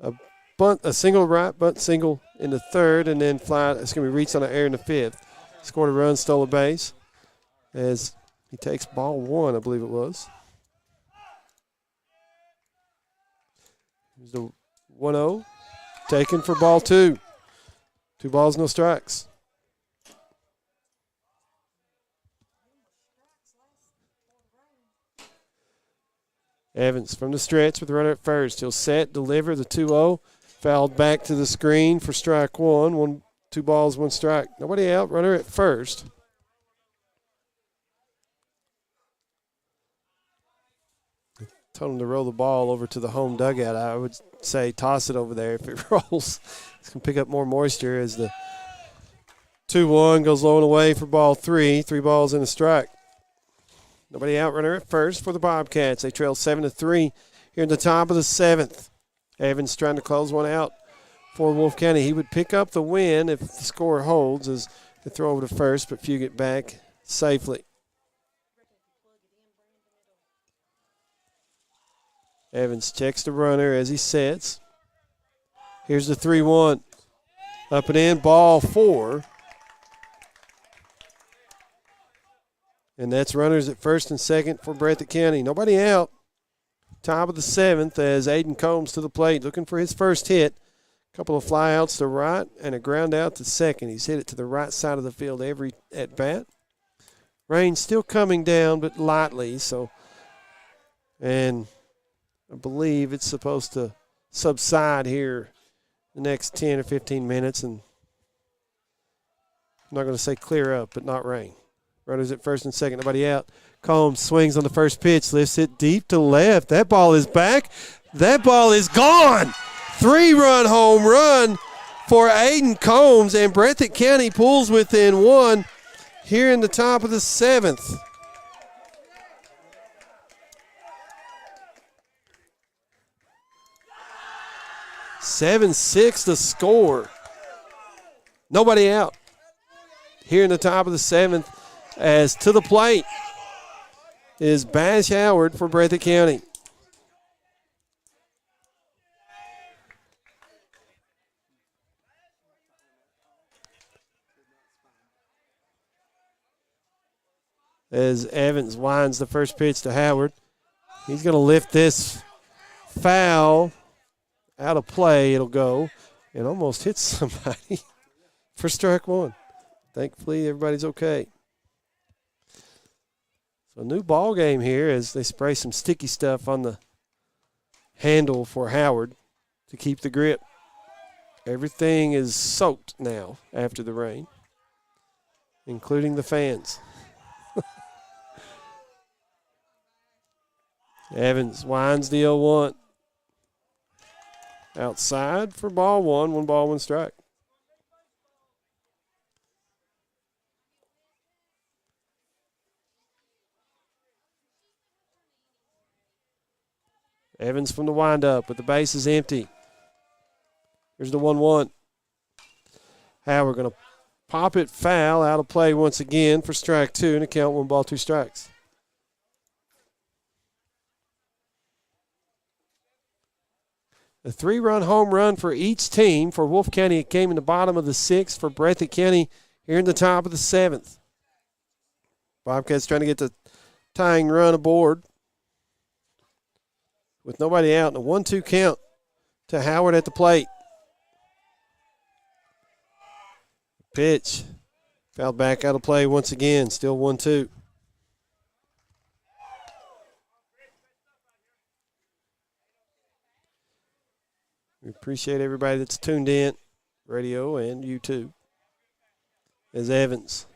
a bunt, a single right, bunt single in the third, and then fly. It's going to be reached on an error in the 5th. Scored a run, stole a base, as he takes ball 1, I believe it was. Here's the 1-0, taken for ball 2. 2 balls, no strikes. Evans from the stretch with the runner at first. He'll set, deliver the 2-0. Fouled back to the screen for strike 1. 2 balls, 1 strike. Nobody out, runner at first. Told him to roll the ball over to the home dugout. I would say toss it over there. If it rolls, it's going to pick up more moisture as the 2-1 goes low and away for ball 3. 3 balls and a strike. Nobody out, runner at first for the Bobcats. They trail 7-3 here in the top of the 7th. Evans trying to close one out for Wolfe County. He would pick up the win if the score holds as they throw over to first, but Fugit back safely. Evans checks the runner as he sets. Here's the 3-1. Up and in, ball 4. And that's runners at first and second for Breathitt County. Nobody out. Top of the 7th as Aiden Combs to the plate, looking for his first hit. A couple of flyouts to right and a ground out to second. He's hit it to the right side of the field every at bat. Rain still coming down, but lightly. And I believe it's supposed to subside here the next 10 or 15 minutes. And I'm not going to say clear up, but not rain. Runners at first and second, nobody out. Combs swings on the first pitch, lifts it deep to left. That ball is back. That ball is gone. 3-run home run for Aiden Combs, and Breathitt County pulls within 1 here in the top of the 7th. (7-6) the score. Nobody out here in the top of the 7th, as to the plate is Bash Howard for Breathitt County. As Evans winds the first pitch to Howard. He's going to lift this foul out of play. It'll go and almost hits somebody for strike 1. Thankfully, everybody's okay. So, new ball game here as they spray some sticky stuff on the handle for Howard to keep the grip. Everything is soaked now after the rain, including the fans. Evans winds the 0-1. Outside for ball 1, 1 ball, 1 strike. Evans from the windup, but the base is empty. Here's the 1-1. Howard going to pop it foul, out of play once again for strike 2, and a count 1 ball, 2 strikes. A 3-run home run for each team. For Wolfe County, it came in the bottom of the 6th. For Breathitt County, here in the top of the 7th. Bobcats trying to get the tying run aboard with nobody out, and a 1-2 count to Howard at the plate. Pitch. Fouled back out of play once again. Still 1-2. We appreciate everybody that's tuned in, radio and YouTube. As Evans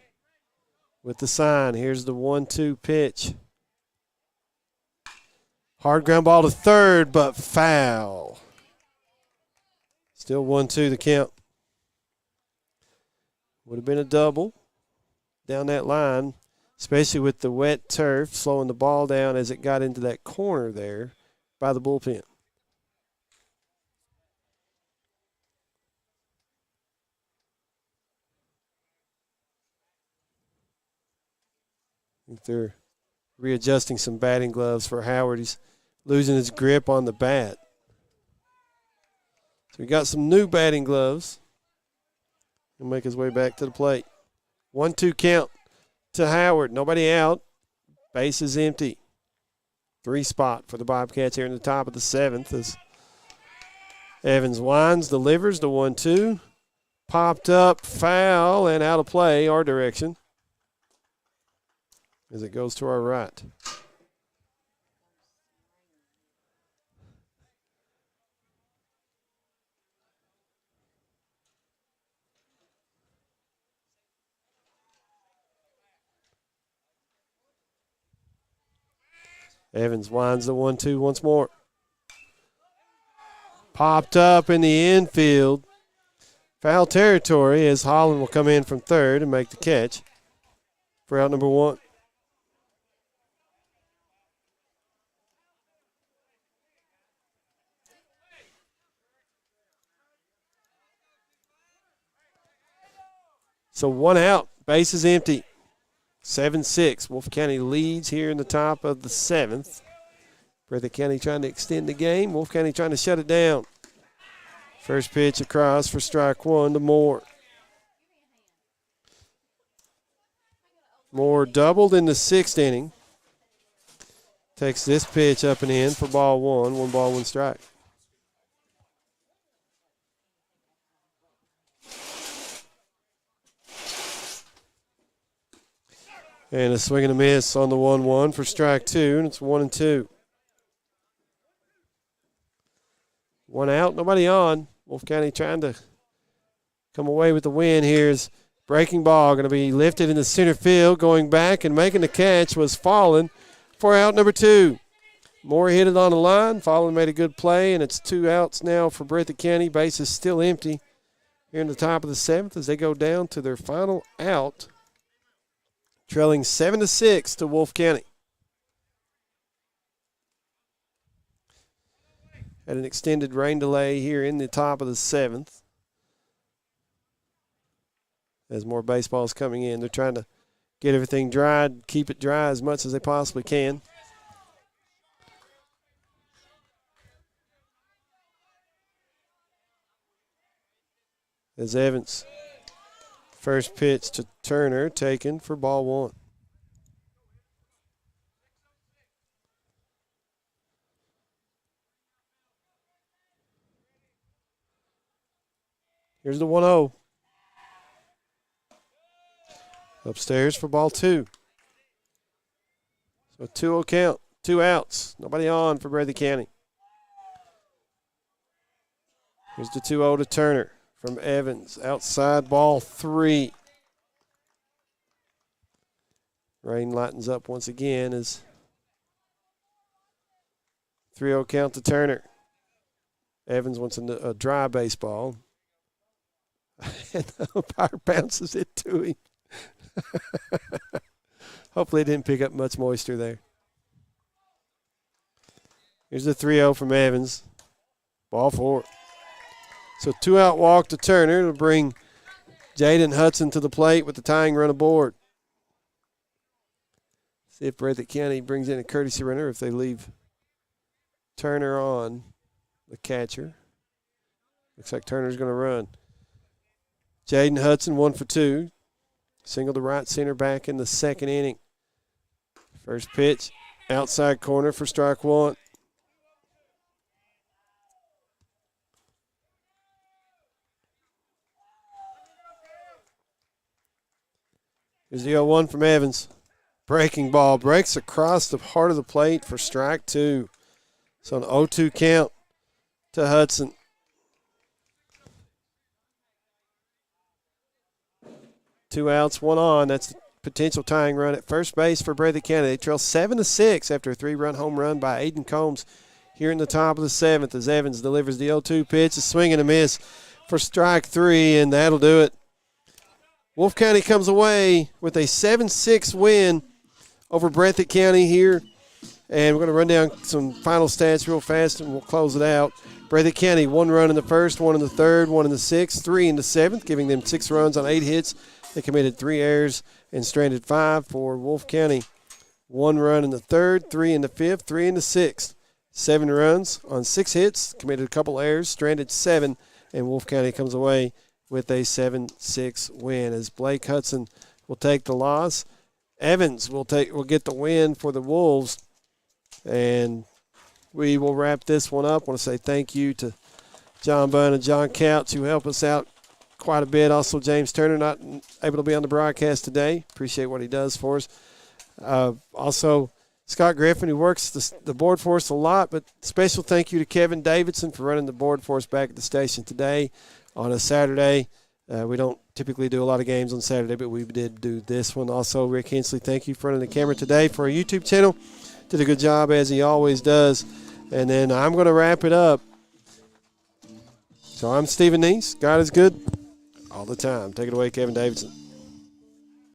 with the sign. Here's the 1-2 pitch. Hard ground ball to third, but foul. Still 1-2 the count. Would have been a double down that line, especially with the wet turf slowing the ball down as it got into that corner there by the bullpen. I think they're readjusting some batting gloves for Howard. He's losing his grip on the bat. So he got some new batting gloves. He'll make his way back to the plate. 1-2 count to Howard. Nobody out. Base is empty. 3 spot for the Bobcats here in the top of the 7th as Evans winds, delivers the 1-2. Popped up, foul, and out of play, our direction, as it goes to our right. Evans winds the 1-2 once more. Popped up in the infield. Foul territory as Holland will come in from third and make the catch for out number 1. So 1 out, base is empty. 7-6. Wolfe County leads here in the top of the 7th. Breathitt County trying to extend the game. Wolfe County trying to shut it down. First pitch across for strike one to Moore. Moore doubled in the 6th inning. Takes this pitch up and in for ball one. 1 ball, 1 strike. And a swing and a miss on the 1-1 for strike two, and it's 1-2. 1 out, nobody on. Wolfe County trying to come away with the win here. Is breaking ball going to be lifted in the center field, going back and making the catch was Fallen for out number 2. Moore hit it on the line. Fallen made a good play, and it's 2 outs now for Breathitt County. Base is still empty here in the top of the 7th as they go down to their final out, trailing 7-6 to Wolfe County. Had an extended rain delay here in the top of the 7th. As more baseball's coming in, they're trying to get everything dried, keep it dry as much as they possibly can. As Evans, first pitch to Turner, taken for ball 1. Here's the 1-0. Upstairs for ball 2. So 2-0 count, 2 outs. Nobody on for Breathitt County. Here's the 2-0 to Turner from Evans. Outside ball 3. Rain lightens up once again as 3-0 count to Turner. Evans wants a dry baseball. And the umpire bounces it to him. Hopefully it didn't pick up much moisture there. Here's the 3-0 from Evans. Ball 4. So 2-out walk to Turner to bring Jaden Hudson to the plate with the tying run aboard. See if Breathitt County brings in a courtesy runner if they leave Turner on, the catcher. Looks like Turner's going to run. Jaden Hudson 1 for 2. Single to right center back in the 2nd inning. First pitch, outside corner for strike 1. Here's the 0-1 from Evans. Breaking ball breaks across the heart of the plate for strike 2. So an 0-2 count to Hudson. Two outs, 1 on. That's the potential tying run at first base for Breathitt County. They trail 7-6 after a 3-run home run by Aiden Combs here in the top of the 7th as Evans delivers the 0-2 pitch. A swing and a miss for strike 3, and that'll do it. Wolfe County comes away with a 7-6 win over Breathitt County here. And we're going to run down some final stats real fast, and we'll close it out. Breathitt County, 1 run in the 1st, 1 in the 3rd, 1 in the 6th, 3 in the 7th, giving them 6 runs on 8 hits. They committed 3 errors and stranded 5 for Wolfe County. 1 run in the 3rd, 3 in the 5th, 3 in the 6th. 7 runs on 6 hits, committed a couple errors, stranded 7, and Wolfe County comes away with a 7-6 win as Blake Hudson will take the loss. Evans will get the win for the Wolves. And we will wrap this one up. I want to say thank you to John Bunn and John Couch who help us out quite a bit. Also, James Turner, not able to be on the broadcast today. Appreciate what he does for us. Also, Scott Griffin, who works the board for us a lot, but special thank you to Kevin Davidson for running the board for us back at the station today on a Saturday. We don't typically do a lot of games on Saturday, but we did do this one. Also, Rick Hensley, thank you for running the camera today for our YouTube channel. Did a good job, as he always does. And then I'm going to wrap it up. So I'm Stephen Neese. God is good all the time. Take it away, Kevin Davidson.